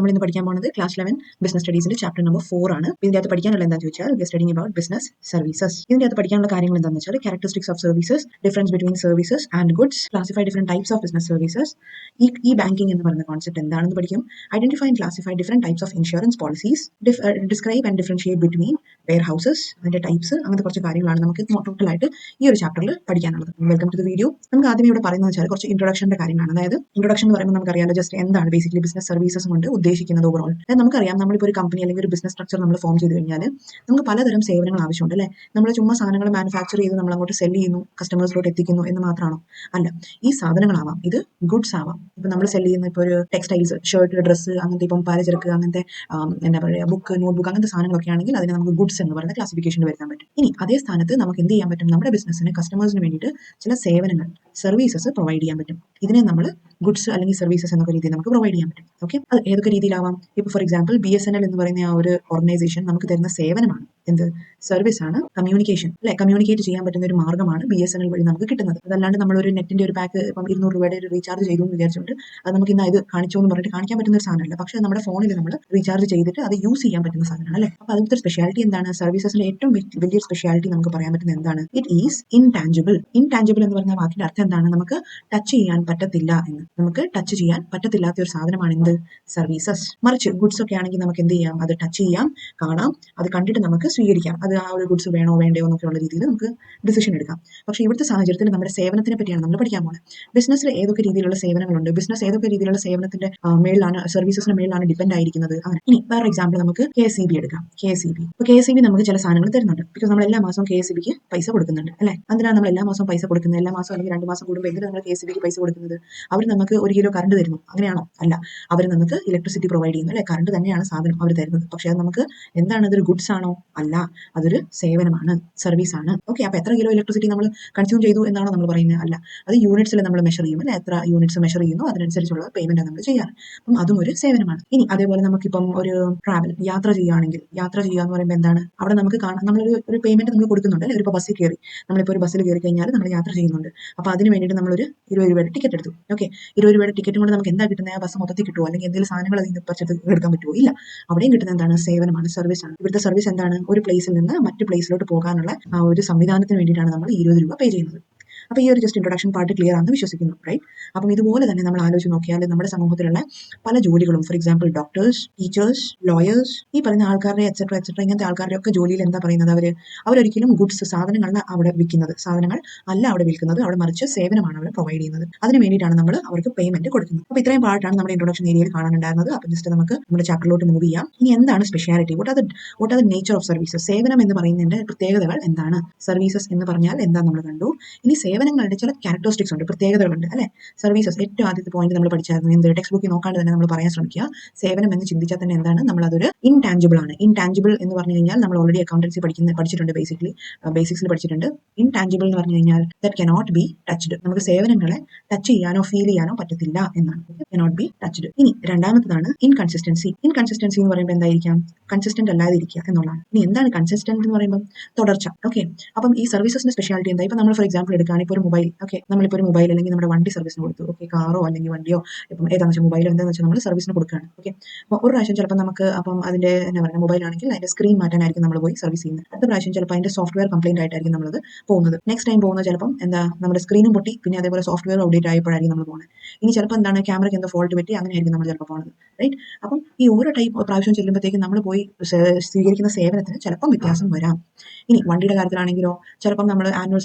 നമ്മൾ ഇന്ന് പഠിക്കാൻ പോകുന്നത് ക്ലാസ് 11 ബിസിനസ് സ്റ്റഡീസിന്റെ ചാപ്റ്റർ നമ്പർ 4 ആണ്. ഇതിന്റെ അകത്ത് പഠിക്കാനുള്ള എന്താണെന്ന് ചോദിച്ചാൽ we are studying about business services. ഇതിന്റെ അകത്ത് പഠിക്കാനുള്ള കാര്യങ്ങൾ എന്താണെന്ന് വെച്ചാൽ characteristics of services, difference between services and goods, classify different types of business services, ഈ ബാങ്കിങ് എന്ന് പറയുന്ന കോൺസെപ്റ്റ് എന്താണെന്ന് പഠിക്കും, identify and classify different types of insurance policies, describe and differentiate between warehouses, അതിന്റെ ടൈപ്സ്, അങ്ങനത്തെ കുറച്ച് കാര്യങ്ങളാണ് നമുക്ക് ടോട്ടലായിട്ട് ഈ ഒരു ചാപ്റ്ററിൽ പഠിക്കാനുള്ളത്. Welcome to the video. നമുക്ക് ആദ്യം ഇവിടെ പറയുന്നത് വെച്ചാൽ കുറച്ച് ഇൻട്രൊഡക്ഷന്റെ കാര്യങ്ങളാണ്. അതായത് ഇൻട്രൊഡക്ഷൻ എന്ന് പറയുമ്പോൾ നമുക്കറിയാലോ ജസ്റ്റ് എന്താണ് ബേസിക്കലി ബിസിനസ് സർവീസസ് കൊണ്ട് ഉദ്ദേശിക്കുന്നത് ഓവറോൾ. അതായത് നമുക്കറിയാം നമ്മളിപ്പോൾ ഒരു കമ്പനി അല്ലെങ്കിൽ ഒരു ബിസിനസ് സ്ട്രക്ചർ നമ്മൾ ഫോം ചെയ്ത് കഴിഞ്ഞാൽ നമുക്ക് പലതരം സേവനങ്ങൾ ആവശ്യമുണ്ട് അല്ലേ. നമ്മൾ ചുമ്മാ സാധനങ്ങൾ മാനുഫാക്ചർ ചെയ്ത് നമ്മൾ അങ്ങോട്ട് സെല് ചെയ്യുന്നു, കസ്റ്റമേഴ്സിലോട്ട് എത്തിക്കുന്നു എന്ന് മാത്രമാണോ? അല്ല, ഈ സാധനങ്ങളാവാം, ഇത് ഗുഡ്സ് ആവാം. ഇപ്പം നമ്മൾ സെല് ചെയ്യുന്ന ഇപ്പോൾ ഒരു ടെക്സ്റ്റൈൽസ്, ഷർട്ട്, ഡ്രസ്സ്, അങ്ങനത്തെ ഇപ്പം പലചരക്ക്, അങ്ങനത്തെ എന്താ പറയുക ബുക്ക്, നോട്ട്ബുക്ക്, അങ്ങനത്തെ സാധനങ്ങളൊക്കെ ആണെങ്കിൽ അതിനെ നമുക്ക് ഗുഡ്സ് എന്ന് പറയുന്ന ക്ലാസിഫിക്കേഷനിൽ വരുത്താൻ പറ്റും. ഇനി അതേ സ്ഥാനത്ത് നമുക്ക് എന്ത് ചെയ്യാൻ പറ്റും? നമ്മുടെ ബിസിനസ്സിന് കസ്റ്റമേഴ്സിന് വേണ്ടിയിട്ട് ചില സേവനങ്ങൾ, സർവീസസ് പ്രൊവൈഡ് ചെയ്യാൻ പറ്റും. ഇതിനെ നമ്മൾ ഗുഡ്സ് അല്ലെങ്കിൽ സർവീസസ് എന്നൊക്കെ രീതിയിൽ നമുക്ക് പ്രൊവൈഡ് ചെയ്യാൻ പറ്റും. ഓക്കെ, അത് ഏതൊക്കെ രീതിയിലാവാം? ഇപ്പോൾ ഫോർ എക്സാമ്പിൾ BSNL എന്ന് പറയുന്ന ആ ഒരു ഓർഗനൈസേഷൻ നമുക്ക് തരുന്ന സേവനമാണ് എന്ത്? സർവീസ് ആണ് കമ്മ്യൂണിക്കേഷൻ അല്ലെ. കമ്മ്യൂണിക്കേറ്റ് ചെയ്യാൻ പറ്റുന്ന ഒരു മാർഗ്ഗമാണ് BSNL വഴി നമുക്ക് കിട്ടുന്നത്. അതല്ലാണ്ട് നമ്മളൊരു നെറ്റിന്റെ ഒരു പാക്ക് ഇപ്പം 200 രൂപയുടെ ഒരു റീചാർജ് ചെയ്തു എന്ന് വിചാരിച്ചുകൊണ്ട് അത് നമുക്ക് ഇന്ന് ഇത് കാണിച്ചോ എന്ന് പറഞ്ഞിട്ട് കാണിക്കാൻ പറ്റുന്ന ഒരു സാധനമല്ല. പക്ഷേ നമ്മുടെ ഫോണിൽ നമ്മൾ റീചാർജ് ചെയ്തിട്ട് അത് യൂസ് ചെയ്യാൻ പറ്റുന്ന സാധനമാണ് അല്ലേ. അപ്പോൾ അതിന്റെ സ്പെഷ്യാലിറ്റി എന്താണ്? സർവീസസിന്റെ ഏറ്റവും വലിയൊരു സ്പെഷ്യാലിറ്റി നമുക്ക് പറയാൻ പറ്റുന്നത് എന്താണ്? It is intangible. ഇൻടാഞ്ചിബിൾ എന്ന് പറഞ്ഞ വാക്കിന്റെ അർത്ഥം എന്താണ്? നമുക്ക് ടച്ച് ചെയ്യാൻ പറ്റത്തില്ല എന്ന്. നമുക്ക് ടച്ച് ചെയ്യാൻ പറ്റത്തില്ലാത്ത ഒരു സാധനമാണ് എന്ത്? സർവീസസ്. മറിച്ച് ഗുഡ്സ് ഒക്കെ ആണെങ്കിൽ നമുക്ക് എന്ത് ചെയ്യാം? അത് ടച്ച് ചെയ്യാം, കാണാം, അത് കണ്ടിട്ട് നമുക്ക് സ്വീകരിക്കാം. അത് ആ ഒരു ഗുഡ്സ് വേണോ വേണ്ടയോ എന്നൊക്കെയുള്ള രീതിയിൽ നമുക്ക് ഡിസിഷൻ എടുക്കാം. പക്ഷേ ഇവിടുത്തെ സാഹചര്യത്തിൽ നമ്മുടെ സേവനത്തിനെ പറ്റിയാണ് നമ്മൾ പഠിക്കാൻ പോകുന്നത്. ബിസിനസ്സിൽ ഏതൊക്കെ രീതിയിലുള്ള സേവനങ്ങളുണ്ട്, ബിസിനസ് ഏതൊക്കെ രീതിയിലുള്ള സേവനത്തിന്റെ മേളിലാണ്, സർവീസസിന്റെ മേളിലാണ് ഡിപ്പെൻഡ് ആയിരിക്കുന്നത്. അങ്ങനെ ഇനി വേറെ എക്സാമ്പിൾ നമുക്ക് KSEB എടുക്കാം. KSEB ഇപ്പോൾ KSEB നമുക്ക് ചില സാധനങ്ങൾ തരുന്നുണ്ട്. ബിക്കോസ് നമ്മൾ എല്ലാ മാസവും KSEBക്ക് പൈസ കൊടുക്കുന്നുണ്ട് അല്ലേ. അതിനാണ് നമ്മൾ എല്ലാ മാസവും പൈസ കൊടുക്കുന്നത്. എല്ലാ മാസം അല്ലെങ്കിൽ 2 മാസം കൂടുമ്പോൾ എങ്കിലും നമ്മൾ KSEBക്ക് പൈസ കൊടുക്കുന്നത്. അവർ നമുക്ക് 1 കിലോ കറണ്ട് തരുന്നു, അങ്ങനെയാണോ? അല്ല, അവർ നമുക്ക് ഇലക്ട്രിസിറ്റി പ്രൊവൈഡ് ചെയ്യുന്നു അല്ലെ. കറണ്ട് തന്നെയാണ് സാധനം അവർ തരുന്നത്. പക്ഷേ അത് നമുക്ക് എന്താണ്? അതൊരു ഗുഡ്സ് ആണോ? അല്ല, അതൊരു സേവനമാണ്, സർവീസ് ആണ്. ഓക്കെ, അപ്പോൾ എത്ര കിലോ ഇലക്ട്രിസിറ്റി നമ്മൾ കൺസ്യൂം ചെയ്തു എന്നാണോ നമ്മൾ പറയുന്നത്? അല്ല, അത് യൂണിറ്റ്സിൽ നമ്മൾ മെഷർ ചെയ്യും അല്ലെ. എത്ര യൂണിറ്റ്സ് മെഷർ ചെയ്യുന്നു അതിനനുസരിച്ചുള്ള പേയ്മെന്റ് നമ്മൾ ചെയ്യാറ്. അപ്പം അതും ഒരു സേവനമാണ്. ഇനി അതേപോലെ നമുക്കിപ്പം ഒരു ട്രാവൽ, യാത്ര ചെയ്യുകയാണെങ്കിൽ, യാത്ര ചെയ്യുക എന്ന് പറയുമ്പോൾ എന്താണ്? അവിടെ നമുക്ക് കാണാം, നമ്മളൊരു പേയ്മെന്റ് നമ്മൾ കൊടുക്കുന്നുണ്ട് അല്ലെ. ഇപ്പോൾ ബസ്സിൽ കയറി, നമ്മളിപ്പോൾ ഒരു ബസ്സിൽ കയറി കഴിഞ്ഞാൽ നമ്മൾ യാത്ര ചെയ്യുന്നുണ്ട്. അപ്പോൾ അതിന് വേണ്ടിയിട്ട് നമ്മളൊരു 20 രൂപയുടെ ടിക്കറ്റ് എടുത്തു. ഓക്കെ, 20 രൂപയുടെ ടിക്കറ്റും കൊണ്ട് നമുക്ക് എന്താ കിട്ടുന്നത്? ആ ബസ് മൊത്തത്തിൽ കിട്ടുമോ? അല്ലെങ്കിൽ എന്തെങ്കിലും സാധനങ്ങൾ അതിൽ നിന്ന് പറിച്ചെടുത്ത് എടുക്കാൻ പറ്റുമോ? ഇല്ല. അവിടെയും കിട്ടുന്ന എന്താണ്? സേവനമാണ്, സർവീസ് ആണ്. ഇവിടുത്തെ സർവീസ് എന്താണ്? ഒരു പ്ലേസിൽ നിന്ന് മറ്റു പ്ലേസിലോട്ട് പോകാനുള്ള ആ ഒരു സംവിധാനത്തിന് വേണ്ടിയിട്ടാണ് നമ്മൾ 20 രൂപ പേ ചെയ്യുന്നത്. അപ്പോൾ ഈ ഒരു ജസ്റ്റ് ഇൻട്രൊഡക്ഷൻ പാർട്ട് ക്ലിയർ ആണെന്ന് വിശ്വസിക്കുന്നു, റൈറ്റ്? അപ്പം ഇതുപോലെ തന്നെ നമ്മൾ ആലോചിച്ച് നോക്കിയാൽ നമ്മുടെ സമൂഹത്തിലുള്ള പല ജോലികളും, for example doctors, teachers, lawyers, ഈ പറയുന്ന ആൾക്കാരുടെ എക്സെട്ര ഇങ്ങനത്തെ ആൾക്കാരുടെ ഒക്കെ ജോലിയിൽ എന്താ പറയുന്നത്? അവരൊരിക്കലും ഗുഡ്സ്, സാധനങ്ങളല്ല അവിടെ വിൽക്കുന്നത്, സാധനങ്ങൾ അല്ല അവിടെ വിൽക്കുന്നത്, അവിടെ മറിച്ച് സേവനമാണ് അവർ പ്രൊവൈഡ് ചെയ്യുന്നത്. അതിന് വേണ്ടിയിട്ടാണ് നമ്മൾ അവർക്ക് പേയ്മെന്റ് കൊടുക്കുന്നത്. അപ്പോൾ ഇത്രയും പാർട്ടാണ് നമ്മുടെ ഇൻട്രൊഡക്ഷൻ ഏരിയയിൽ കാണാനുണ്ടായിരുന്നത്. അപ്പോൾ ജസ്റ്റ് നമുക്ക് നമ്മുടെ ചാപ്റ്ററിലോട്ട് മൂവ് ചെയ്യാം. ഇനി എന്താണ് speciality? What are the nature of services? സേവനം എന്ന് പറയുന്നതിന്റെ പ്രത്യേകതകൾ എന്താണ്? സർവീസസ് എന്ന് പറഞ്ഞാൽ എന്താ നമ്മൾ കണ്ടു. ഇനി സേവനങ്ങളുടെ ചില ക്യാരക്ടറിസ്റ്റിക്സ് ഉണ്ട്, പ്രത്യേകതകളുണ്ട് അല്ലെ. സർവീസസ് ഏറ്റവും ആദ്യത്തെ പോയിന്റ് നമ്മൾ പഠിച്ചായിരുന്നു. എന്ത്? ടെക്സ്റ്റ് ബുക്കിൽ നോക്കാണ്ട് തന്നെ നമ്മൾ പറയാൻ ശ്രമിക്കുക. സേവനം എന്ന് ചിന്തിച്ചാൽ തന്നെ എന്താണ്? നമ്മൾ അതൊരു ഇൻടാഞ്ചിബിൾ ആണ്. ഇൻടാഞ്ചിബിൾ എന്ന് പറഞ്ഞു കഴിഞ്ഞാൽ നമ്മൾ ഓൾറെഡി അക്കൗണ്ടൻസി പഠിച്ചിട്ടുണ്ട്, ബേസിക്സിൽ പഠിച്ചിട്ടുണ്ട്. ഇൻടാഞ്ചിബിൾ എന്ന് പറഞ്ഞു കഴിഞ്ഞാൽ ദാറ്റ് കനോട്ട് ബി ടച്ച്ഡ്. നമുക്ക് സേവനങ്ങളെ ടച്ച് ചെയ്യാനോ ഫീൽ ചെയ്യാനോ പറ്റത്തില്ല എന്നാണ്. Cannot be touched. ഇനി രണ്ടാമത്തതാണ് ഇൻകൺസിസ്റ്റൻസി. ഇൻകൺസിസ്റ്റൻസി എന്ന് പറയുമ്പോൾ എന്തായിരിക്കാം? കൺസിസ്റ്റന്റ് അല്ലാതിരിക്കുക എന്നുള്ളതാണ്. ഇനി എന്താണ് കൺസിസ്റ്റന്റ് എന്ന് പറയുമ്പോൾ? തുടർച്ച. ഓക്കെ, അപ്പം ഈ സർവീസസിന്റെ സ്പെഷ്യാലിറ്റി എന്താ? ഇപ്പം നമ്മൾ ഫോർ എക്സാമ്പിൾ എടുക്കുകയാണ്, ഇപ്പോൾ ഒരു മൊബൈൽ. ഓക്കെ, നമ്മളിപ്പോൾ ഒരു മൊബൈൽ അല്ലെങ്കിൽ നമ്മുടെ വണ്ടി സർവീസിന് കൊടുത്തു. ഓക്കെ, കാറോ അല്ലെങ്കിൽ വണ്ടിയോ, ഇപ്പം ഏതാണെന്ന് വെച്ചാൽ മൊബൈലോ എന്താണെന്ന് വെച്ചാൽ നമ്മൾ സർവീസിന് കൊടുക്കുകയാണ്. ഓക്കെ, അപ്പോൾ ഒരു പ്രാവശ്യം ചിലപ്പോൾ നമുക്ക് അപ്പം അതിന്റെ എന്താ പറയുക, മൊബൈൽ ആണെങ്കിൽ അതിന്റെ സ്ക്രീൻ മാറ്റാനായിരിക്കും നമ്മൾ പോയി സർവീസ് ചെയ്യുന്നത്. അടുത്ത പ്രാവശ്യം ചിലപ്പോൾ അതിന്റെ സോഫ്റ്റ്വെയർ കംപ്ലൈന്റ് ആയിട്ടായിരിക്കും നമ്മളത് പോകുന്നത്. നെക്സ്റ്റ് ടൈം പോകുന്നത് ചിലപ്പം എന്താ, നമ്മുടെ സ്ക്രീനും പൊട്ടി, പിന്നെ അതേപോലെ സോഫ്റ്റ്വെയർ അപ്ഡേറ്റ് ആയപ്പോഴായിരിക്കും നമ്മൾ പോകുന്നത്. ഇനി ചിലപ്പോൾ എന്താണ്, ക്യാമറയ്ക്ക് എന്തോ ഫോൾട്ട് പറ്റി, അങ്ങനെയായിരിക്കും നമ്മൾ ചിലപ്പോൾ പോകുന്നത്, റൈറ്റ്? അപ്പം ഈ ഓരോ ടൈപ്പ് പ്രാവശ്യം ചെല്ലുമ്പോഴത്തേക്കും നമ്മൾ പോയി സ്വീകരിക്കുന്ന സേവനത്തിന് ചിലപ്പം വ്യത്യാസം വരാം. ഇനി വണ്ടിയുടെ കാര്യത്തിലാണെങ്കിലോ ചിലപ്പം നമ്മൾ ആനുവൽ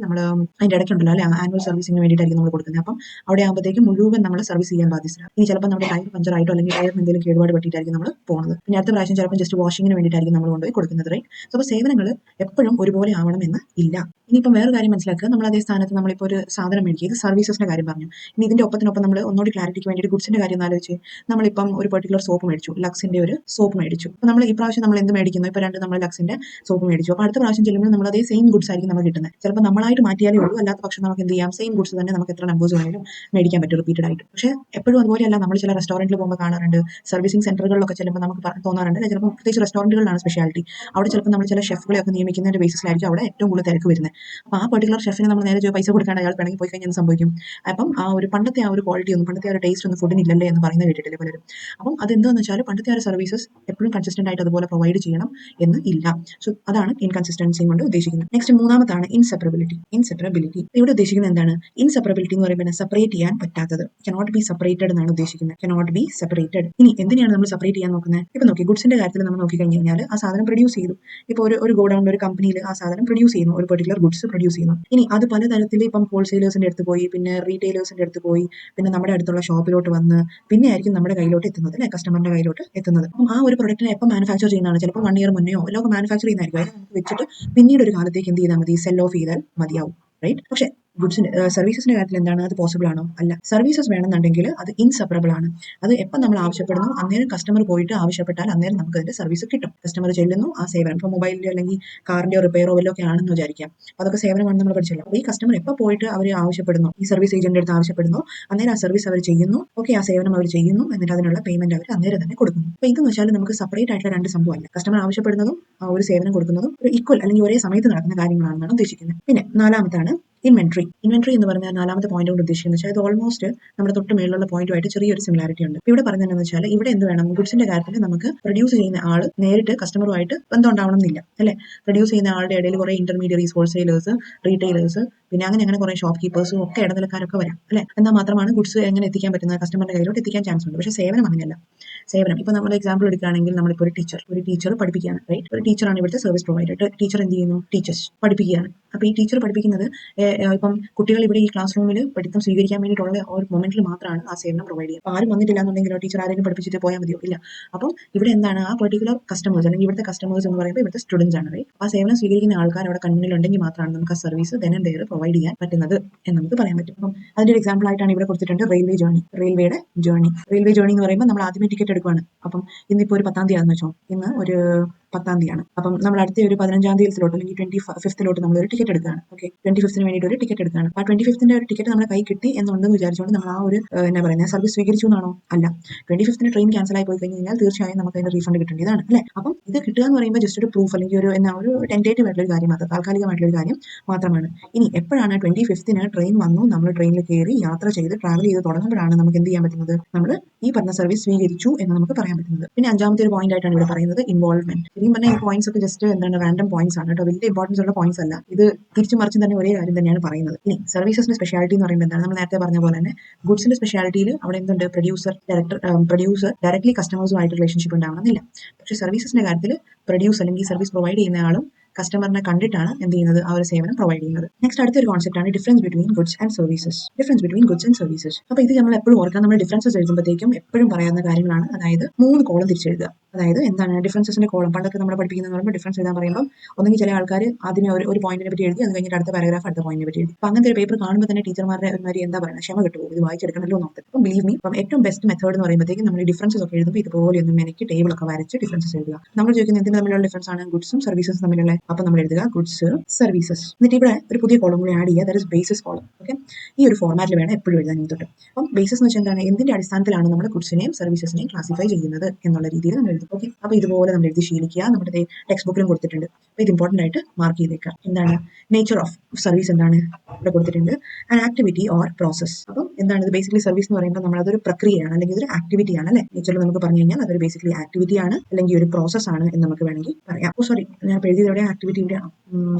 നമ്മൾ അതിന്റെ ഇടയ്ക്കുണ്ടല്ലോ അല്ലെ, ആനുവൽ സർവീസിന് വേണ്ടിയിട്ടായിരിക്കും നമ്മൾ കൊടുക്കുന്നത്. അപ്പം അവിടെ ആകുമ്പോഴത്തേക്കും മുഴുവൻ നമ്മൾ സർവീസ് ചെയ്യാൻ ബാധ്യസ്ഥരാണ്. ഇനി ചിലപ്പോൾ നമ്മുടെ ടയർ പഞ്ചർ ആയിട്ടോ അല്ലെങ്കിൽ ടയറിന് എന്തെങ്കിലും കേടുപാട് പറ്റിയിട്ടായിരിക്കും നമ്മൾ പോകുന്നത്. പിന്നെ അടുത്ത പ്രാവശ്യം ചിലപ്പോൾ ജസ്റ്റ് വാഷിങ്ങിന് വേണ്ടിയിട്ടായിരിക്കും നമ്മൾ കൊണ്ടുപോയി കൊടുക്കുന്നത്, റൈറ്റ്? അപ്പോൾ സേവനങ്ങൾ എപ്പോഴും ഒരുപോലെ ആവണമെന്ന് ഇല്ല. ഇനിയിപ്പം വേറെ കാര്യം മനസ്സിലാക്കുക, നമ്മൾ അതേ സ്ഥാനത്ത് നമ്മളിപ്പോൾ ഒരു സാധനം മേടിക്കുക, ഇത് സർവീസസിന്റെ കാര്യം പറഞ്ഞു. ഇനി ഇതിന്റെ ഒപ്പത്തിനൊപ്പം നമ്മൾ ഒന്നുകൂടി ക്ലാരിറ്റിക്ക് വേണ്ടിയിട്ട് ഗുഡ്സിന്റെ കാര്യം ആലോചിച്ച്, നമ്മളിപ്പം ഒരു പെർട്ടിക്കുലർ സോപ്പ് മേടിച്ചു, ലക്സിന്റെ ഒരു സോപ്പ് മേടിച്ചു. അപ്പോൾ നമ്മൾ ഈ പ്രാവശ്യം നമ്മൾ എന്ത് മേടിക്കുന്നു? ഇപ്പോൾ നമ്മൾ ലക്സിന്റെ സോപ്പ് മേടിച്ചു. അപ്പോൾ അടുത്ത പ്രാവശ്യം ചെല്ലുമ്പോൾ നമ്മൾ അതേ സെയിം ഗുഡ്സ് ആയിരിക്കും നമുക്ക് കിട്ടുന്നത്. ചിലപ്പോൾ നമ്മളായിട്ട് മാറ്റിയാലേ ഉള്ളൂ. അല്ലാത്ത പക്ഷം നമുക്ക് എന്ത് ചെയ്യാം, സെയിം ഗുഡ്സ് തന്നെ നമുക്ക് എത്ര നമ്പേഴ്സ് വേണമെങ്കിലും മേടിക്കാൻ പറ്റും റിപ്പീറ്റഡ് ആയിട്ട്. പക്ഷേ എപ്പോഴും അതുപോലെയല്ല. നമ്മൾ ചില റെസ്റ്റോറൻറ്റിൽ പോകുമ്പോൾ കാണാറുണ്ട്, സർവീസിംഗ് സെന്ററുകളിലൊക്കെ ചെല്ലുമ്പോൾ നമുക്ക് തോന്നാറുണ്ട്, ചിലപ്പോൾ പ്രത്യേകിച്ച് റെസ്റ്റോറൻറ്റുകളിലാണ് സ്പെഷ്യാലിറ്റി. അവിടെ ചിലപ്പോൾ നമ്മൾ ചില ഷെഫുകളെയൊക്കെ നിയമിക്കുന്നതിന്റെ ബേസിസിലായിരിക്കും അവിടെ ഏറ്റവും കൂടുതൽ തിരക്ക് വരുന്നത്. അപ്പോൾ ആ പെർട്ടിക്കുലർ ഷെഫിന് നമ്മൾ നേരെ പൈസ കൊടുക്കാണ്ട് അയാൾ പിണങ്ങി പോയി കഴിഞ്ഞാൽ എന്ത് സംഭവിക്കും? അപ്പം ആ ഒരു പണ്ടത്തെ ആ ഒരു ക്വാളിറ്റി ഒന്നും, പണ്ടത്തെ ആ ഒരു ടേസ്റ്റ് ഒന്നും ഫുഡിന് ഇല്ലല്ലേ എന്ന് പറയുന്നത് കേട്ടിട്ടില്ലേ പലരും. അപ്പം അതെന്താണെന്ന് വെച്ചാൽ പണ്ടത്തെ ആ ഒരു സർവീസസ് എപ്പോഴും കൺസിസ്റ്റന്റ് ആയിട്ട് അതുപോലെ പ്രൊവൈഡ് ചെയ്യണം എന്ന് ഇല്ല. സോ അതാണ് ഇൻകൺസിസ്റ്റൻസി കൊണ്ട് ഉദ്ദേശിക്കുന്നത്. Next മൂന്നാമതാണ് inseparability. ഇവിടെ ഉദ്ദേശിക്കുന്നത് എന്താണ്? ഇൻസെപ്പറബിലിറ്റി എന്ന് പറയുമ്പോൾ സെപ്പറേറ്റ് ചെയ്യാൻ പറ്റാത്തത്, കനോട്ട് ബി സെപ്പറേറ്റഡ് എന്നാണ് ഉദ്ദേശിക്കുന്നത്. Cannot be separated. ഇനി എന്തിനാണ് നമ്മൾ സെപ്പറേറ്റ് ചെയ്യാൻ നോക്കുന്നത്? ഇപ്പൊ നോക്കി, ഗുഡ്സിന്റെ കാര്യത്തിൽ നമ്മൾ നോക്കി കഴിഞ്ഞ് കഴിഞ്ഞാൽ ആ സാധനം പ്രൊഡ്യൂസ് ചെയ്തു. ഇപ്പോൾ ഒരു ഗോഡൌണിൽ ഒരു കമ്പനിയിൽ ആ സാധനം പ്രൊഡ്യൂസ് ചെയ്യുന്നു, ഒരു പെർട്ടിക്കുലർ ഗുഡ്സ് പ്രൊഡ്യൂസ് ചെയ്യുന്നു. ഇനി അത് പലതരത്തിൽ ഇപ്പം ഹോൾസെയിലേഴ്സിന്റെ അടുത്ത് പോയി, പിന്നെ റീറ്റെയിലേഴ്സിന്റെ അടുത്ത് പോയി, പിന്നെ നമ്മുടെ അടുത്തുള്ള ഷോപ്പിലോട്ട് വന്ന്, പിന്നെ ആയിരിക്കും നമ്മുടെ കയ്യിലോട്ട് എത്തുന്നത്, അല്ലെ, കസ്റ്റമറിന്റെ കയ്യിലോട്ട് എത്തുന്നത്. അപ്പം ആ ഒരു പ്രൊഡക്റ്റിനെ എപ്പോൾ മാനുഫാക്ചർ ചെയ്യുന്നതാണ്? ചിലപ്പോൾ 1 year മുന്നെയോ എല്ലാം മാനുഫാക്ചർ ചെയ്യുന്നതായിരിക്കും. അത് നമുക്ക് വെച്ചിട്ട് പിന്നീട് ഒരു കാലത്തേക്ക് എന്ത് ചെയ്താൽ മതി? സെൽ ഓഫ് ചെയ്താൽ മതിയാവും, റൈറ്റ്? പക്ഷേ ഗുഡ്സിന്റെ സർവീസസിന്റെ കാര്യത്തിൽ എന്താണ്? അത് പോസിബിൾ ആണോ? അല്ല. സർവീസസ് വേണമെന്നുണ്ടെങ്കിൽ അത് ഇൻസെപ്പറബിൾ ആണ്. അത് എപ്പോൾ നമ്മൾ ആവശ്യപ്പെടുന്നു അന്നേരം കസ്റ്റമർ പോയിട്ട് ആവശ്യപ്പെട്ടാൽ അന്നേരം നമുക്ക് അതിന്റെ സർവീസ് കിട്ടും. കസ്റ്റമർ ചെല്ലുന്നു, ആ സേവനം ഇപ്പോൾ മൊബൈലിന്റെ അല്ലെങ്കിൽ കാറിന്റെയോ റിപ്പയറോ വല്ലോ ഒക്കെ ആണെന്ന് വിചാരിക്കാം. അതൊക്കെ സേവനമാണ് നമ്മൾ പഠിച്ചല്ലോ. അപ്പോൾ ഈ കസ്റ്റമർ എപ്പോൾ പോയിട്ട് അവർ ആവശ്യപ്പെടുന്നു, ഈ സർവീസ് ഏജന്റിന്റെ അടുത്ത് ആവശ്യപ്പെടുന്നു, അന്നേരം ആ സർവീസ് അവർ ചെയ്യുന്നു, ഓക്കെ, ആ സേവനം അവർ ചെയ്യുന്നു, എന്നിട്ട് അതിനുള്ള പേയ്മെന്റ് അവർ അന്നേരം തന്നെ കൊടുക്കുന്നു. അപ്പോൾ ഇതെന്ന് വെച്ചാൽ നമുക്ക് സെപ്പറേറ്റ് ആയിട്ടുള്ള രണ്ട് സംഭവമല്ല. കസ്റ്റമർ ആവശ്യപ്പെടുന്നതും ആ ഒരു സേവനം കൊടുക്കുന്നതും ഒരു ഈക്വൽ അല്ലെങ്കിൽ ഒരേ സമയത്ത് നടക്കുന്ന കാര്യങ്ങളാണെന്നാണ് ഉദ്ദേശിക്കുന്നത്. പിന്നെ നാലാമത്താണ് ഇൻവെന്ററി എന്ന് പറഞ്ഞാൽ നാലാമത്തെ പോയിന്റ് കൊണ്ട് ഉദ്ദേശിക്കുന്നത് വെച്ചാൽ ഇത് ഓൾമോസ്റ്റ് നമ്മുടെ തൊട്ട് മേലുള്ള പോയിന്റുമായിട്ട് ചെറിയൊരു സിമിലാരിറ്റി ഉണ്ട്. ഇവിടെ പറഞ്ഞതെന്ന് വെച്ചാൽ ഇവിടെ എന്ത് വേണം? ഗുഡ്സിന്റെ കാര്യത്തിൽ നമുക്ക് പ്രൊഡ്യൂസ് ചെയ്യുന്ന ആൾ നേരിട്ട് കസ്റ്റമറുമായിട്ട് ബന്ധം ഉണ്ടാവണം എന്നില്ല, അല്ലെ? പ്രൊഡ്യൂസ് ചെയ്യുന്ന ആളുടെ ഇടയിൽ കുറെ ഇന്റർമീഡിയറീസ്, ഹോൾസെയിലേഴ്സ്, റീറ്റെയിലേഴ്സ്, പിന്നെ അങ്ങനെ കുറെ ഷോപ്പ് കീപ്പേഴ്സും ഒക്കെ ഇടനിലക്കാരൊക്കെ വരാം, അല്ലെ? എന്നാൽ മാത്രമാണ് ഗുഡ്സ് എങ്ങനെ എത്തിക്കാൻ പറ്റുന്നത്? കസ്റ്റമറിന്റെ കയ്യിലോട്ട് എത്തിക്കാൻ ചാൻസ് ഉണ്ട്. പക്ഷേ സേവനം അങ്ങനെയല്ല. സേവനം ഇപ്പൊ നമ്മൾ എക്സാമ്പിൾ എടുക്കുകയാണെങ്കിൽ, നമ്മളിപ്പോൾ ഒരു ടീച്ചർ പഠിപ്പിക്കുകയാണ്, റൈറ്റ്? ഒരു ടീച്ചറാണ് ഇവിടുത്തെ സർവീസ് പ്രൊവൈഡർ. ടീച്ചർ എന്ത് ചെയ്യുന്നു? ടീച്ചേഴ്സ് പഠിപ്പിക്കുകയാണ്. അപ്പോൾ ഈ ടീച്ചർ പഠിപ്പിക്കുന്നത് ഇപ്പം കുട്ടികൾ ഇവിടെ ഈ ക്ലാസ് റൂമിൽ പഠിത്തം സ്വീകരിക്കാൻ വേണ്ടിയിട്ടുള്ള ഒരു മൊമെന്റിൽ മാത്രമാണ് ആ സേവനം പ്രൊവൈഡ് ചെയ്യുക. അപ്പോൾ ആരും വന്നിട്ടില്ല എന്നുണ്ടെങ്കിലോ ടീച്ചർ ആരെങ്കിലും പഠിപ്പിച്ചിട്ട് പോയാൽ മതിയോ? ഇല്ല. അപ്പം ഇവിടെ എന്താണ്? ആ പെർട്ടിക്കുലർ കസ്റ്റമേഴ്സ് അല്ലെങ്കിൽ ഇവിടുത്തെ കസ്റ്റമേഴ്സ് എന്ന് പറയുമ്പോൾ ഇവിടുത്തെ സ്റ്റുഡൻസ് ആണ്, റൈറ്റ്? ആ സേവനം സ്വീകരിക്കുന്ന ആൾക്കാർ അവിടെ കൺമുന്നിലുണ്ടെങ്കിൽ മാത്രമാണ് നമുക്ക് ആ service then and their provide ചെയ്യാൻ പറ്റുന്നത് എന്ന് നമുക്ക് പറയാൻ പറ്റും. അപ്പം അതിന്റെ ഒരു എക്സാമ്പിൾ ആയിട്ടാണ് ഇവിടെ കൊടുത്തിട്ടുണ്ട് റെയിൽവേ ജേർണി എന്ന് പറയുമ്പോൾ നമ്മൾ ആദ്യമേ ടിക്കറ്റ് എടുക്കുകയാണ്. അപ്പം ഇന്നിപ്പോൾ ഒരു 10ാം തീയതി ആണെന്ന് വെച്ചോ, ഇന്ന് ഒരു 10ാം തീയതിയാണ്. അപ്പം നമ്മൾ അടുത്ത ഒരു 15ാം തീയതിയിലോട്ട് അല്ലെങ്കിൽ 25th നമ്മൾ ഒരു ടിക്കറ്റ് എടുക്കുകയാണ്. ഓക്കെ, 25th വേണ്ടിയിട്ട് ഒരു ടിക്കറ്റ് എടുക്കുകയാണ്. ആ 25th ഒരു ടിക്കറ്റ് നമ്മുടെ കൈ കിട്ടി എന്നുണ്ടെന്ന് വിചാരിച്ചുകൊണ്ട് നമ്മൾ ആ ഒരു എന്നാ പറയുന്നത് സർവീസ് സ്വീകരിച്ചു എന്നാണോ? അല്ല. 25th ട്രെയിൻ ക്യാൻസൽ ആയി പോയി കഴിഞ്ഞാൽ തീർച്ചയായും നമുക്ക് അതിന്റെ റീഫണ്ട് കിട്ടേണ്ടതാണ്, അല്ലേ? അപ്പം ഇത് കിട്ടുക എന്ന് പറയുമ്പോൾ ജസ്റ്റ് ഒരു പ്രൂഫ് അല്ലെങ്കിൽ ഒരു ടെന്റേറ്റീവ് ആയിട്ടുള്ള ഒരു കാര്യം മാത്രം, താൽക്കാലികമായിട്ടുള്ള ഒരു കാര്യം മാത്രമാണ്. ഇനി എപ്പോഴാണ് 25th ട്രെയിൻ വന്നു, നമ്മൾ ട്രെയിനിൽ കയറി യാത്ര ചെയ്ത് ട്രാവൽ ചെയ്ത് തുടങ്ങുമ്പോഴാണ് നമുക്ക് എന്ത് ചെയ്യാൻ പറ്റുന്നത്? നമ്മൾ ഈ പറഞ്ഞ സർവീസ് സ്വീകരിച്ചു എന്ന് നമുക്ക് പറയാൻ പറ്റുന്നത്. പിന്നെ അഞ്ചാമത്തെ ഒരു പോയിന്റ് ആയിട്ടാണ് ഇവിടെ പറയുന്നത് ഇൻവോൾവ്മെന്റ്. ശരിക്കും പറഞ്ഞാൽ ഈ പോയിന്റ്സ് ഒക്കെ ജസ്റ്റ് എന്താണ് റാൻഡം പോയിന്റ്സ് ആണ് കേട്ടോ, വലിയ ഇമ്പോർട്ടൻസ് ഉള്ള പോയിന്റ്സ് അല്ല. ഇത് തിരിച്ചും മറിച്ചും തന്നെ ഒരേ കാര്യം തന്നെയാണ് പറയുന്നത്. ഇനി സർവീസസിന്റെ സ്പെഷ്യാലിറ്റി എന്ന് പറയുമ്പോൾ എന്താണ്? നമ്മൾ നേരത്തെ പറഞ്ഞ പോലെ തന്നെ ഗുഡ്സിന്റെ സ്പെഷ്യാലിറ്റിയിൽ അവിടെ എന്തുണ്ട്? പ്രൊഡ്യൂസർ ഡയറക്ട്ലി കസ്റ്റമേഴ്സുമായിട്ട് റിലേഷൻഷിപ്പ് ഉണ്ടാവണമെന്നില്ല. പക്ഷേ സർവീസസിന്റെ കാര്യത്തിൽ പ്രൊഡ്യൂസ് അല്ലെങ്കിൽ സർവീസ് പ്രൊവൈഡ് ചെയ്യുന്ന ആളും കസ്റ്റമറിനെ കണ്ടിട്ടാണ് എന്ത് ചെയ്യുന്നത്? ആ ഒരു സേവനം പ്രൊവൈഡ് ചെയ്യുന്നത്. നെക്സ്റ്റ് അടുത്തൊരു കോൺസെപ്റ്റ് ആണ് difference between goods and services. അപ്പോൾ ഇത് നമ്മൾ എപ്പോഴും ഓർക്കാം. നമ്മൾ ഡിഫറൻസസ് എഴുതുമ്പോഴത്തേക്കും എപ്പോഴും പറയുന്ന കാര്യങ്ങളാണ്. അതായത് 3 കോളം തിരിച്ചെഴുതുക. അതായത് എന്താണ് ഡിഫറൻസസിന്റെ കോളം? പണ്ടൊക്കെ നമ്മൾ പഠിപ്പിക്കുന്നത് പറയുമ്പോൾ ഡിഫറൻസ് എഴുതാൻ പറയുമ്പോൾ ഒന്നെങ്കിൽ ചില ആൾക്കാർ ആദ്യമേ ഒരു പോയിന്റിനെ പറ്റി എഴുതി, അത് കഴിഞ്ഞിട്ട് അടുത്ത പാരഗ്രാഫ് അടുത്ത പോയിന്റിനെ പറ്റി എഴുതി. അപ്പോൾ അങ്ങനത്തെ ഒരു പേപ്പർ കാണുമ്പോൾ തന്നെ ടീച്ചർമാരുടെ ഒരുമാതിരി എന്താ പറയുക, ക്ഷമ കിട്ടുമോ? ഇത് വായിച്ചെടുക്കണമല്ലോ നോക്കത്ത്. അപ്പം ബിലീവ് മീ, അപ്പം ഏറ്റവും ബെസ്റ്റ് മെത്തേഡ് എന്ന് പറയുമ്പോഴത്തേക്കും നമ്മൾ ഡിഫറൻസസ് ഒക്കെ എഴുതുമ്പോൾ ഇതുപോലെ ഒന്നും എനിക്ക് ടേബിളൊക്കെ വരച്ച് ഡിഫറൻസസ് എഴുതുക. നമ്മൾ ചോദിക്കുന്നത് എന്തിന് തമ്മിലുള്ള ഡിഫറൻസ് ആണ്? ഗുഡ്സും സർവീസസും തമ്മിലുള്ള. അപ്പം നമ്മൾ എഴുതുക ഗുഡ്സ്, സർവീസസ്. എന്നിട്ട് ഇവിടെ ഒരു പുതിയ കോളം കൂടി ആഡ് ചെയ്യുക, that is basis column. Okay, ഈ ഒരു ഫോർമാറ്റിൽ വേണം എപ്പോഴും എഴുതാൻ തൊട്ട്. അപ്പം ബേസിസ് എന്ന് വെച്ചാൽ എന്താണ്? എന്തിന്റെ അടിസ്ഥാനത്തിലാണ് നമ്മൾ ഗുഡ്സിനെയും സർവീസസിനെയും ക്ലാസിഫൈ ചെയ്യുന്നത് എന്നുള്ള രീതിയിൽ നമ്മൾ എഴുതും. ഓക്കെ, അപ്പോൾ ഇതുപോലെ നമ്മൾ എഴുതി ശീലിക്കുക. നമ്മുടെ ടെക്സ്റ്റ് ബുക്കിലും കൊടുത്തിട്ടുണ്ട്. അപ്പോൾ ഇത് ഇമ്പോർട്ടന്റ് ആയിട്ട് മാർക്ക് ചെയ്തേക്കുക. എന്താണ് നേച്ചർ ഓഫ് സർവീസ്? എന്താണ് ഇവിടെ കൊടുത്തിട്ടുണ്ട്? An activity or process. അപ്പം എന്താണ് ഇത്? ബേസിക്കലി സർവീസ് എന്ന് പറയുമ്പോൾ നമ്മൾ അതൊരു പ്രക്രിയയാണ് അല്ലെങ്കിൽ ഒരു ആക്ടിവിറ്റിയാണ്, അല്ലെ? നേച്ചറിൽ നമുക്ക് പറഞ്ഞു കഴിഞ്ഞാൽ അതൊരു ബേസിക്കലി ആക്ടിവിറ്റി ആണ് അല്ലെങ്കിൽ ഒരു പ്രോസസ് ആണ് എന്ന് നമുക്ക് വേണമെങ്കിൽ പറയാം. സോറി, ഞാൻ എഴുതിയതോടെ ആക്ടിവിറ്റി ഇവിടെ.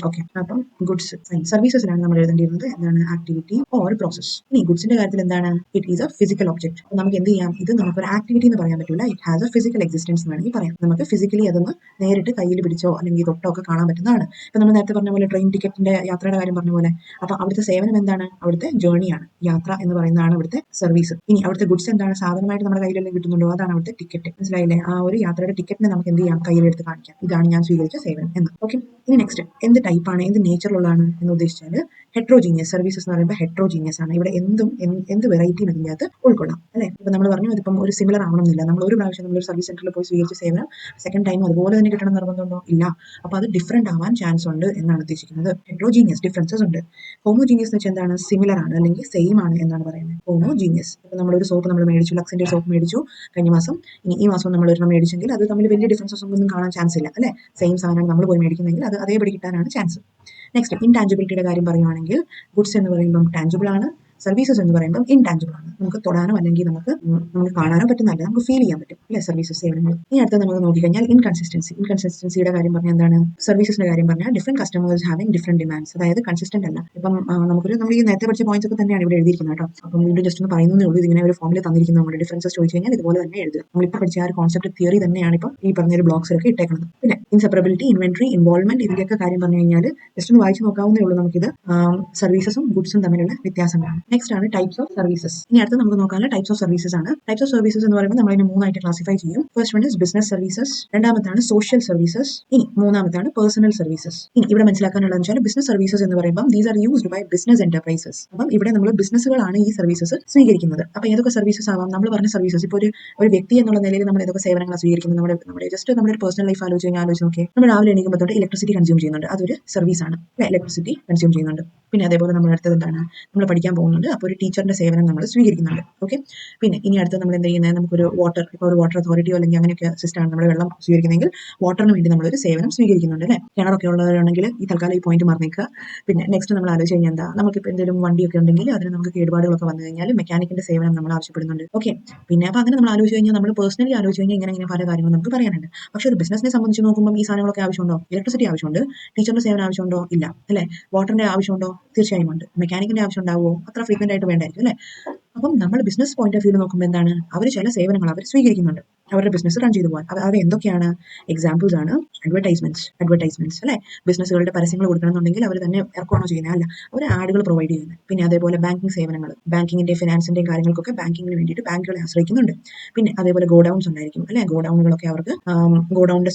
ഓക്കെ, അപ്പം ഗുഡ്സ് സർവീസസിലാണ് നമ്മൾ എഴുതേണ്ടിയിരുന്നത് എന്താണ്? Activity or process. ഇനി ഗുഡ്സിന്റെ കാര്യത്തിൽ എന്താണ്? It is A physical object. അപ്പോൾ നമുക്ക് എന്ത് ചെയ്യാം? ഇത് നമുക്കൊരു ആക്ടിവിറ്റി എന്ന് പറയാൻ പറ്റില്ല. It has A physical existence എന്ന് വേണമെങ്കിൽ പറയാം. നമുക്ക് ഫിസിക്കലി അതൊന്ന് നേരിട്ട് കയ്യിൽ പിടിച്ചോ അല്ലെങ്കിൽ തൊട്ടോ ഒക്കെ കാണാൻ പറ്റുന്നതാണ്. ഇപ്പൊ നമ്മൾ നേരത്തെ പറഞ്ഞ പോലെ ട്രെയിൻ ടിക്കറ്റിന്റെ യാത്രയുടെ കാര്യം പറഞ്ഞ പോലെ, അപ്പൊ അവിടുത്തെ സേവനം എന്താണ്? അവിടുത്തെ ജേർണിയാണ്, യാത്ര എന്ന് പറയുന്നതാണ് അവിടുത്തെ സർവീസ്. ഇനി അവിടുത്തെ ഗുഡ്സ് എന്താണ്? സാധനമായിട്ട് നമ്മുടെ കയ്യിലെല്ലാം കിട്ടുന്നുണ്ടോ? അതാണ് അവിടുത്തെ ടിക്കറ്റ്. മനസ്സിലായില്ലേ? ആ ഒരു യാത്രയുടെ ടിക്കറ്റിനെ നമുക്ക് എന്ത് ചെയ്യാം? കയ്യിലെടുത്ത് കാണിക്കാം, ഇതാണ് ഞാൻ സ്വീകരിച്ച സേവനം എന്ന്. ഓക്കെ, ഇനി നെക്സ്റ്റ് എന്ത് ടൈപ്പാണ്, എന്ത് നേച്ചറിലുള്ളതാണ് എന്ന് ഉദ്ദേശിച്ചാൽ ഹെട്രോജീനിയസ് സർവീസസ് എന്ന് പറയുമ്പോൾ ഹെട്രോജീനിയസ് ആണ്. ഇവിടെ എന്ത് വെറൈറ്റിയും ഇതിനകത്ത് ഉൾക്കൊള്ളാം, അല്ലെ? ഇപ്പൊ നമ്മൾ പറഞ്ഞു ഇതിപ്പം ഒരു സിമിലർ ആവണമെന്നില്ല. നമ്മൾ ഒരു പ്രാവശ്യം നമ്മളൊരു സർവീസ് സെന്ററിൽ പോയി സ്വീകരിച്ച സേവനം സെക്കൻഡ് ടൈം അതുപോലെ തന്നെ കിട്ടണം നിർബന്ധമുണ്ടോ? ഇല്ല. അപ്പോൾ അത് ഡിഫറെൻ്റ് ആവാൻ ചാൻസ് ഉണ്ട് എന്നാണ് ഉദ്ദേശിക്കുന്നത്. ഹെട്രോജീനിയസ് ഡിഫറൻസസ് ഉണ്ട്. ഹോമോജീനിയസ് എന്ന് വെച്ചാൽ എന്താണ്? സിമിലർ ആണ് അല്ലെങ്കിൽ സെയിം ആണ് എന്നാണ് പറയുന്നത്. ഹോമോജീനിയസ്. ഇപ്പോൾ നമ്മളൊരു സോപ്പ് നമ്മൾ മേടിച്ചു, ലക്സിൻ്റെ സോപ്പ് മേടിച്ചു കഴിഞ്ഞ മാസം, ഇനി ഈ മാസം നമ്മൾ ഒരെണ്ണം മേടിച്ചെങ്കിൽ അത് തമ്മിൽ വലിയ ഡിഫറൻസസ് ഒന്നും കാണാൻ ചാൻസ് ഇല്ല അല്ലേ? സെയിം സാധനമാണ് നമ്മൾ പോയി മേടിക്കുന്നെങ്കിൽ അത് അതേപടി കിട്ടാനാണ് ചാൻസ്. നെക്സ്റ്റ് ഇൻടാഞ്ചിബിലിറ്റിയുടെ കാര്യം പറയുവാണെങ്കിൽ ഗുഡ്സ് എന്ന് പറയുമ്പം ടാഞ്ചിബിൾ ആണ്, സർവീസസ് എന്ന് പറയുമ്പോൾ ഇൻടാഞ്ചിബിൾ ആണ്. നമുക്ക് തൊടാനോ അല്ലെങ്കിൽ നമുക്ക് കാണാനോ പറ്റുന്നല്ല, നമുക്ക് ഫീൽ ചെയ്യാൻ പറ്റും അല്ലെ സർവീസസ് സേവനങ്ങൾ. ഇനി അടുത്ത നമുക്ക് നോക്കിക്കഴിഞ്ഞാൽ ഇൻകൺസിസ്റ്റൻസിയുടെ കാര്യം പറഞ്ഞാൽ എന്താണ്? സർവീസസിന്റെ കാര്യം പറഞ്ഞാൽ different customers having different demands, അതായത് കൺസിസ്റ്റന്റ് അല്ല. ഇപ്പം നമ്മൾ ഈ നേരത്തെ പഠിച്ച പോയിന്റ്സ് ഒക്കെ തന്നെയാണ് ഇവിടെ എഴുതിയിരിക്കുന്നത് കേട്ടോ. അപ്പം വീണ്ടും ജസ്റ്റ് ഒന്ന് പറയുന്നേ ഉള്ളൂ. ഇതിങ്ങനെ ഒരു ഫോമിൽ തന്നിരിക്കുന്നതുകൊണ്ട് ഡിഫറൻസസ് ചോദിച്ചു കഴിഞ്ഞാൽ ഇതുപോലെ തന്നെ എഴുതുക. നമ്മളിപ്പോൾ പഠിച്ച ആ ഒരു കോൺസെപ്റ്റ് തിയറി തന്നെയാണ് ഇപ്പം ഈ പറഞ്ഞൊരു ബ്ലോഗ്സിലൊക്കെ ഇട്ടേക്കുന്നത്. പിന്നെ ഇൻസെപ്പറബിലിറ്റി, ഇൻവെന്ററി, ഇൻവോൾവ്മെന്റ്, ഇതിന്റെയൊക്കെ കാര്യം പറഞ്ഞു കഴിഞ്ഞാൽ ജസ്റ്റ് ഒന്ന് വായിച്ച് നോക്കാവുന്നേ ഉള്ളൂ നമുക്കിത് സർവീസസും ഗുഡ്സും തമ്മിലുള്ള വ്യത്യാസങ്ങളാണ്. നെക്സ്റ്റ് ആണ് ടൈപ്സ് ഓഫ് സർവീസസ്. ഇനി അടുത്ത് നമുക്ക് നോക്കാനുള്ള ടൈപ്സ് ഓഫ് സർവീസസ് ആണ്. ടൈപ്സ് ഓഫ് സർവീസസ് എന്ന് പറയുമ്പോൾ നമ്മൾ ഇതിനെ മൂന്നായിട്ട് ക്ലാസിഫൈ ചെയ്യും. First one is business services, രണ്ടാമത്താണ് സോഷ്യൽ സർവീസസ്, ഇനി മൂന്നാമത്താണ് പേഴ്സണൽ സർവീസസ്. ഇനി ഇവിടെ മനസ്സിലാക്കാനുള്ളതെന്ന് വെച്ചാൽ ബിസിനസ് സർവീസസ് എന്ന് പറയുമ്പോൾ these are used by business enterprises. അപ്പം ഇവിടെ നമ്മൾ ബിസിനസ്സുകളാണ് ഈ സർവീസസ് സ്വീകരിക്കുന്നത്. അപ്പോൾ ഏതൊക്കെ സർവീസസ് ആവാം? നമ്മൾ പറഞ്ഞ സർവീസസ് ഇപ്പോൾ ഒരു വ്യക്തി എന്നുള്ള നിലയിൽ നമ്മൾ ഏതൊക്കെ സേവനങ്ങൾ സ്വീകരിക്കുന്നത്? നമ്മുടെ ജസ്റ്റ് നമ്മുടെ പേഴ്സണൽ ലൈഫ് ആലോചിച്ച് കഴിഞ്ഞാൽ ആലോചിച്ച് നോക്കിയേ, നമ്മൾ രാവിലെ എണീക്കുമ്പോൾ തൊട്ട് ഇലക്ട്രിസിറ്റി കൺസ്യൂം ചെയ്യുന്നുണ്ട്, അതൊരു സർവീസ് ആണ്. ഇലക്ട്രിസിറ്റി കൺസ്യൂം ചെയ്യുന്നുണ്ട്. പിന്നെ അതേപോലെ നമ്മൾ അടുത്തത് എന്താണ്? നമ്മൾ പഠിക്കാൻ പോകുന്നുണ്ട്, അപ്പോൾ ഒരു ടീച്ചറിന്റെ സേവനം നമ്മൾ സ്വീകരിക്കുന്നുണ്ട്. ഓക്കെ. പിന്നെ ഇനി അടുത്ത് നമ്മൾ എന്ത് ചെയ്യുന്നത്? നമുക്കൊരു ഇപ്പോൾ ഒരു വാട്ടർ അതോറിറ്റിയോ അല്ലെങ്കിൽ അങ്ങനെയൊക്കെ സിസ്റ്റമാണ് നമ്മൾ വെള്ളം സ്വീകരിക്കുന്നെങ്കിൽ വാട്ടറിന് വേണ്ടി നമ്മളൊരു സേവനം സ്വീകരിക്കുന്നുണ്ട് അല്ലേ? കിണറൊക്കെ ഉള്ളവരാണെങ്കിൽ ഈ തൽക്കാലം ഈ പോയിന്റ് മറന്നേക്കുക. പിന്നെ നെക്സ്റ്റ് നമ്മൾ ആലോചിച്ച് കഴിഞ്ഞാൽ എന്താ? നമുക്കിപ്പോൾ എന്തെങ്കിലും വണ്ടിയൊക്കെ ഉണ്ടെങ്കിൽ അതിന് നമുക്ക് കേടുപാടുകളൊക്കെ വന്നു കഴിഞ്ഞാൽ മെക്കാനിക്കിന്റെ സേവനം നമ്മൾ ആവശ്യപ്പെടുന്നുണ്ട്. ഓക്കെ. പിന്നെ അപ്പോൾ അങ്ങനെ നമ്മൾ ആലോചിച്ച് കഴിഞ്ഞാൽ നമ്മൾ പേഴ്സണലി ആലോചിച്ച് കഴിഞ്ഞാൽ ഇങ്ങനെ പല കാര്യങ്ങളും നമുക്ക് പറയാനുണ്ട്. പക്ഷേ ഒരു ബിസിനസിനെ സംബന്ധിച്ച് നോക്കുമ്പോൾ ഈ സാധനങ്ങളൊക്കെ ആവശ്യമുണ്ടോ? ഇലക്ട്രിസിറ്റി ആവശ്യമുണ്ട്. ടീച്ചറിന്റെ സേവനം ആവശ്യമുണ്ടോ? ഇല്ല അല്ലേ? വാട്ടറിന്റെ ആവശ്യമുണ്ടോ? തീർച്ചയായും ഉണ്ട്. മെക്കാനിക്കിന്റെ ആവശ്യം ഉണ്ടാവുമോ? അത്ര ഫ്രീക്വന്റ് ആയിട്ട് വേണ്ടായിരിക്കും അല്ലേ? അപ്പം നമ്മൾ ബിസിനസ് പോയിന്റ് ഓഫ് വ്യൂ നോക്കുമ്പോൾ എന്താണ്? അവർ ചില സേവനങ്ങൾ അവർ സ്വീകരിക്കുന്നുണ്ട് അവരുടെ ബിസിനസ് റൺ ചെയ്തു പോകാൻ. അവ എന്തൊക്കെയാണ്? എക്സാമ്പിൾസ് ആണ് അഡ്വർടൈസ്മെന്റ്സ് അല്ലെ? ബിസിനസ്സുകളുടെ പരസ്യങ്ങൾ കൊടുക്കണമെന്നുണ്ടെങ്കിൽ അവർ തന്നെ ഇറക്കുകയാണോ ചെയ്യുന്നത്? അല്ല, അവർ ആഡുകൾ പ്രൊവൈഡ് ചെയ്യുന്നത്. പിന്നെ അതേപോലെ ബാങ്കിങ് സേവനങ്ങൾ, ബാങ്കിങ്ങിന്റെ ഫിനാൻസിന്റെയും കാര്യങ്ങൾക്കൊക്കെ ബാങ്കിങ്ങിന് വേണ്ടിയിട്ട് ബാങ്കുകളെ ആശ്രയിക്കുന്നുണ്ട്. പിന്നെ അതേപോലെ ഗോഡൌൺസ് ഉണ്ടായിരിക്കും അല്ലെ? ഗോഡൌണുകളൊക്കെ അവർക്ക് ഗോഡൌണിന്റെ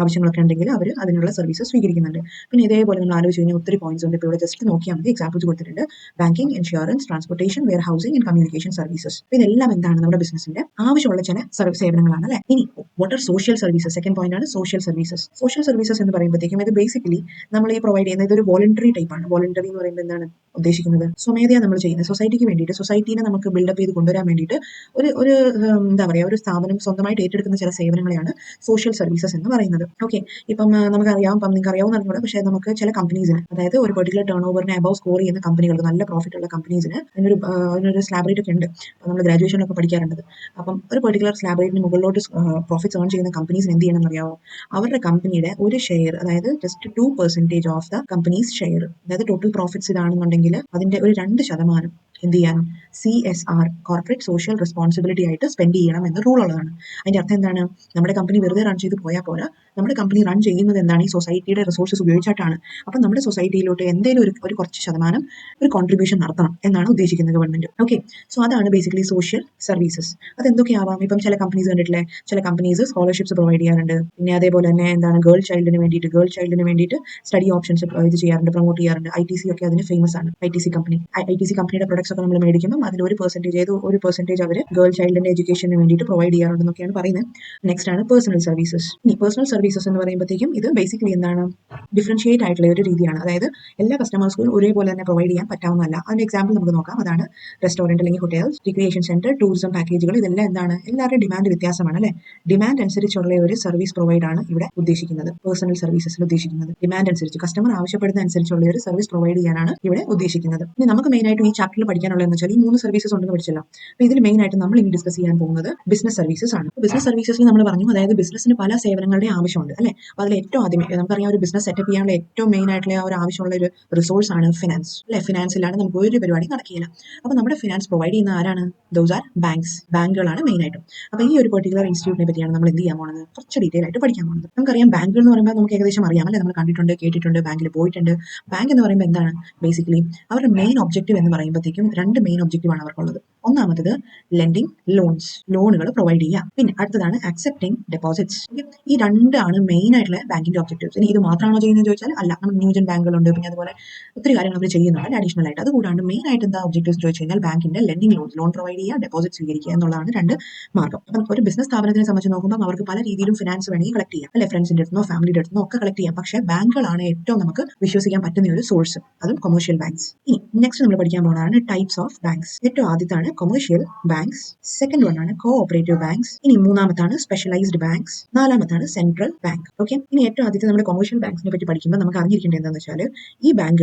ആവശ്യങ്ങളൊക്കെ ഉണ്ടെങ്കിൽ അവർ അതിനുള്ള സർവീസസ് സ്വീകരിക്കുന്നുണ്ട്. പിന്നെ ഇതേപോലെ നമ്മൾ ആലോചിച്ച് കഴിഞ്ഞാൽ ഒത്തിരി പോയിന്റ്സ് ഉണ്ട്. ഇപ്പോൾ ഇവിടെ ജസ്റ്റ് നോക്കിയാൽ മതി, എക്സാമ്പിൾസ് കൊടുത്തിട്ടുണ്ട്. Banking, insurance, transportation, warehousing and communication services. ഇതെല്ലാം എന്താണ്? നമ്മുടെ ബിസിനസിന്റെ ആവശ്യമുള്ള ചില സേവനങ്ങളാണ് അല്ലെ? ഇനി what are social services? Second point ആണ് സോഷ്യൽ സർവീസസ്. സോഷ്യൽ സർവീസസ് എന്ന് പറയുമ്പോഴത്തേക്കും ഇത് ബേസിക്കലി നമ്മൾ ഈ പ്രൊവൈഡ് ചെയ്യുന്ന ഇതൊരു വോളണ്ടറി ടൈപ്പ് ആണ്. വോളണ്ടറി എന്ന് പറയുമ്പോൾ എന്താണ് ഉദ്ദേശിക്കുന്നത്? സ്വമേധയാ നമ്മൾ ചെയ്യുന്നത്, സൊസൈറ്റിക്ക് വേണ്ടിയിട്ട്, സൊസൈറ്റീനെ നമുക്ക് ബിൽഡപ്പ് ചെയ്ത് കൊണ്ടുവരാൻ വേണ്ടിയിട്ട് ഒരു എന്താ പറയുക, ഒരു സ്ഥാപനം സ്വന്തമായിട്ട് ഏറ്റെടുക്കുന്ന ചില സേവനങ്ങളെയാണ് സോഷ്യൽ സർവീസസ് എന്ന് പറയുന്നത്. ഓക്കെ. ഇപ്പം നമുക്കറിയാം, നിങ്ങൾക്ക് അറിയാവുന്ന അറിഞ്ഞൂടെ, പക്ഷേ നമുക്ക് ചില കമ്പനീസിന്, അതായത് ഒരു പെർട്ടിക്കുലർ ടേൺ ഓവറിനെ അബവ് സ്കോർ ചെയ്യുന്ന കമ്പനികൾക്ക്, നല്ല പ്രോഫിറ്റ് ഉള്ള കമ്പനീസിന് അതിനൊരു സ്ലാബ് റേറ്റ് ഒക്കെ ഉണ്ട്. നമ്മൾ ഗ്രാജുവേഷനൊക്കെ പഠിക്കാറുണ്ട്. അപ്പം ഒരു പെർട്ടിക്കുലർ സ്ലാബ് റേറ്റിന് മുകളിലോട്ട് പ്രോഫിറ്റ്സ് ഏൺ ചെയ്യുന്ന കമ്പനീസിന് എന്ത് ചെയ്യണം എന്നറിയാമോ? അവരുടെ കമ്പനിയുടെ ഒരു ഷെയർ, അതായത് just 2% of the companies share, അതായത് ടോട്ടൽ പ്രോഫിറ്റ്സ് ഇതാണെന്നുണ്ടെങ്കിൽ അതിന്റെ ഒരു 2% എന്ത് ചെയ്യാൻ? CSR, കോർപ്പറേറ്റ് സോഷ്യൽ റെസ്പോൺസിബിലിറ്റി ആയിട്ട് സ്പെൻഡ് ചെയ്യണം എന്ന റൂൾ ഉള്ളതാണ്. അതിന്റെ അർത്ഥം എന്താണ്? നമ്മുടെ കമ്പനി വെറുതെ റൺ ചെയ്ത് പോയാൽ പോരാ, നമ്മുടെ കമ്പനി റൺ ചെയ്യുന്നത് എന്താണ്? ഈ സൊസൈറ്റിയുടെ റിസോഴ്സസ് ഉപയോഗിച്ചിട്ടാണ്. അപ്പം നമ്മുടെ സൊസൈറ്റിയിലോട്ട് എന്തെങ്കിലും ഒരു കുറച്ച് ശതമാനം ഒരു കോൺട്രിബ്യൂഷൻ നടത്തണം എന്നാണ് ഉദ്ദേശിക്കുന്നത് ഗവൺമെന്റ്. ഓക്കെ. സോ അതാണ് ബേസിക്കലി സോഷ്യൽ സർവീസസ്. അതെന്തൊക്കെയാവാം? ഇപ്പം ചില കമ്പനീസ് കണ്ടിട്ടില്ലേ, ചില കമ്പനീസ് സ്കോളർഷിപ്സ് പ്രൊവൈഡ് ചെയ്യാറുണ്ട്. പിന്നെ അതേപോലെ തന്നെ എന്താണ്, ഗേൾ ചൈൽഡിന് വേണ്ടിയിട്ട് സ്റ്റഡി ഓപ്ഷൻസ് ഇത് ചെയ്യാറുണ്ട്, പ്രൊമോട്ട് ചെയ്യാറുണ്ട്. ITC ഒക്കെ അതിന് ഫേമസ് ആണ്. ITC കമ്പനിയുടെ പ്രൊഡക്ട്സ് ഒക്കെ നമ്മൾ മേടിക്കുമ്പോൾ അതിൽ ഒരു പെർസെന്റേജ് അവർ ഗേൾ ചൈൽഡിന്റെ എഡ്യൂക്കേഷന് വേണ്ടിയിട്ട് പ്രൊവൈഡ് ചെയ്യാറുണ്ടെന്നൊക്കെയാണ് പറയുന്നത്. നെക്സ്റ്റ് ആണ് പേഴ്സണൽ സർവീസസ്. ഈ പേഴ്സണൽ സർവീസസ് എന്ന് പറയുമ്പോഴത്തേക്കും ഇത് ബേസിക്കലി എന്താണ്? ഡിഫറൻഷിയേറ്റ് ആയിട്ടുള്ള ഒരു രീതിയാണ്. അതായത് എല്ലാ കസ്റ്റമേഴ്സ്ക്കും ഒരേപോലെ തന്നെ പ്രൊവൈഡ് ചെയ്യാൻ പറ്റാവുന്നതല്ല. അതിന്റെ എക്സാമ്പിൾ നമുക്ക് നോക്കാം. അതാണ് റെസ്റ്റോറന്റ് അല്ലെങ്കിൽ ഹോട്ടൽസ്, റിക്രിയേഷൻ സെന്റർ, ടൂറിസം പാക്കേജുകൾ. ഇതെല്ലാം എന്താണ്? എല്ലാവരുടെയും ഡിമാൻഡ് വ്യത്യാസമാണ് അല്ലെ? ഡിമാൻഡ് അനുസരിച്ചുള്ള ഒരു സർവീസ് പ്രൊവൈഡ് ആണ് ഇവിടെ ഉദ്ദേശിക്കുന്നത്. പേഴ്സണൽ സർവീസസിൽ ഉദ്ദേശിക്കുന്നത് ഡിമാൻഡ് അനുസരിച്ച്, കസ്റ്റമർ ആവശ്യപ്പെടുന്ന അനുസരിച്ചുള്ള ഒരു സർവീസ് പ്രൊവൈഡ് ചെയ്യാനാണ് ഇവിടെ ഉദ്ദേശിക്കുന്നത്. ഇനി നമുക്ക് മെയിൻ ആയിട്ട് ഈ ചാപ്റ്ററിൽ പഠിക്കാനുള്ളതെന്ന് വെച്ചാൽ ഈ 3 സർവീസസ് ഉണ്ടെന്ന് പഠിച്ചല്ലോ. അപ്പോൾ ഇതിൽ മെയിൻ ആയിട്ട് നമ്മൾ ഇനി ഡിസ്കസ് ചെയ്യാൻ പോകുന്നത് ബിസിനസ് സർവീസസ് ആണ്. ബിസിനസ് സർവീസസിൽ നമ്മൾ പറഞ്ഞു, അതായത് ബിസിനസ്സിന് പല സേവനങ്ങളുടെ ആവശ്യമുണ്ട് അല്ലെ? അപ്പോൾ അതിൽ ഏറ്റവും ആദ്യമേ നമുക്കറിയാം, ഒരു ബിസിനസ് സെറ്റപ്പ് ചെയ്യാനുള്ള ഏറ്റവും മെയിൻ ആയിട്ടുള്ള ഒരു ആവശ്യമുള്ള ഒരു റിസോഴ്സ് ആണ് ഫിനാൻസ് അല്ലെ? ഫിനാൻസിലാണ് നമുക്ക് ഒരു പരിപാടി നടക്കില്ല. അപ്പോൾ നമ്മുടെ ഫിനാൻസ് പ്രൊവൈഡ് ചെയ്യുന്ന ആരാണ്? ദോസ് ആർ ബാങ്കുകളാണ് മെയിൻ ആയിട്ടും. അപ്പോൾ ഈ ഒരു പെർട്ടിക്കുലർ ഇൻസ്റ്റിറ്റ്യൂട്ടിനെ പറ്റിയാണ് നമ്മൾ എന്ത് ചെയ്യാൻ പോകുന്നത്? കുറച്ച് ഡീറ്റെയിൽ ആയിട്ട് പഠിക്കാൻ പോകുന്നത്. നമുക്കറിയാം, ബാങ്കുകൾ എന്ന് പറയുമ്പോൾ നമുക്ക് ഏകദേശം അറിയാം അല്ലെ? നമ്മൾ കണ്ടിട്ടുണ്ട്, കേട്ടിട്ടുണ്ട്, ബാങ്കിൽ പോയിട്ടുണ്ട്. ബാങ്ക് എന്ന് പറയുമ്പോൾ എന്താണ്? ബേസിക്കലി അവരുടെ മെയിൻ ഒബ്ജക്റ്റീവ് എന്ന് പറയുമ്പോഴത്തേക്കും 2 മെയിൻ ഒബ്ജക്റ്റീവ് ആണ് അവർക്കുള്ളത്. ഒന്നാമത്തത് ലെൻഡിങ് ലോൺസ്, ലോണുകൾ പ്രൊവൈഡ് ചെയ്യുക. പിന്നെ അടുത്തതാണ് അക്സെപ്റ്റിംഗ് ഡെപ്പോസിറ്റ്സ്. ഈ രണ്ടാണ് മെയിൻ ആയിട്ടുള്ള ബാങ്കിന്റെ ഒബ്ജക്റ്റീവ്സ്. ഇനി ഇത് മാത്രമാണോ ചെയ്യുന്നത് ചോദിച്ചാൽ അല്ല, നമ്മൾ ന്യൂജൻ ബാങ്കുകളുണ്ട്, പിന്നെ അതുപോലെ ഒത്തിരി കാര്യങ്ങൾ അവർ ചെയ്യുന്നുണ്ട് അഡീഷണൽ ആയിട്ട്. അതുകൂടാണ്ട് മെയിൻ ആയിട്ട് എന്താ ഒബ്ജക്റ്റീവ്സ് ചോദിച്ചു കഴിഞ്ഞാൽ ബാങ്കിന്റെ ലെൻഡിങ് ലോൺസ്, ലോൺ പ്രൊവൈഡ് ചെയ്യുക, ഡെപ്പോസിറ്റ് സ്വീകരിക്കുക എന്നുള്ളതാണ് രണ്ട് മാർഗം. അപ്പം ഒരു ബിസിനസ് സ്ഥാപനത്തിനെ സംബന്ധിച്ച് നോക്കുമ്പോൾ അവർക്ക് പല രീതിയിലും ഫിനാൻസ് വേണമെങ്കിൽ കളക്ട് ചെയ്യാം, അല്ലെ, ഫ്രണ്ട്സിന്റെ അടുത്തുനിന്നോ ഫാമിലിയുടെ അടുത്തുനിന്നോ ഒക്കെ കളക്ട് ചെയ്യാം. പക്ഷേ ബാങ്കുകളാണ് ഏറ്റവും നമുക്ക് വിശ്വസിക്കാൻ പറ്റുന്ന ഒരു സോഴ്സ്, അതും കൊമേഴ്ഷ്യൽ ബാങ്ക്സ്. ഇനി നെക്സ്റ്റ് നമ്മൾ പഠിക്കാൻ പോകുന്നതാണ് ടൈപ്സ് ഓഫ് ബാങ്ക്സ്. ഏറ്റവും ആദ്യത്താണ് കൊമേഴ്ഷ്യൽ ബാങ്ക്സ്, സെക്കൻഡ് വൺ ആണ് കോ ഓപ്പറേറ്റീവ് ബാങ്ക്സ്, ഇനി മൂന്നാമത്താണ് സ്പെഷ്യലൈസ്ഡ് ബാങ്ക്സ്, നാലാമത്താണ് സെൻട്രൽ ബാങ്ക്. ഓക്കെ, ഇനി ഏറ്റവും ആദ്യത്തെ നമ്മുടെ കൊമേഴ്ഷ്യൽ ബാങ്ക്സിനെ പറ്റി പഠിക്കുമ്പോൾ നമുക്ക് അറിഞ്ഞിരിക്കേണ്ടത് എന്താണെന്ന് വെച്ചാൽ ഈ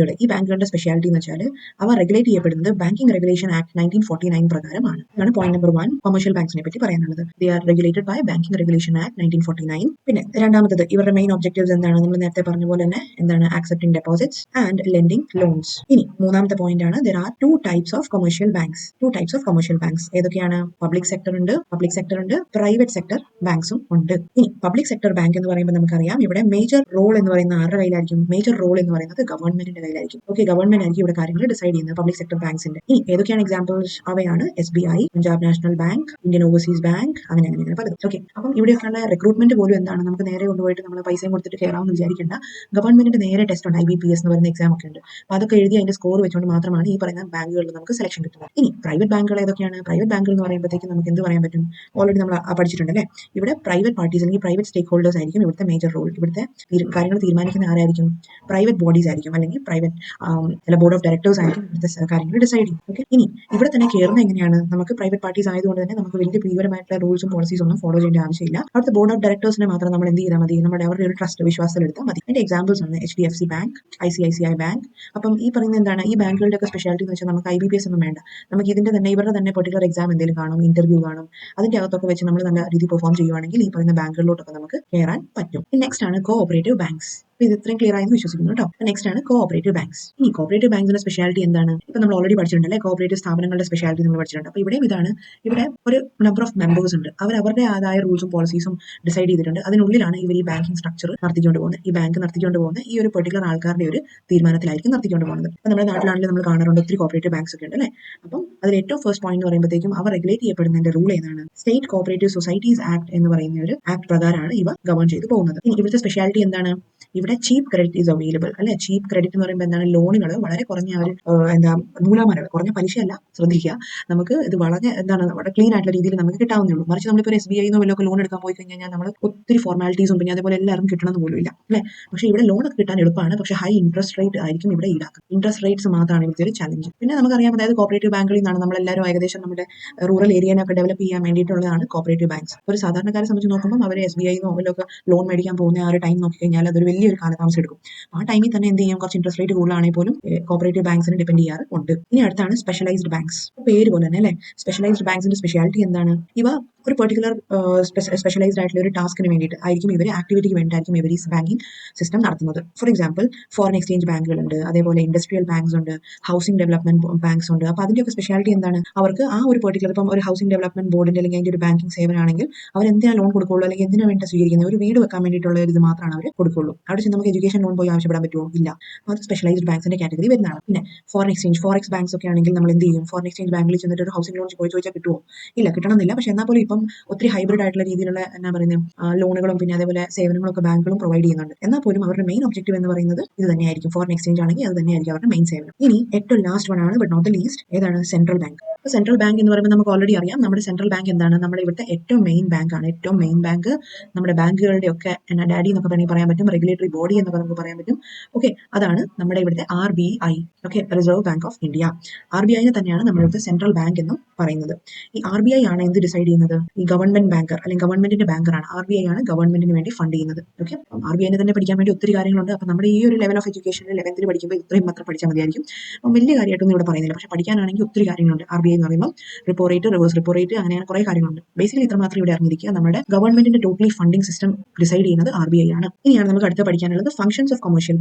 ബാങ്കുകളുടെ സ്പെഷ്യാലിറ്റി എന്ന് വെച്ചാൽ അവ റെഗുലേറ്റ് ചെയ്യപ്പെടുന്നത് ബാങ്കിംഗ് റെഗുലേഷൻ ആക്ട് 1949 പ്രകാരമാണ്. ഇതാണ് പോയിന്റ് നമ്പർ 1 കൊമേഴ്ഷ്യൽ ബാങ്ക്സിനെ പറ്റി പറയാനുള്ളത്. They are regulated by banking regulation act 1949. പിന്നെ രണ്ടാമത്തത് ഇവരുടെ മെയിൻ ഒബ്ജക്റ്റീവ്സ് എന്താണ്? നമ്മൾ നേരത്തെ പറഞ്ഞ പോലെ തന്നെ എന്താണ്? Accepting deposits and lending loans. ഇനി മൂന്നാമത്തെ പോയിന്റ് ആണ് there are two types of commercial banks. ഏതൊക്കെയാണ്? പബ്ലിക് സെക്ടർ ഉണ്ട്, പ്രൈവറ്റ് സെക്ടർ ബാങ്ക്സും ഉണ്ട്. ഇനി പബ്ലിക് സെക്ടർ ബാങ്ക് എന്ന് പറയുമ്പോൾ നമുക്കറിയാം ഇവിടെ മേജർ റോൾ എന്ന് പറയുന്ന ആരുടെ കയ്യിലായിരിക്കും? മേജർ റോൾ എന്ന് പറയുന്നത് ഗവൺമെന്റിന്റെ കയ്യിലായിരിക്കും. ഓക്കെ, ഗവൺമെന്റ് ആയിരിക്കും ഇവിടെ കാര്യങ്ങൾ ഡിസൈഡ് ചെയ്യുന്നത് പബ്ലിക് സെക്ടർ ബാങ്ക്സിന്റെ. ഇനി ഏതൊക്കെയാണ് എക്സാമ്പിൾസ്? അവയാണ് SBI, Punjab national bank, Indian overseas bank, അങ്ങനെ പലതും. ഓക്കെ, അപ്പം ഇവിടെയൊക്കെയുള്ള റിക്രൂട്ട്മെന്റ് പോലും എന്താണ്? നമുക്ക് നേരെ കൊണ്ടുപോയിട്ട് നമ്മൾ പൈസയും കൊടുത്തിട്ട് കയറാമെന്ന് വിചാരിക്കേണ്ട. ഗവൺമെന്റിന്റെ നേരെ ടെസ്റ്റ് ഉണ്ട്, IBPS എന്ന് പറയുന്ന എക്സാം ഒക്കെ ഉണ്ട്. അപ്പോൾ അതൊക്കെ എഴുതി അതിന്റെ സ്കോർ വെച്ചുകൊണ്ട് മാത്രമാണ് ഈ പറയുന്ന ബാങ്കുകളിൽ നമുക്ക് സെലക്ഷൻ കിട്ടുന്നത്. ഇനി പ്രൈവറ്റ് ബാങ്കുകൾ ഏതൊക്കെയാണ്? പ്രൈവറ്റ് ബാങ്കുകൾ എന്ന് പറയുമ്പോഴത്തേക്ക് നമുക്ക് എന്ത് പറയാൻ പറ്റും? ഓൾറെഡി നമ്മൾ പഠിച്ചിട്ടുണ്ടല്ലേ. ഇവിടെ പ്രൈവറ്റ് പാർട്ടീസ് അല്ലെങ്കിൽ പ്രൈവറ്റ് സ്റ്റേക്ക് ഹോൾഡേഴ്സ് ആയിരിക്കും ഇവിടുത്തെ മേജർ റോൾ. ഇവിടുത്തെ കാര്യങ്ങൾ തീരുമാനിക്കുന്ന ആരായിരിക്കും? പ്രൈവറ്റ് ബോഡീസ് ആയിരിക്കും, അല്ലെങ്കിൽ പ്രൈവറ്റ് ബോർഡ് ഓഫ് ഡയറക്ടേഴ്സ് ആയിരിക്കും ഇവിടുത്തെ കാര്യങ്ങൾ ഡിസൈഡ് ചെയ്യും. ഓക്കെ, ഇനി ഇവിടെ തന്നെ കയറുന്നത് എങ്ങനെയാണ്? നമുക്ക് പ്രൈവറ്റ് പാർട്ടീസ് ആയതുകൊണ്ട് തന്നെ നമുക്ക് വലിയ ഭീകരമായിട്ടുള്ള റൂൾസും പോളിസീസ് ഒന്നും ഫോളോ ചെയ്യേണ്ട ആവശ്യമില്ല. അവിടുത്തെ ബോർഡ് ഓഫ് ഡയറക്ടേഴ്സിനെ മാത്രം നമ്മൾ എന്ത് ചെയ്താൽ മതി? അവരുടെ ഒരു ട്രസ്റ്റ് വിശ്വാസത്തിൽ എടുത്താൽ മതി. അതിന്റെ എക്സാമ്പിൾസ് ആണ് HDFC ബാങ്ക്, ICICI ബാങ്ക്. അപ്പം ഈ പറയുന്നത് എന്താണ്? ഈ ബാങ്കുകളുടെ ഒക്കെ സ്പെഷ്യാലിറ്റി എന്ന് വെച്ചാൽ നമുക്ക് IBPS ഒന്നും വേണ്ട. നമുക്ക് ഇവരുടെ തന്നെ പെർട്ടിക്കുലർ എക്സാം എന്തെങ്കിലും കാണും, ഇന്റർവ്യൂ കാണും. അതിന്റെ അകത്തൊക്കെ വെച്ച് നമ്മൾ നല്ല രീതിയിൽ പെർഫോം ചെയ്യുവാണെങ്കിൽ ഈ പറയുന്ന ബാങ്കുകളിലോട്ടൊക്കെ നമുക്ക് കയറാൻ പറ്റും. നെക്സ്റ്റ് ആണ് കോ ഓപ്പറേറ്റീവ് ബാങ്ക്സ്. ഇത് ഇത്രയും ക്ലിയർ ആയെന്ന് വിശ്വസിക്കുന്നു കേട്ടോ. നെക്സ്റ്റ് ആണ് കോ ഓപ്പറേറ്റീവ് ബാങ്ക്സ്. ഈ കോപ്പറേറ്റീവ് ബാങ്കിന്റെ സ്പെഷ്യാലിറ്റി എന്താണ്? ഇപ്പൊ നമ്മൾ ഓൾറെഡി പഠിച്ചിട്ടുണ്ടല്ലേ, കോപ്പറേറ്റീവ് സ്ഥാപനങ്ങളുടെ സ്പെഷ്യാലിറ്റി നമ്മൾ പഠിച്ചിട്ടുണ്ട്. അപ്പോൾ ഇവിടെയും ഇതാണ്. ഇവിടെ ഒരു നമ്പർ ഓഫ് മെമ്പേഴ്സ് ഉണ്ട്, അവരുടേതായ റൂൾസും പോളിസീസും ഡിസൈഡ് ചെയ്തിട്ടുണ്ട്. അതിനുള്ളിലാണ് ഇവർ ഈ ബാങ്കിങ് സ്ട്രക്ചർ നടത്തിക്കൊണ്ട് പോകുന്നത്. ഈ ബാങ്ക് നടത്തിക്കൊണ്ട് പോകുന്ന ഈ ഒരു പെർട്ടിക്കുലർ ആൾക്കാരുടെ ഒരു തീരുമാനത്തിലായിരിക്കും നടത്തിക്കൊണ്ട് പോകുന്നത്. അപ്പോൾ നമ്മുടെ നാട്ടിലാണെങ്കിൽ നമ്മൾ കാണാറുണ്ട് ഒത്തിരി കോപ്പറേറ്റീവ് ബാങ്ക്സ് ഒക്കെ ഉണ്ട് അല്ലേ. അപ്പം അതിൽ ഏറ്റവും ഫസ്റ്റ് പോയിന്റ് എന്ന് പറയുമ്പോഴത്തേക്കും അവർ റെഗുലേറ്റ് ചെയ്യപ്പെടുന്നതിന്റെ റൂൾ ഏതാണ്? സ്റ്റേറ്റ് കോപ്പറേറ്റീവ് സൊസൈറ്റീസ് ആക്ട് എന്ന് പറയുന്ന ഒരു ആക്ട് പ്രകാരമാണ് ഇവ ഗവൺ ചെയ്തു പോകുന്നത്. ഇനി ഇവിടുത്തെ സ്പെഷ്യാലിറ്റി എന്താണ്? ഇവിടെ ചീപ്പ് ക്രെഡിറ്റ് ഈസ് അവൈലബിൾ അല്ലെ. ചീപ്പ് ക്രെഡിറ്റ് എന്ന് പറയുമ്പോൾ എന്താണ്? ലോണുകൾ വളരെ കുറഞ്ഞ ഒരു നൂലാമാലകൾ, കുറഞ്ഞ പലിശയല്ല, ശ്രദ്ധിക്കുക. നമുക്ക് ഇത് വളരെ വളരെ ക്ലീൻ ആയിട്ടുള്ള രീതിയിൽ നമുക്ക് കിട്ടാവുന്നേ ഉള്ളൂ. മറിച്ച് നമ്മളിപ്പോൾ SBI വല്ലതൊക്കെ ലോൺ എടുക്കാൻ പോയി കഴിഞ്ഞാൽ നമ്മൾ ഒത്തിരി ഫോർമാലിറ്റീസും പിന്നെ അതേപോലെ എല്ലാവരും കിട്ടണമെന്ന് പോലും ഇല്ല അല്ലെ. പക്ഷേ ഇവിടെ ലോൺ ഒക്കെ കിട്ടാൻ എളുപ്പമാണ്, പക്ഷേ ഹൈ ഇൻട്രസ്റ്റ് റേറ്റ് ആയിരിക്കും ഇവിടെ ഈടാക്കുക. ഇൻട്രസ്റ്റ് റേറ്റ്സ് മാത്രമാണ് ഇവിടുത്തെ ഒരു ചലഞ്ച്. പിന്നെ നമുക്കറിയാം, അതായത് കോപ്പറേറ്റീവ് ബാങ്കുകളിൽ നിന്നാണ് നമ്മളെല്ലാവരും ഏകദേശം നമ്മുടെ റൂറൽ ഏരിയനൊക്കെ ഡെവലപ്പ് ചെയ്യാൻ വേണ്ടിയിട്ടുള്ളതാണ് കോപ്പറേറ്റീവ് ബാങ്ക്സ്. ഒരു സാധാരണക്കാരെ സംബന്ധിച്ച് നോക്കുമ്പോൾ അവർ SBI വല്ലതൊക്കെ ലോൺ മേടിക്കാൻ പോകുന്ന ആ ഒരു ടൈം നോക്കി കഴിഞ്ഞാൽ അതൊരു വലിയൊരു കാലതാമസം എടുക്കും. ആ ടൈമിൽ തന്നെ എന്ത് ചെയ്യും? കുറച്ച് ഇൻട്രസ്റ്റ് റേറ്റ് കൂടുതലാണെങ്കിൽ പോലും കോപ്പറേറ്റീവ് ബാങ്ക്സിനെ ഡിപെൻഡ് ചെയ്യാറുണ്ട്. ഇനി അടുത്താണ് സ്പെഷ്യലൈസ്ഡ് ബാങ്ക്സ്. പേര് പോലെ തന്നെ അല്ലെ, സ്പെഷ്യലൈസ്ഡ് ബാങ്ക്സിന്റെ സ്പെഷ്യാലിറ്റി എന്താണ്? ഇവ ഒരു പെർട്ടിക്കുലർ സ്പെഷ്യലൈസ്ഡ് ആയിട്ടുള്ള ഒരു ടാസ്കിന് വേണ്ടിയിട്ട് ആയിരിക്കും ഇവർ ആക്ടിവിറ്റിക്ക് വേണ്ടിയിട്ടായിരിക്കും ഇവർ ഈ ബാങ്കിങ് സിസ്റ്റം നടത്തുന്നത്. ഫോർ എക്സാമ്പിൾ ഫോറിൻ എക്സ്ചേഞ്ച് ബാങ്കുകളുണ്ട്, അതേപോലെ ഇൻഡസ്ട്രിയൽ ബാങ്ക്സ് ഉണ്ട്, ഹൗസിംഗ് ഡെവലപ്മെന്റ് ബാങ്ക്സ് ഉണ്ട്. അപ്പോൾ അതിന്റെയൊക്കെ സ്പെഷ്യാലിറ്റി എന്താണ്? അവർക്ക് ആ ഒരു പെർട്ടിക്കുലർ ഇപ്പം ഒരു ഹൗസിംഗ് ഡെവലപ്മെന്റ് ബോർഡിന്റെ അല്ലെങ്കിൽ അതിന്റെ ഒരു ബാങ്കിങ് സേവനമാണെങ്കിൽ അവർ എന്തിനാ ലോൺ കൊടുക്കുള്ളൂ, അല്ലെങ്കിൽ എന്തിനാ വേണ്ടി സ്വീകരിക്കുന്നത്? ഒരു വീട് വെക്കാൻ വേണ്ടിയിട്ടുള്ള ഒരു ഇത് മാത്രമാണ് അവർ കൊടുക്കുള്ളൂ. അവിടെ ചെന്ന് നമുക്ക് എഡ്യൂക്കേഷൻ ലോൺ പോയി ആവശ്യപ്പെടാൻ പറ്റുമോ? ഇല്ല. അത് സ്പെഷ്യലൈസ്ഡ് ബാങ്ക്സിന്റെ കാറ്റഗറി വരുന്നതാണ്. പിന്നെ ഫോറക്സ് ബാങ്ക്സ് ഒക്കെ ആണെങ്കിൽ നമ്മൾ എന്ത് ചെയ്യും? ഫോറിൻ എക്സ്ചേഞ്ച് ബാങ്കിൽ ചെന്നിട്ട് ഒരു ഹൗസിംഗ് ലോൺ പോയി ചോദിച്ചാൽ കിട്ടുമോ? ഇല്ല, കിട്ടണമെന്നില്ല. പക്ഷെ എന്നാൽ പോലും ഇപ്പം ഒത്തിരി ഹൈബ്രിഡ് ആയിട്ടുള്ള രീതിയിലുള്ള ലോണുകളും പിന്നെ അതേപോലെ സേവനങ്ങളും ഒക്കെ ബാങ്കുകളും പ്രൊവൈഡ് ചെയ്യുന്നുണ്ട്. എന്നാൽ പോലും അവരുടെ മെയിൻ ഒബ്ജക്റ്റീവ് എന്ന് പറയുന്നത് ഇത് തന്നെയായിരിക്കും. ഫോറിൻ എക്സ്ചേഞ്ച് ആണെങ്കിൽ അത് തന്നെയായിരിക്കും അവരുടെ മെയിൻ സേവനം. ഇനി ഏറ്റവും ലാസ്റ്റ് വൺ ആണ്, ബട്ട് നോട്ട് ദ ലീസ്റ്റ്, ഏതാണ്? Central bank. സെൻട്രൽ ബാങ്ക് എന്ന് പറയുമ്പോൾ നമുക്ക് ഓൾറെഡി അറിയാം, നമ്മുടെ സെൻട്രൽ ബാങ്ക് എന്താണ്? നമ്മുടെ ഇവിടുത്തെ ഏറ്റവും മെയിൻ ബാങ്ക് ആണ്. ഏറ്റവും മെയിൻ ബാങ്ക് നമ്മുടെ ബാങ്കുകളുടെ ഒക്കെ ഡാഡി എന്നൊക്കെ പറയാൻ പറ്റും, റെഗുലേറ്ററി ബോഡി എന്നൊക്കെ നമുക്ക് പറയാൻ പറ്റും. ഓക്കെ, അതാണ് നമ്മുടെ ഇവിടുത്തെ RBI. Okay, reserve bank of India. RBI തന്നെയാണ് നമ്മുടെ ഇവിടുത്തെ സെൻട്രൽ ബാങ്ക് എന്നും പറയുന്നത്. ഈ RBI ആണ് എന്ത് ഡിസൈഡ് ചെയ്യുന്നത്? ഈ ഗവൺമെന്റ് ബാങ്കർ അല്ലെങ്കിൽ ഗവൺമെന്റിന്റെ ബാങ്കറാണ്. RBI ആണ് ഗവൺമെന്റിന് വേണ്ടി ഫണ്ട് ചെയ്യുന്നത്. ഓക്കെ, RBI തന്നെ പഠിക്കാൻ വേണ്ടി ഒത്തിരി കാര്യങ്ങളുണ്ട്. അപ്പോൾ നമ്മുടെ ഈ ഒരു ലെവൽ ഓഫ് എഡ്യൂക്കേഷനിൽ 11th പഠിക്കുമ്പോൾ ഇത്രയും മാത്രം പഠിച്ചാൽ മതിയായിരിക്കും. അപ്പം വലിയ കാര്യമായിട്ടൊന്നും ഇവിടെ പറയുന്നില്ല. പക്ഷേ പഠിക്കാനാണെങ്കിൽ ഒത്തിരി കാര്യങ്ങളുണ്ട്. RBI എന്ന് പറയുമ്പോൾ repo rate, reverse repo rate, അങ്ങനെ കുറേ കാര്യങ്ങളുണ്ട്. ബേസിക്കലി ഇത്ര മാത്രം ഇവിടെ അറിഞ്ഞിരിക്കുക. നമ്മുടെ ഗവൺമെന്റിന്റെ ടോട്ടലി ഫണ്ടിംഗ് സിസ്റ്റം ഡിസൈഡ് ചെയ്യുന്നത് RBI ആണ്. ഇനിയാണ് നമുക്ക് അടുത്ത് പഠിക്കാനുള്ളത് ഫംഗ്ഷൻസ് ഓഫ് കൊമേഴ്ഷ്യൽ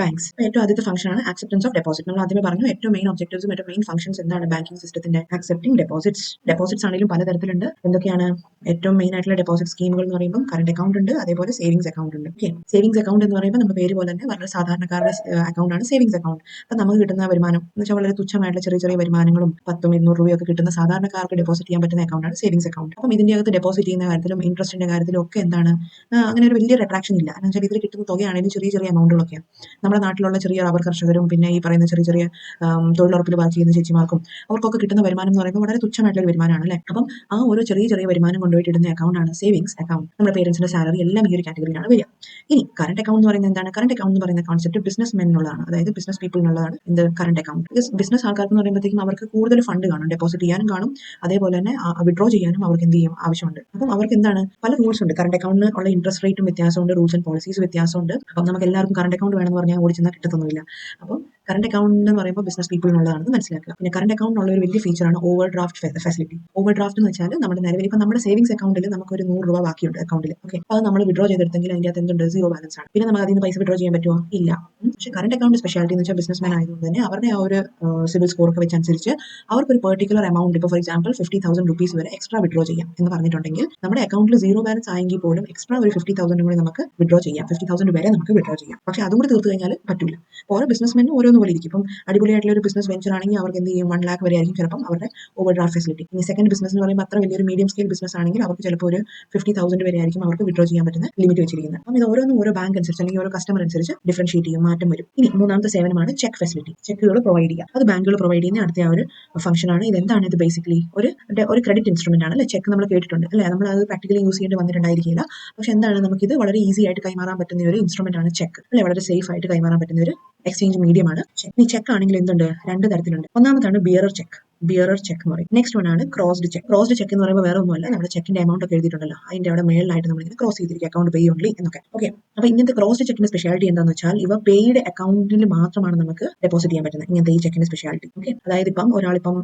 ബാങ്ക്സ്. ഏറ്റവും ആദ്യത്തെ ഫംഗ്ഷൻ ആണ് ആക്സെപ്റ്റൻസ് ഓഫ് ഡെപ്പോസിറ്റ്. നമ്മൾ ആദ്യമേ പറഞ്ഞു ഏറ്റവും മെയിൻ ഒബ്ജക്റ്റീവ്സും ഏറ്റവും മെയിൻ ഫംഗ്ഷൻസ് എന്താണ് ബാങ്കിംഗ് സിസ്റ്റത്തിന്റെ? ആക്സെപ്റ്റിംഗ് ഡെപ്പോസിറ്റ്സ് ആണെങ്കിലും പലതരത്തിലുണ്ട്. എന്തൊക്കെയാണ് ഏറ്റവും മെയിൻ ആയിട്ടുള്ള ഡെപ്പോസിറ്റ് സ്കീമുകൾ എന്ന് പറയുമ്പോൾ കറണ്ട് അക്കൗണ്ട് ഉണ്ട്, അതേപോലെ സേവിങ്സ് അക്കൗണ്ട് ഉണ്ട്. ഓക്കെ, സേവിങ്സ് അക്കൗണ്ട് എന്ന് പറയുമ്പോൾ നമ്മുടെ പേര് പോലെ തന്നെ വളരെ സാധാരണക്കാരുടെ അക്കൗണ്ട് ആണ് സേവിങ്സ് അക്കൗണ്ട്. അപ്പം നമുക്ക് കിട്ടുന്ന വരുമാനം എന്ന് വെച്ചാൽ വളരെ തുച്ഛമായിട്ടുള്ള ചെറിയ ചെറിയ വരുമാനങ്ങളും 10-200 രൂപയൊക്കെ കിട്ടുന്ന സാധാരണക്കാർക്ക് ഡെപ്പോസിറ്റ് ചെയ്യാൻ പറ്റുന്ന അക്കൗണ്ടാണ് സേവിങ്സ് അക്കൗണ്ട്. അപ്പം ഇതിന്റെ അകത്ത് ഡെപ്പോസിറ്റ് ചെയ്യുന്ന കാര്യത്തിലും ഇൻട്രസ്റ്റിന്റെ കാര്യത്തിലും ഒക്കെ എന്താണ് അങ്ങനെ ഒരു വലിയൊരു അട്രാക്ഷൻ ഇല്ല. എന്ന് വെച്ചാൽ ഇതിൽ കിട്ടുന്ന തുകയാണെങ്കിലും ചെറിയ ചെറിയ എമൗണ്ടുകളൊക്കെയാണ്. നമ്മുടെ നാട്ടിലുള്ള ചെറിയ റബ്ബർ കർഷകരും പിന്നെ ഈ പറയുന്ന ചെറിയ ചെറിയ തൊഴിലുറപ്പിൽ വർക്ക് ചെയ്യുന്ന ചേച്ചിമാർക്കും അവർക്കൊക്കെ കിട്ടുന്ന വരുമാനം എന്ന് പറയുമ്പോൾ വളരെ തുച്ഛമായിട്ടുള്ള ഒരു വരുമാനമാണ് അല്ലേ. അപ്പം ആ ഒരു ചെറിയ ചെറിയ വരുമാനം കൊണ്ടുപോയിട്ട് ഇടുന്ന അക്കൗണ്ടാണ് സേവിങ്സ് അക്കൗണ്ട്. നമ്മുടെ പേരൻസിന്റെ സാലറി എല്ലാം ഈ ഒരു കാറ്റഗറിയിലാണ് വരിക. ഇനി കറണ്ട് അക്കൗണ്ട് എന്ന് പറയുന്നത് എന്താണ്? കറണ്ട് അക്കൗണ്ട് എന്ന് പറയുന്ന കോൺസെപ്റ്റ് ബിസിനസ് മെൻ എന്നുള്ളതാണ്, അതായത് ബിസിനസ് പീപ്പിൾ എന്നുള്ളതാണ് ഇത് കറണ്ട് അക്കൗണ്ട്. ബിസിനസ് ആൾക്കാർക്ക് എന്ന് പറയുമ്പോഴത്തേക്കും അവർക്ക് കൂടുതൽ ഫണ്ട് കാണും, ഡെപ്പോസിറ്റ് ചെയ്യാനും കാണും, അതേപോലെ തന്നെ വിഡ്രോ ചെയ്യാനും അവർക്ക് എന്ത് ചെയ്യും ആവശ്യമുണ്ട്. അപ്പം അവർക്ക് എന്താണ് പല റൂൾസ് ഉണ്ട്. കറണ്ട് അക്കൗണ്ടിന് ഉള്ള ഇൻട്രസ്റ്റ് റേറ്റും വ്യത്യാസമുണ്ട്, റൂൾസ് ആൻഡ് പോളിസീസ് വ്യത്യാസമുണ്ട്. അപ്പം നമുക്ക് എല്ലാവർക്കും കറണ്ട് അക്കൗണ്ട് വേണമെന്ന് പറഞ്ഞാൽ ഓടിച്ചെന്നാൽ കിട്ടത്തൊന്നുമില്ല. അപ്പം കറണ്ട് അക്കൗണ്ട് എന്ന് പറയുമ്പോൾ ബിസിനസ് പീപ്പിൾ എന്നുള്ളതാണെന്ന് മനസ്സിലാക്കുക. പിന്നെ കറണ്ട് അക്കൗണ്ടിനുള്ള ഒരു വലിയ ഫീച്ചറാണ് overdraft facility. Overdraft എന്ന് വെച്ചാൽ നമ്മുടെ നിലവിൽ ഇപ്പം നമ്മുടെ സേവിങ്സ് അക്കൗണ്ടിൽ നമുക്ക് ഒരു 100 രൂപ ബാക്കിയുണ്ട് അക്കൗണ്ടിൽ. ഓക്കെ, അത് നമ്മൾ വിഡ്രോ ചെയ്തെടുത്തെങ്കിൽ അതിന്റെ അകത്ത് എന്തുണ്ട്? 0 ബാലൻസ് ആണ്. പിന്നെ നമുക്ക് അതിൽ നിന്ന് പൈസ വിഡ്രോ ചെയ്യാൻ പറ്റുമോ? ഇല്ല. പക്ഷേ കറണ്ട് അക്കൗണ്ട് സ്പെഷ്യാലിറ്റി എന്ന് വെച്ചാൽ ബിസിനസ്മാൻ ആയതുകൊണ്ട് തന്നെ അവരുടെ ആ ഒരു സിവിൽ സ്കോർ ഒക്കെ വെച്ചനുസരിച്ച് അവർക്ക് ഒരു പെർട്ടിക്കുലർ എമൗണ്ട്, ഇപ്പോൾ ഫോർ എക്സാമ്പിൾ 50,000 റുപ്പീസ് വരെ എക്സ്ട്രാ വിഡ്രോ ചെയ്യാം എന്ന് പറഞ്ഞിട്ടുണ്ടെങ്കിൽ നമ്മുടെ അക്കൗണ്ടിൽ 0 ബാലൻസ് ആയെങ്കിൽ പോലും എക്സ്ട്രാ ഒരു 50,000 കൂടി നമുക്ക് വിഡ്രോ ചെയ്യാം. 50,000 വരെ നമുക്ക് വിഡ്രോ ചെയ്യാം. പക്ഷേ അതും കൂടി തീർത്ത് കഴിഞ്ഞാൽ പറ്റില്ല. ഓരോ ബിസിനസ്മെനും ഓരോന്ന് പോലെ ഇരിക്കും. ഇപ്പം അടിപൊളിയായിട്ടുള്ള ഒരു ബിസിനസ് വെഞ്ചർ ആണെങ്കിൽ അവർക്ക് എന്ത് ചെയ്യും 1 lakh വരെ ആയിരിക്കും ചിലപ്പം അവരുടെ ഓവർ ഡ്രാഫ്റ്റ് ഫെസിലിറ്റി. ഇനി സെക്കൻഡ് ബിസിനസ് എന്ന് പറയുമ്പോൾ അത്ര വലിയൊരു മീഡിയം സ്കെയിൽ ബിസിനസ് ആണെങ്കിൽ അവർക്ക് ചിലപ്പോൾ ഒരു 50,000 വരെ ആയിരിക്കും അവർക്ക് വിഡ്രോ ചെയ്യാൻ പറ്റുന്ന ലിമിറ്റ് വെച്ചിരിക്കുന്നത്. അപ്പം ഇത് ഓരോന്നും ഓരോ ബാങ്ക് അനുസരിച്ച് അല്ലെങ്കിൽ ഓരോ കസ്റ്റമർ അനുസരിച്ച് ഡിഫറൻഷിയേറ്റ് ചെയ്യും, മാറ്റം വരും. ഇനി മൂന്നാമത്തെ സേവനമാണ് ചെക്ക് ഫെസിലിറ്റി. ചെക്കുകൾ പ്രൊവൈഡ് ചെയ്യുക. അത് ബാങ്കുകൾ പ്രൊവൈഡ് ചെയ്യുന്ന അടുത്ത ആ ഒരു ഫംഗ്ഷൻ ആണ്. ഇത് എന്താണ്? ഇത് ബേസിക്കലി ഒരു ക്രെഡിറ്റ് ഇൻസ്ട്രുമെന്റ് ആണ് അല്ലെ. ചെക്ക് നമ്മൾ കേട്ടിട്ടുണ്ട് അല്ലെ, നമ്മൾ അത് പ്രാക്ടിക്കലി യൂസ് ചെയ്യേണ്ടി വന്നിട്ടുണ്ടായിരിക്കില്ല. പക്ഷെ എന്താണ്, നമുക്കിത് വളരെ ഈസി ആയിട്ട് കൈമാറാൻ പറ്റുന്ന ഒരു ഇൻസ്ട്രുമെന്റ് ആണ് ചെക്ക് അല്ലെ. വളരെ സേഫ് ആയിട്ട് കൈമാറാൻ പറ്റുന്ന ഒരു എക്സ്ചേഞ്ച് മീഡിയമാണ് ചെക്ക്. ഈ ചെക്ക് ആണെങ്കിൽ എന്തുണ്ട്? 2 തരത്തിലുണ്ട്. ഒന്നാമതാണ് ബിയറർ ചെക്ക് എന്ന് പറയും. നെക്സ്റ്റ് വൺ ആണ് ക്രോസ്ഡ് ചെക്ക്. ക്രോസ്ഡ് ചെക്ക് എന്ന് പറയുമ്പോൾ വേറെ ഒന്നുമല്ല, നമ്മുടെ ചെക്കിന്റെ എമൗണ്ട് ഒക്കെ എഴുതിയിട്ടുണ്ടല്ലോ അതിന്റെ അവിടെ മേളിലായിട്ട് നമ്മൾ ഇങ്ങനെ ക്രോസ് ചെയ്തിരിക്കും, അക്കൗണ്ട് പേ ഓൺലി എന്നൊക്കെ. ഓക്കെ, അപ്പൊ ഇങ്ങനത്തെ ക്രോസ്ഡ് ചെക്കിന്റെ സ്പെഷ്യാലിറ്റി എന്താണെന്ന് വെച്ചാൽ ഇവ പെയ്ഡ് അക്കൗണ്ടിൽ മാത്രമാണ് നമുക്ക് ഡെപ്പോസിറ്റ് ചെയ്യാൻ പറ്റുന്നത്. ഇങ്ങനത്തെ ഈ ചെക്കിന്റെ സ്പെഷ്യാലിറ്റി. ഓക്കെ, അതായത് ഇപ്പം ഒരാളിപ്പം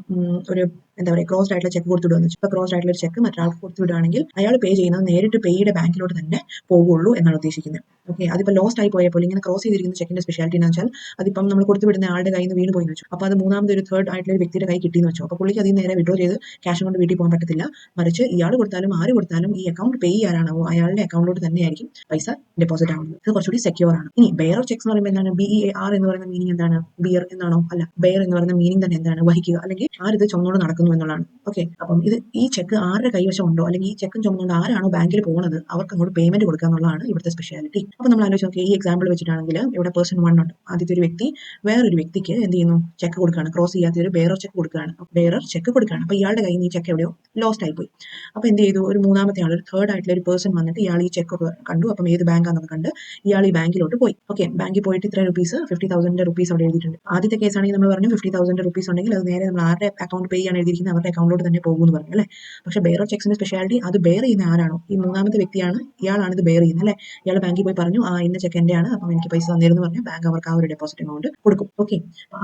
ഒരു എന്താ പറയുക ക്രോസ്ഡ് ആയിട്ടുള്ള ചെക്ക് കൊടുത്തുവിടുകയെന്ന് വെച്ചാൽ, ഇപ്പൊ ക്രോസ്ഡ് ആയിട്ടുള്ള ചെക്ക് മറ്റൊരാൾക്ക് കൊടുത്തുവിടുകയാണെങ്കിൽ അയാൾ പേ ചെയ്യുന്നത് നേരിട്ട് പെയ്ഡ് ബാങ്കിലോട്ട് തന്നെ പോകുള്ളൂ എന്നാണ് ഉദ്ദേശിക്കുന്നത്. ഓക്കെ, അതിപ്പോൾ ലോസ്റ്റ് ആയി പോയപ്പോൾ ഇങ്ങനെ ക്രോസ് ചെയ്തിരിക്കുന്ന ചെക്കിന്റെ സ്പെഷ്യാലിറ്റി എന്ന് വെച്ചാൽ അതിപ്പം നമ്മൾ കൊടുത്തുവിടുന്ന ആളുടെ കയ്യിൽ നിന്ന് വീണ് പോയി വെച്ചു, അപ്പോൾ അത് മൂന്നാമത് ഒരു തേർഡ് ആയിട്ടുള്ള ഒരു വ്യക്തിയുടെ കൈ കിട്ടിയെന്ന് വെച്ചു. അപ്പോൾ പുള്ളിക്ക് അതിൽ നേരെ വിഡ്രോ ചെയ്ത് ക്യാഷ് കൊണ്ട് വീട്ടിൽ പോകാൻ പറ്റത്തില്ല. മറിച്ച് ഇയാൾ കൊടുത്താലും ആര് കൊടുത്താലും ഈ അക്കൗണ്ട് പേ ചെയ്യാനാണോ അയാളുടെ അക്കൗണ്ടിലോട്ട് തന്നെയായിരിക്കും പൈസ ഡെപ്പോസിറ്റ് ആവുന്നത്. ഇത് കുറച്ചുകൂടി സെക്യൂർ ആണ്. ഇനി ബെയറർ ചെക്സ് എന്ന് പറയുമ്പോൾ എന്താണ്? BEAR എന്ന് പറയുന്ന മീനിങ് എന്താണ്? ബിയർ എന്നാണോ? അല്ല, ബെയർ എന്ന് പറയുന്ന മീനിങ് തന്നെ എന്താണ്? വഹിക്കുക, അല്ലെങ്കിൽ ആരിത് ചുമന്നുകൊണ്ട് നടക്കുന്നു എന്നുള്ളതാണ്. ഓക്കെ, അപ്പം ഈ ചെക്ക് ആരുടെ കൈവശം ഉണ്ടോ അല്ലെങ്കിൽ ഈ ചെക്കും ചുമന്നുകൊണ്ട് ആരാണോ ബാങ്കിൽ പോകുന്നത് അവർക്ക് അങ്ങോട്ട് പേയ്മെന്റ് കൊടുക്കുക എന്നുള്ളതാണ് ഇവിടുത്തെ സ്പെഷ്യാലിറ്റി. അപ്പോൾ നമ്മൾ ആലോചിച്ച് നോക്കിയാൽ ഈ എക്സാമ്പിൾ വെച്ചിട്ടാണെങ്കിൽ ഇവിടെ പേഴ്സൺ 1 ഉണ്ട്. ആദ്യത്തെ ഒരു വ്യക്തി വേറൊരു വ്യക്തിക്ക് എന്ത് ചെയ്യുന്നു? ചെക്ക് കൊടുക്കുകയാണ്. ക്രോസ് ചെയ്യാത്ത ഒരു ബെയറർ ചെക്ക് കൊടുക്കുകയാണ്. അപ്പോൾ ഇയാളുടെ കയ്യിൽ നിന്ന് ഈ ചെക്ക് എവിടെയോ ലോസ്റ്റ് ആയിപ്പോയി. അപ്പോൾ എന്ത് ചെയ്തു? ഒരു മൂന്നാമത്തെ ആൾ, ഒരു തേർഡ് ആയിട്ടുള്ള ഒരു പേഴ്സൺ വന്നിട്ട് ഇയാൾ ഈ ചെക്ക് ഒക്കെ കണ്ടു. അപ്പം ഏത് ബാങ്കാണെന്നൊക്കെ കണ്ട് ഇയാൾ ഈ ബാങ്കിലോട്ട് പോയി. ഓക്കെ, ബാങ്കിൽ പോയിട്ട് ഇത്ര റുപ്പീസ് 50,000 റുപ്പീസ് അവിടെ എഴുതിയിട്ടുണ്ട്. ആദ്യത്തെ കേസ് ആണെങ്കിൽ നമ്മൾ പറഞ്ഞു 50,000 റുപ്പീസ് ഉണ്ടെങ്കിൽ അത് നേരെ നമ്മൾ ആരുടെ അക്കൗണ്ട് പേ ചെയ്യാൻ എഴുതിയിരിക്കുന്നത് അവരുടെ അക്കൗണ്ടിലോട്ട് തന്നെ പോകുമെന്ന് പറഞ്ഞു അല്ലേ. പക്ഷേ ബെയറർ ചെക്സിന്റെ സ്പെഷ്യാലിറ്റി അത് ബെയർ ചെയ്യുന്ന ആരാണോ ഈ മൂന്നാമത്തെ വ്യക്തിയാണ്, ഇയാളാണ് ഇത് ബെയർ ചെയ്യുന്നത് അല്ലേ. ഇയാൾ ബാങ്കിൽ പോയി പറഞ്ഞു ഇന്ന ചെക്ക് എന്റെയാണ്, അപ്പം എനിക്ക് പൈസ തന്നിരുന്നു പറഞ്ഞാൽ ബാങ്ക് അവർക്ക് ആ ഒരു ഡെപ്പോസിറ്റ് എമൗണ്ട് കൊടുക്കും. ഓക്കെ,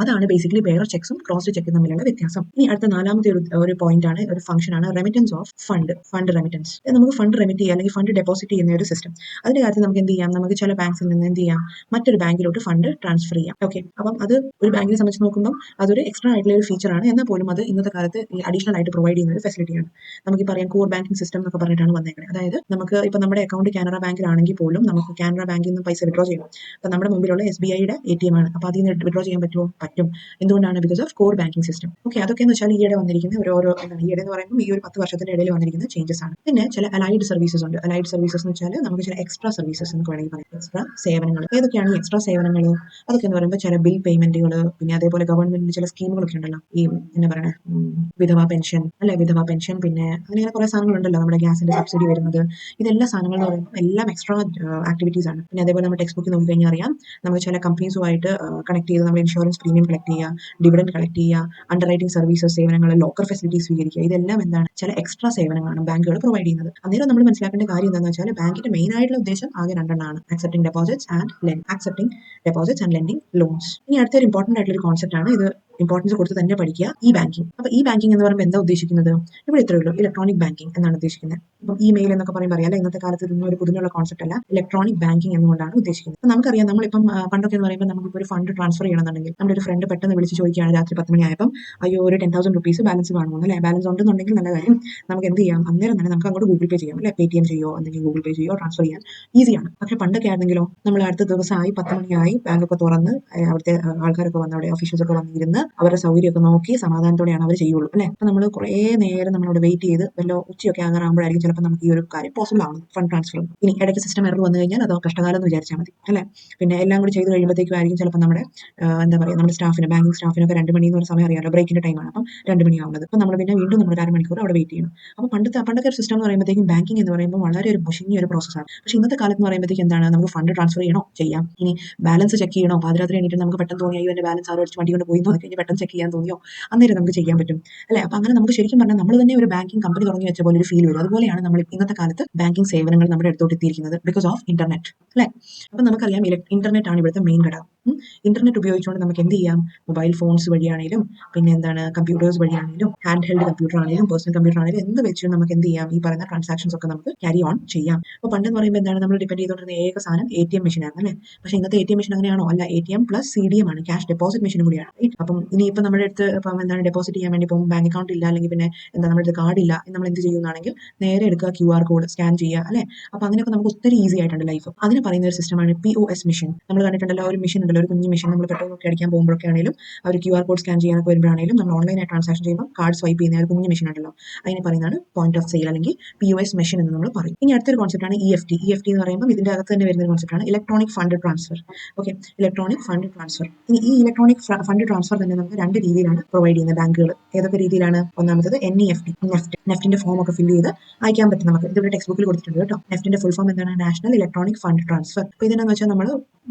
അതാണ് ബേസിക്കലി ബെയറർ ചെക്സും ക്രോസ്ഡ് ചെക്കും തമ്മിലുള്ള വ്യത്യാസം. ഇനി അടുത്ത നാലാമത്തെ ഒരു പോയിന്റ് ആണ്, ഒരു ഫംഗ്ഷൻ ആണ് റെമിറ്റൻസ് ഓഫ് ഫണ്ട് റെമിറ്റൻസ്. നമുക്ക് ഫണ്ട് റെമിറ്റ് ചെയ്യുക അല്ലെങ്കിൽ ഫണ്ട് ഡെപ്പോസിറ്റ് ചെയ്യുന്ന ഒരു സിസ്റ്റം. അതിന്റെ കാര്യത്തിൽ നമുക്ക് എന്ത് ചെയ്യാം? നമുക്ക് ചില ബാങ്ക്സിൽ നിന്ന് എന്ത് ചെയ്യാം? മറ്റൊരു ബാങ്കിലോട്ട് ഫണ്ട് ട്രാൻസ്ഫർ ചെയ്യാം. ഓക്കെ, അപ്പം അത് ഒരു ബാങ്കിനെ സംബന്ധിച്ച് നോക്കുമ്പോൾ അതൊരു എക്സ്ട്രാ ആയിട്ടുള്ള ഒരു ഫീച്ചർ ആണ്. എന്നാൽ പോലും അത് ഇന്നത്തെ കാലത്ത് അഡീഷണൽ ആയിട്ട് പ്രൊവൈഡ് ചെയ്യുന്ന ഒരു ഫെസിലിറ്റിയാണ്. നമുക്ക് പറയാം കോർ ബാങ്കിങ് സിസ്റ്റം എന്നൊക്കെ പറഞ്ഞിട്ടാണ് വന്നേക്കുന്നത്. അതായത് നമുക്ക് ഇപ്പൊ നമ്മുടെ അക്കൗണ്ട് കാനറ ബാങ്കിലാണെങ്കിൽ പോലും നമുക്ക് കാനറ ബാങ്കിൽ നിന്ന് പൈസ വിഡ്രോ ചെയ്യണം. അപ്പൊ നമ്മുടെ മുമ്പിലുള്ള SBIയുടെ ATM ആണ്. അപ്പോൾ അതിൽ നിന്ന് വിഡ്രോ ചെയ്യാൻ പറ്റുമോ? പറ്റും. എന്തുകൊണ്ടാണ്? Because of core banking system. Okay, അതൊക്കെ എന്ന് വെച്ചാൽ ഈയിടെ വന്നിരിക്കുന്ന ഈയിടെ എന്ന് പറയുമ്പോൾ ഈ ഒരു 10 വർഷത്തിന്റെ ഇടയിൽ വന്നിരിക്കുന്ന ചേഞ്ചസ് ആണ്. പിന്നെ ചില അലൈഡ് സർവീസസ് ഉണ്ട്. അലൈഡ് സർവീസസ് എന്ന് വെച്ചാൽ നമുക്ക് ചില എക്സ്ട്രാ സർവീസസ് എന്ന് വേണമെങ്കിൽ പറയാം. എക്സ്ട്രാ സേവനങ്ങൾ. ഏതൊക്കെയാണ് ഈ എക്സ്ട്രാ സേവനങ്ങൾ? അതൊക്കെ എന്ന് പറയുമ്പോൾ ചില ബിൽ പേയ്മെന്റുകൾ, പിന്നെ അതേപോലെ ഗവൺമെന്റിന് ചില സ്കീമുകളൊക്കെ ഉണ്ടല്ലോ, ഈ എന്താ പറയുക വിധവാ പെൻഷൻ അല്ലെ, വിധവാ പെൻഷൻ, പിന്നെ അങ്ങനെ കുറെ സാധനങ്ങളുണ്ടല്ലോ, നമ്മുടെ ഗ്യാസിന്റെ സബ്സിഡി വരുന്നത്. ഇതെല്ലാം സാധനങ്ങൾ എന്ന് പറയുമ്പോൾ എല്ലാം എക്സ്ട്രാ ആക്ടിവിറ്റീസ് ആണ്. പിന്നെ അതേപോലെ നമ്മൾ ടെക്സ്റ്റ് ബുക്ക് നോക്കിക്കഴിഞ്ഞാൽ അറിയാം, നമുക്ക് ചില കമ്പനീസുമായിട്ട് കണക്ട് ചെയ്ത് നമ്മൾ ഇൻഷുറൻസ് പ്രീമിയം കളക്ട് ചെയ്യുക, ഡിവിഡൻഡ് കളക്ട് ചെയ്യുക, അണ്ടർ റൈറ്റിംഗ് സർവീസസ് സേവനങ്ങൾ, ലോക്കർ ഫെസിലിറ്റീസ് സ്വീകരിക്കുക. ഇതെല്ലാം എന്താണ്? ചില എക്സ്ട്രാ സേവനങ്ങളാണ് ബാങ്കുകൾ പ്രൊവൈഡ് ചെയ്യുന്നത്. അന്നേരം നമ്മൾ മനസ്സിലാക്കേണ്ട കാര്യം എന്താണെന്ന് വെച്ചാൽ ബാങ്കിന്റെ മെയിൻ ആയിട്ടുള്ള ഉദ്ദേശം ആകെ 2 എണ്ണമാണ്: accepting deposits and lending loans. ഇനി അടുത്തൊരു ഇമ്പോർട്ടന്റ് ആയിട്ടുള്ള ഒരു കോൺസെപ്റ്റ് ആണ് ഇത്. ഇമ്പോർട്ടൻസ് കൊടുത്ത് തന്നെ പഠിക്കുക ഈ ബാങ്കിങ്. അപ്പോൾ ഈ ബാങ്കിങ് എന്ന് പറയുമ്പോൾ എന്താ ഉദ്ദേശിക്കുന്നത്? ഇവിടെ ഇത്രയേ ഉള്ളൂ, ഇലക്ട്രോണിക് ബാങ്കിങ് എന്നാണ് ഉദ്ദേശിക്കുന്നത്. ഇപ്പം ഇമെയിൽ എന്നൊക്കെ പറയുമ്പോൾ അറിയാം, ഇന്നത്തെ കാലത്ത് ഇതൊന്നും ഒരു പുതുമയുള്ള കോൺസെപ്റ്റ് അല്ല, ഇലക്ട്രോണിക് ബാങ്കിങ് എന്നുകൊണ്ടാണ് ഉദ്ദേശിക്കുന്നത്. അപ്പോൾ നമുക്കറിയാം, നമ്മളിപ്പം പണ്ടൊക്കെ എന്ന് പറയുമ്പോൾ നമുക്കിപ്പോൾ ഒരു ഫണ്ട് ട്രാൻസ്ഫർ ചെയ്യണമെന്നുണ്ടെങ്കിൽ നമ്മുടെ ഒരു ഫ്രണ്ട് പെട്ടെന്ന് വിളിച്ച് ചോദിക്കുകയാണ് രാത്രി 10 മണിയായപ്പം, അയ്യോ ഒരു 10,000 റുപ്പീസ് ബാലൻസ് കാണുമോ അല്ലേ? ബാലൻസ് ഉണ്ടെന്നുണ്ടെങ്കിൽ നല്ല കാര്യം, നമുക്ക് എന്ത് ചെയ്യാം, അന്നേരം തന്നെ നമുക്ക് അങ്ങോട്ട് ഗൂഗിൾ പേ ചെയ്യാം അല്ലെ, പേടിഎം ചെയ്യോ അല്ലെങ്കിൽ ഗൂഗിൾ പേ ചെയ്യോ ട്രാൻസ്ഫർ ചെയ്യാൻ ഈസിയാണ്. പക്ഷെ പണ്ടൊക്കെ ആയിരുന്നെങ്കിലോ, നമ്മൾ അടുത്ത ദിവസമായി 10 മണിയായി ബാങ്കൊക്കെ തുറന്ന് അവിടുത്തെ ആൾക്കാരൊക്കെ വന്ന് അവിടെ ഓഫീഷ്യൽസ് ഒക്കെ വന്നിരുന്ന് അവരുടെ സൗകര്യമൊക്കെ നോക്കി സമാധാനത്തോടെയാണ് അവർ ചെയ്യുള്ളൂ അല്ലെ. അപ്പോൾ നമ്മൾ കുറേ നേരം നമ്മളവിടെ വെയിറ്റ് ചെയ്ത് വല്ല ഉച്ചയൊക്കെ ആകാറാകുമ്പോഴായിരിക്കും ചിലപ്പോൾ നമുക്ക് ഈ ഒരു കാര്യം പോസിബിൾ ആവുന്നത്, ഫണ്ട് ട്രാൻസ്ഫർ. ഇനി ഇടയ്ക്ക് സിസ്റ്റം എറർ വന്നു കഴിഞ്ഞാൽ അതോ കഷ്ടകാലം എന്ന് വിചാരിച്ചാൽ മതി അല്ലെ. പിന്നെ എല്ലാം കൂടി ചെയ്ത് കഴിയുമ്പോഴത്തേക്കും ആയിരിക്കും ചിലപ്പോൾ നമ്മുടെ എന്താ പറയുക, നമ്മുടെ സ്റ്റാഫിന്, ബാങ്കിങ് സ്റ്റാഫിനൊക്കെ 2 മണി എന്നൊരു സമയം അറിയാമല്ലോ, ബ്രേക്കിന്റെ ടൈമാണ്. അപ്പം 2 മണിയാവുന്നത്. അപ്പോൾ നമ്മൾ പിന്നെ വീണ്ടും നമ്മൾ 1/2 മണിക്കൂർ അവിടെ വെയിറ്റ് ചെയ്യണം. അപ്പോൾ പണ്ടൊക്കെ ഒരു സിസ്റ്റം എന്ന് പറയുമ്പോഴത്തേക്കും ബാങ്കിങ് എന്ന് പറയുമ്പോൾ വളരെ ഒരു മുഷിഞ്ഞ ഒരു പ്രോസസ്സാണ്. പക്ഷേ ഇന്നത്തെ കാലത്ത് എന്ന് പറയുമ്പോഴത്തേക്കും എന്താണ്, നമുക്ക് ഫണ്ട് ട്രാൻസ്ഫർ ചെയ്യണോ ചെയ്യാം, ഇനി ബാലൻസ് ചെക്ക് ചെയ്യണോ, പാതിരാത്രി എണീറ്റ് നമുക്ക് പെട്ടെന്ന് തോന്നിയോ എൻ്റെ ബാലൻസ് ആരോ അടിച്ച് വണ്ടി കൊണ്ട് പോയി നോക്കി കഴിഞ്ഞ് പെട്ടെന്ന് ചെക്ക് ചെയ്യാൻ തോന്നിയോ, അന്നേരം നമുക്ക് ചെയ്യാൻ പറ്റും അല്ലേ. അപ്പോൾ അങ്ങനെ നമുക്ക് ശരിക്കും പറഞ്ഞാൽ നമ്മൾ തന്നെ ഒരു ബാങ്കിങ് കമ്പനി തുടങ്ങി വെച്ച പോലെ ഒരു ഫീൽ വരും. അതുപോലെയാണ് നമ്മൾ ഇന്നത്തെ കാലത്ത് ബാങ്കിങ് സേവനങ്ങൾ നമ്മുടെ അടുത്തോട്ട് എത്തിയിരിക്കുന്നത്, ബിക്കോസ് ഓഫ് ഇന്റർനെറ്റ് അല്ലേ. അപ്പം നമുക്കറിയാം ഇന്റർനെറ്റ് ആണ് ഇവിടുത്തെ മെയിൻ ഘടകം. ഇന്റർനെറ്റ് ഉപയോഗിച്ചുകൊണ്ട് നമുക്ക് എന്ത് ചെയ്യാം, മൊബൈൽ ഫോൺസ് വഴിയാണെങ്കിലും പിന്നെ എന്താണ് കമ്പ്യൂട്ടേഴ്സ് വഴിയാണെങ്കിലും ഹാൻഡ് ഹെൽഡ് കമ്പ്യൂട്ടർ ആണെങ്കിലും പേഴ്സണൽ കമ്പ്യൂട്ടർ ആണെങ്കിലും എന്ത് വെച്ചും നമുക്ക് എന്ത് ചെയ്യാം, ഈ പറയുന്ന ട്രാൻസാക്ഷൻസ് ഒക്കെ നമുക്ക് ക്യാരി ഓൺ ചെയ്യാം. അപ്പോൾ പണ്ടെന്ന് പറയുമ്പോൾ എന്താണ്, നമ്മൾ ഡിപെൻഡ് ചെയ്തുകൊണ്ടിരുന്ന ഏക സാധനം ATM മെഷീൻ ആയിരുന്നു അല്ലേ. പക്ഷേ ഇന്നത്തെ ATM മെഷീൻ അങ്ങനെയാണോ? അല്ല, ATM പ്ലസ് CDM ആണ്, ക്യാഷ് ഡെപ്പോസിറ്റ് മെഷീൻ കൂടിയാണ്. അപ്പം ഇനിയിപ്പോൾ നമ്മുടെ അടുത്ത് ഇപ്പം എന്താണ് ഡെപ്പോസിറ്റ് ചെയ്യാൻ വേണ്ടി ഇപ്പം ബാങ്ക് അക്കൗണ്ട് ഇല്ല, അല്ലെങ്കിൽ പിന്നെ എന്താ നമ്മുടെ അടുത്ത് കാർഡ് ഇല്ല, നമ്മൾ എന്ത് ചെയ്യുന്നതാണെങ്കിൽ നേരെ എടുക്കുക, QR കോഡ് സ്കാൻ ചെയ്യുക അല്ലേ. അപ്പോൾ അങ്ങനെയൊക്കെ നമുക്ക് ഒത്തിരി ഈസി ആയിട്ടുണ്ട് ലൈഫ്. അതിന് പറയുന്ന ഒരു സിസ്റ്റമാണ് POS മെഷീൻ. നമ്മൾ കണ്ടിട്ടുണ്ടല്ലോ, ഒരു മെഷീൻ ഉണ്ടല്ലോ, ഒരു കുഞ്ഞു മെഷീൻ, നമ്മൾ പെട്രോൾ ഒക്കെ അടിക്കാൻ പോകുമ്പോഴൊക്കെ ആണെങ്കിലും അവർ QR കോഡ് സ്കാൻ ചെയ്യാനൊക്കെ വരുമ്പോഴാണെങ്കിലും നമ്മൾ ഓൺലൈനായി ട്രാൻസാക്ഷൻ ചെയ്യുമ്പോൾ കാർഡ് സ്വൈപ്പ് ചെയ്യുന്ന ഒരു കുഞ്ഞു മെഷീൻ ഉണ്ടല്ലോ, അതിനെ പറയുന്നതാണ് പോയിന്റ് ഓഫ് സെയിൽ അല്ലെങ്കിൽ POS മെഷീൻ എന്ന് നമ്മൾ പറയും. ഇനി അടുത്തൊരു കോൺസെപ്റ്റാണ് EFT. EFT എന്ന് പറയുമ്പോൾ ഇതിന്റെ അകത്ത് തന്നെ വരുന്ന ഒരു കോൺസെപ്റ്റാണ് electronic fund transfer. Okay, electronic fund transfer. ഇനി ഈ ഇലക്ട്രോണിക് ഫണ്ട് ട്രാൻസ്ഫർ തന്നെ നമുക്ക് 2 രീതിയിലാണ് പ്രൊവൈഡ് ചെയ്യുന്നത് ബാങ്കുകൾ. ഏതൊക്കെ രീതിയിലാണ്? ഒന്നാമത്തത് NEFT, നെഫ്റ്റിന്റെ ഫോം ഒക്കെ ഫില്ല് ചെയ്ത് അയക്കാൻ പറ്റും നമുക്ക്. ഇതിവിടെ ടെക്സ്റ്റ് ബുക്കിൽ കൊടുത്തിട്ടുണ്ട് കേട്ടോ. നെഫ്റ്റിന്റെ ഫുൾ ഫോം എന്താണ്? National electronic fund transfer. അപ്പോൾ ഇതിനെന്ന് വെച്ചാൽ നമ്മൾ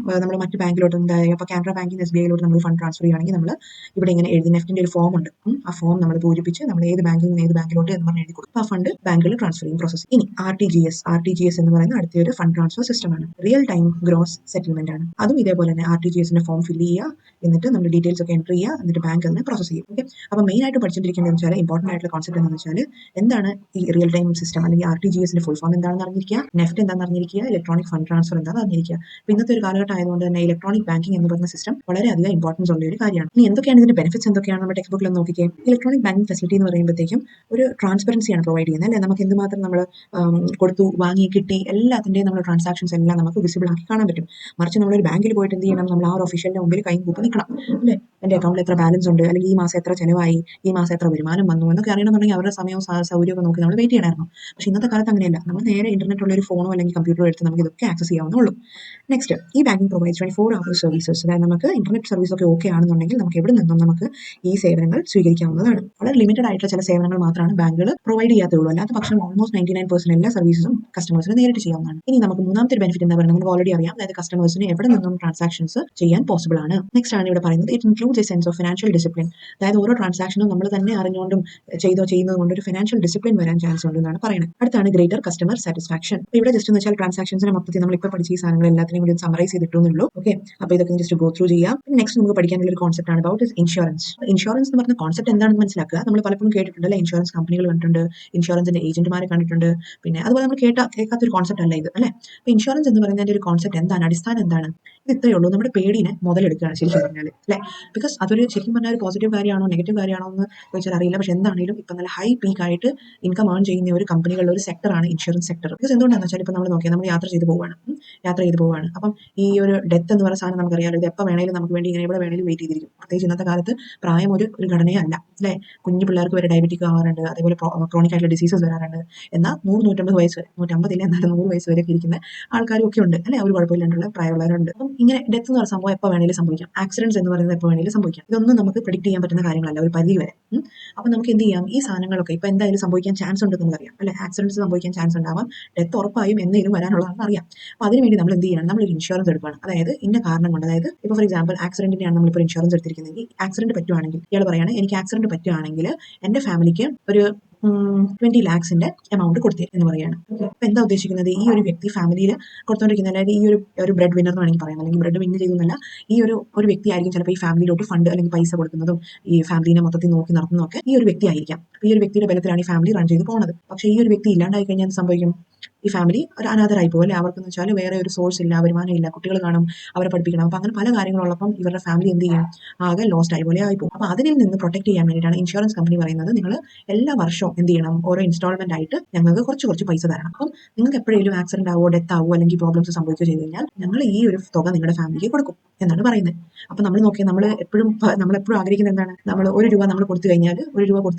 മറ്റ് ബാങ്കിലോട്ട് എന്തായാലും ഇപ്പോൾ കാനറ ബാങ്കിങ് SBIയിലോട്ട് നമ്മൾ ഫണ്ട് ട്രാൻസ്ഫർ ചെയ്യുകയാണെങ്കിൽ നമ്മൾ ഇവിടെ ഇങ്ങനെ എഴുതി നെഫ്റ്റിന്റെ ഒരു ഫോം ഉണ്ട്, ആ ഫോം നമ്മൾ പൂരിപ്പിച്ച് നമ്മൾ ഏത് ബാങ്കിൽ നിന്ന് ഏത് ബാങ്കിലോട്ട് എന്ന് പറഞ്ഞ് എഴുതി കൊടുക്കും. ആ ഫണ്ട് ബാങ്കിൽ ട്രാൻസ്ഫർ ചെയ്യും പ്രോസസ്. ഇനി RTGS എന്ന് പറയുന്ന അടുത്തൊരു ഫണ്ട് ട്രാൻസ്ഫർ സിസ്റ്റമാണ്. റിയൽ ടൈം ഗ്രോസ് സെറ്റിൽമെന്റ് ആണ്. അതും ഇതേപോലെ തന്നെ RTGSന്റെ ഫോം ഫില്ല് ചെയ്യുക, എന്നിട്ട് നമ്മൾ ഡീറ്റെയിൽസ് ഒക്കെ എൻ്റർ ചെയ്യുക, എന്നിട്ട് ബാങ്ക് അതിനെ പ്രോസസ് ചെയ്യും. ഓക്കെ, അപ്പോൾ മെയിൻ ആയിട്ട് പഠിച്ചിരിക്കുന്നത് വെച്ചാൽ ഇമ്പോർട്ടൻ്റ് ആയിട്ടുള്ള കോൺസെപ്റ്റ് എന്താണെന്ന് വെച്ചാൽ എന്താണ് ഈ റിയൽ ടൈം സിസ്റ്റം അല്ലെങ്കിൽ RTGSന്റെ ഫുൾ ഫോം എന്താണെന്ന് അറിഞ്ഞിരിക്കുക, നെഫ്റ്റ് എന്താണെന്ന് അറിഞ്ഞിരിക്കുക, ഇലക്ട്രോണിക് ഫണ്ട് ട്രാൻസ്ഫർ എന്താണെന്ന് അറിഞ്ഞിരിക്കുക. അപ്പോൾ ഇന്നത്തെ ഒരു കാലഘട്ടം ആയതുകൊണ്ട് തന്നെ ഇലക്ട്രോണിക് ബാങ്കിങ് എന്ന് പറയുന്ന സിസ്റ്റം വളരെയധികം ഇമ്പോർട്ടൻസ് ഉള്ള ഒരു കാര്യമാണ്. ഇനി എന്തൊക്കെയാണ് ഇതിന്റെ ബെനിഫിറ്റ്സ്, എന്തൊക്കെയാണ് നമ്മുടെ ടെക്സ്റ്റ് ബുക്കിൽ നോക്കിക്കേ. ഇലക്ട്രോണിക് ബാങ്കിങ് ഫെസിലിറ്റി എന്ന് പറയുമ്പോഴത്തേക്കും ഒരു ട്രാൻസ്പെറൻസിയാണ് പ്രൊവൈഡ് ചെയ്യുന്നത് അല്ലേ. നമുക്ക് എന്തുമാത്രം നമ്മൾ കൊടുത്തു വാങ്ങി കിട്ടി എല്ലാത്തിൻ്റെയും നമ്മൾ ട്രാൻസാക്ഷൻസ് എല്ലാം നമുക്ക് വിസിബിൾ ആക്കി കാണാൻ പറ്റും. മറിച്ച് നമ്മളൊരു ബാങ്കിൽ പോയിട്ട് എന്ത് ചെയ്യണം, നമ്മൾ ആ ഒരു ഒഫീഷ്യലിന്റെ മുമ്പിൽ കൈ കൂപ്പി നിൽക്കണം അല്ലേ. എൻ്റെ അക്കൗണ്ടിൽ എത്ര ബാലൻസ് ഉണ്ട്, അല്ലെങ്കിൽ ഈ മാസം എത്ര ചിലവായി, ഈ മാസം എത്ര വരുമാനം വന്നു എന്നൊക്കെ അറിയണമെന്നുണ്ടെങ്കിൽ അവരുടെ സമയവും സൗകര്യമൊക്കെ നോക്കി നമ്മൾ വെയിറ്റ് ചെയ്യണമായിരുന്നു. പക്ഷേ ഇന്നത്തെ കാലത്ത് അങ്ങനെയല്ല, നമ്മൾ നേരെ ഇന്റർനെറ്റ് ഉള്ള ഒരു ഫോണോ അല്ലെങ്കിൽ കമ്പ്യൂട്ടറോ എടുത്ത് നമുക്ക് ഇതൊക്കെ ആക്സസ് ചെയ്യാവുന്നുള്ളൂ. നെക്സ്റ്റ്, ഈ ബാങ്കിങ് പ്രൊവൈഡ്സ് 24 hours സർവീസസ്. അതായത് നമുക്ക് ഇന്റർനെറ്റ് സർവീസ് ഒക്കെ ഓക്കെ ആണെന്നുണ്ടെങ്കിൽ നമുക്ക് എവിടെ നിന്നും നമുക്ക് ഈ സേവനങ്ങൾ സ്വീകരിക്കാവുന്നതാണ്. വളരെ ലിമിറ്റഡ് ആയിട്ടുള്ള ചില സേവനങ്ങൾ മാത്രമാണ് ബാങ്കുകൾ പ്രൊവൈഡ് ചെയ്യാത്തുള്ളൂ. അല്ലാത്ത പക്ഷം ഓൾമോസ്റ്റ് 99% എല്ലാ സർവീസും കസ്റ്റമേഴ്സിന് നേരിട്ട് ചെയ്യാവുന്നതാണ്. ഇനി നമുക്ക് മൂന്നാമത്തെ ഒരു ബെനിഫിറ്റ് എന്താ പറയുന്നത്, നമുക്ക് ഓൾറെഡി അറിയാം, അതായത് കസ്റ്റമേഴ്സിന് എവിടെ നിന്നും ട്രാൻസാക്ഷൻസ് ചെയ്യാൻ പോസിബിൾ ആണ്. നെക്സ്റ്റ് ആണ് ഇവിടെ പറയുന്നത്, it includes A sense of financial discipline. അതായത് ഓരോ ട്രാൻസാക്ഷനും നമ്മൾ തന്നെ അറിഞ്ഞുകൊണ്ടും ചെയ്യുന്നത് കൊണ്ട് ഒരു ഫിനാൻഷ്യൽ ഡിസിപ്ലിൻ വരാൻ ചാൻസ് ഉണ്ട് എന്നാണ് പറയുന്നത്. അടുത്താണ് ഗ്രേറ്റർ കസ്റ്റമർ സാറ്റിസ്ഫാക്ഷൻ. ഇവിടെ ജസ്റ്റ് എന്ന് വെച്ചാൽ ട്രാൻസാക്ഷൻസിനെ മൊത്തത്തിൽ നമ്മൾ ഇപ്പോൾ പഠിച്ച ഈ സാധനങ്ങൾ എല്ലാത്തിനെയും കൂടി സമറൈസ് ചെയ്തിട്ടുള്ളൂ. ഓക്കെ, അപ്പോൾ ഇതൊക്കെ ജസ്റ്റ് ഗോ ത്രൂ ചെയ്യാം. നെക്സ്റ്റ് നമുക്ക് പഠിക്കാനുള്ള ഒരു കോൺസെപ്റ്റ് ആണ് അബൌട്ട് ഇൻഷുറൻസ്. ഇൻഷുറൻസ് എന്ന് പറഞ്ഞ കോൺസെപ്റ്റ് എന്താണെന്ന് മനസ്സിലാക്കുക. നമ്മൾ പലപ്പോഴും കേട്ടിട്ടുണ്ടല്ലേ, ഇൻഷുറൻസ് കമ്പനികൾ കണ്ടിട്ടുണ്ട്, ഇൻഷുറൻസിന്റെ ഏജന്റുമാരെ കണ്ടിട്ടുണ്ട്. പിന്നെ അതുപോലെ നമ്മൾ കേൾക്കാത്തൊരു കോൺസെപ്റ്റ് അല്ല ഇത് അല്ലേ. അപ്പോൾ ഇൻഷുറൻസ് എന്ന് പറയുന്നതിന്റെ ഒരു കോൺസെപ്റ്റ് എന്താണ്, അടിസ്ഥാനം എന്താണ്? ഇത് ഇത്രയേ ഉള്ളൂ, നമ്മുടെ പേടിനെ മുതലെടുക്കുകയാണ് ശരിക്കും പറഞ്ഞാൽ അല്ലേ. ബിക്കോസ് അതൊരു ശരിക്കും പറഞ്ഞാൽ ഒരു പോസിറ്റീവ് കാര്യമാണോ നെഗറ്റീവ് കാര്യമാണോ എന്ന് ചോദിച്ചാൽ അറിയില്ല. പക്ഷേ എന്താണെങ്കിലും ഇപ്പം നല്ല ഹൈ പീക്ക് ആയിട്ട് ഇൻകം ഏൺ ചെയ്യുന്ന ഒരു കമ്പനികളുടെ ഒരു സെക്ടറാണ് ഇൻഷുറൻസ് സെക്ടർ. ബിക്കോസ് എന്തുകൊണ്ടാണെന്ന് വെച്ചാൽ ഇപ്പോൾ നമ്മൾ നോക്കിയാൽ നമ്മൾ യാത്ര ചെയ്ത് പോവുകയാണ്. അപ്പം ഈ ഒരു ഡെത്ത് എന്ന് പറയുന്ന സാധനം നമുക്കറിയാലോ, ഇത് എപ്പോൾ വേണേലും നമുക്ക് വേണ്ടി ഇങ്ങനെ എവിടെ വേണേലും വെയിറ്റ് ചെയ്തിരിക്കും. പ്രത്യേകിച്ച് ഇന്നത്തെ കാലത്ത് പ്രായം ഒരു ഘടനയല്ല അല്ലേ. കുഞ്ഞു പിള്ളേർക്ക് വരെ ഡയബറ്റിക് ആവാറുണ്ട്, അതേപോലെ ക്രോണിക് ആയിട്ടുള്ള ഡിസീസസ് വരാറുണ്ട്. എന്നാൽ 100-150 വയസ്സ് വരെ, 150 ഇല്ല എന്നാലും 100 വയസ്സ് വരെ ഇരിക്കുന്ന ആൾക്കാരും ഒക്കെ ഉണ്ട് അല്ലെ, ഒരു കുഴപ്പമില്ലാണ്ടുള്ള പ്രായമുള്ളവരുണ്ട്. അപ്പം ഇങ്ങനെ ഡെത്ത് എന്ന് പറയുന്ന സംഭവം എപ്പോൾ വേണേലും സംഭവിക്കാം. ആക്സിഡൻസ് എന്ന് പറയുന്നത് എപ്പോൾ വേണേലും സംഭവിക്കാം. ഇതൊന്നും നമുക്ക് പ്രെഡിക്റ്റ് ചെയ്യാൻ പറ്റുന്ന കാര്യങ്ങളല്ല ഒരു പരിധി വരെ. അപ്പം നമുക്ക് എന്ത് ചെയ്യാം, ഈ സാധനങ്ങളൊക്കെ ഇപ്പം എന്തായാലും സംഭവിക്കാൻ ചാൻസ് ഉണ്ടെന്ന് നമുക്കറിയാം അല്ലെ. ആക്സിഡൻസ് സംഭവിക്കാൻ ചാൻസ് ഉണ്ടാവാം, ഡെത്ത് ഉറപ്പായും എന്നേലും വരാനുള്ളതാണെന്ന് അറിയാം. അപ്പോൾ അതിനുവേണ്ടി നമ്മൾ എന്ത് ചെയ്യണം, നമ്മളൊരു ഇൻഷുറൻസ് എടുക്കണം. അതായത് ഇന്ന കാരണം കൊണ്ട്, അതായത് ഇപ്പോൾ ഫോർ എക്സാമ്പിൾ ആക്സിഡന്റിനെയാണ് നമ്മളിപ്പോൾ ഇൻഷുറൻസ് എടുത്തിരിക്കുന്നതെങ്കിൽ, ആക്സിഡന്റ് പറ്റുവാണെങ്കിൽ ഇയാൾ പറയുകയാണ്, എനിക്ക് ആക്സിഡന്റ് പറ്റുവാണെങ്കിൽ എൻ്റെ ഫാമിലിക്ക് ഒരു 20 lakhs എമൗണ്ട് കൊടുത്തേ എന്ന് പറയുകയാണ്. അപ്പൊ എന്താ ഉദ്ദേശിക്കുന്നത്, ഈ ഒരു വ്യക്തി ഫാമിലിയിൽ കൊടുത്തോണ്ടിരിക്കുന്ന, അതായത് ഈ ഒരു ബ്രെഡ് വിന്നർ എന്ന് വേണമെങ്കിൽ പറയാം, അല്ലെങ്കിൽ ബ്രെഡ് വിൻ ചെയ്യുന്നല്ല, ഈ ഒരു വ്യക്തി ആയിരിക്കും ചിലപ്പോൾ ഈ ഫാമിലിയിലോട്ട് ഫണ്ട് അല്ലെങ്കിൽ പൈസ കൊടുക്കുന്നതും ഈ ഫാമിലിനെ മൊത്തത്തിൽ നോക്കി നടത്തുന്നതൊക്കെ ഈ ഒരു വ്യക്തി ആയിരിക്കാം. ഈ ഒരു വ്യക്തിയുടെ ബലത്തിലാണ് ഈ ഫാമിലി റൺ ചെയ്ത് പോകുന്നത്. പക്ഷേ ഈ ഒരു വ്യക്തി ഇല്ലാണ്ടായി കഴിഞ്ഞാൽ എന്ത് സംഭവിക്കും, ഈ ഫാമിലി ഒരു അനാഥരായി പോകും അല്ലെ. അവർക്കെന്ന് വെച്ചാൽ വേറെ ഒരു സോഴ്സ് ഇല്ല, വരുമാനം ഇല്ല, കുട്ടികൾ കാണും, അവരെ പഠിപ്പിക്കണം. അപ്പൊ അങ്ങനെ പല കാര്യങ്ങളുള്ളപ്പം ഇവരുടെ ഫാമിലി എന്ത് ചെയ്യും, ആകെ ലോസ്റ്റ് ആയി പോലെ ആയിപ്പോകും. അപ്പൊ അതിൽ നിന്ന് പ്രൊട്ടക്ട് ചെയ്യാൻ വേണ്ടിയിട്ടാണ് ഇൻഷുറൻസ് കമ്പനി പറയുന്നത്, നിങ്ങൾ എല്ലാ വർഷവും എന്ത് ചെയ്യണം, ഓരോ ഇൻസ്റ്റാൾമെന്റ് ആയിട്ട് ഞങ്ങൾക്ക് കുറച്ച് പൈസ തരണം. അപ്പം നിങ്ങൾക്ക് എപ്പോഴെങ്കിലും ആക്സിഡന്റ് ആവോ, ഡെത്ത് ആവോ, അല്ലെങ്കിൽ പ്രോബ്ലംസ് സംഭവിക്കുകയോ ചെയ്ത് കഴിഞ്ഞാൽ ഞങ്ങൾ ഈ ഒരു തുക നിങ്ങളുടെ ഫാമിലിക്ക് കൊടുക്കും എന്നാണ് പറയുന്നത്. അപ്പൊ നമ്മൾ നോക്കിയാൽ നമ്മളെപ്പോഴും ആഗ്രഹിക്കുന്നത് എന്താണ്, നമ്മൾ ₹1 നമ്മൾ കൊടുത്തു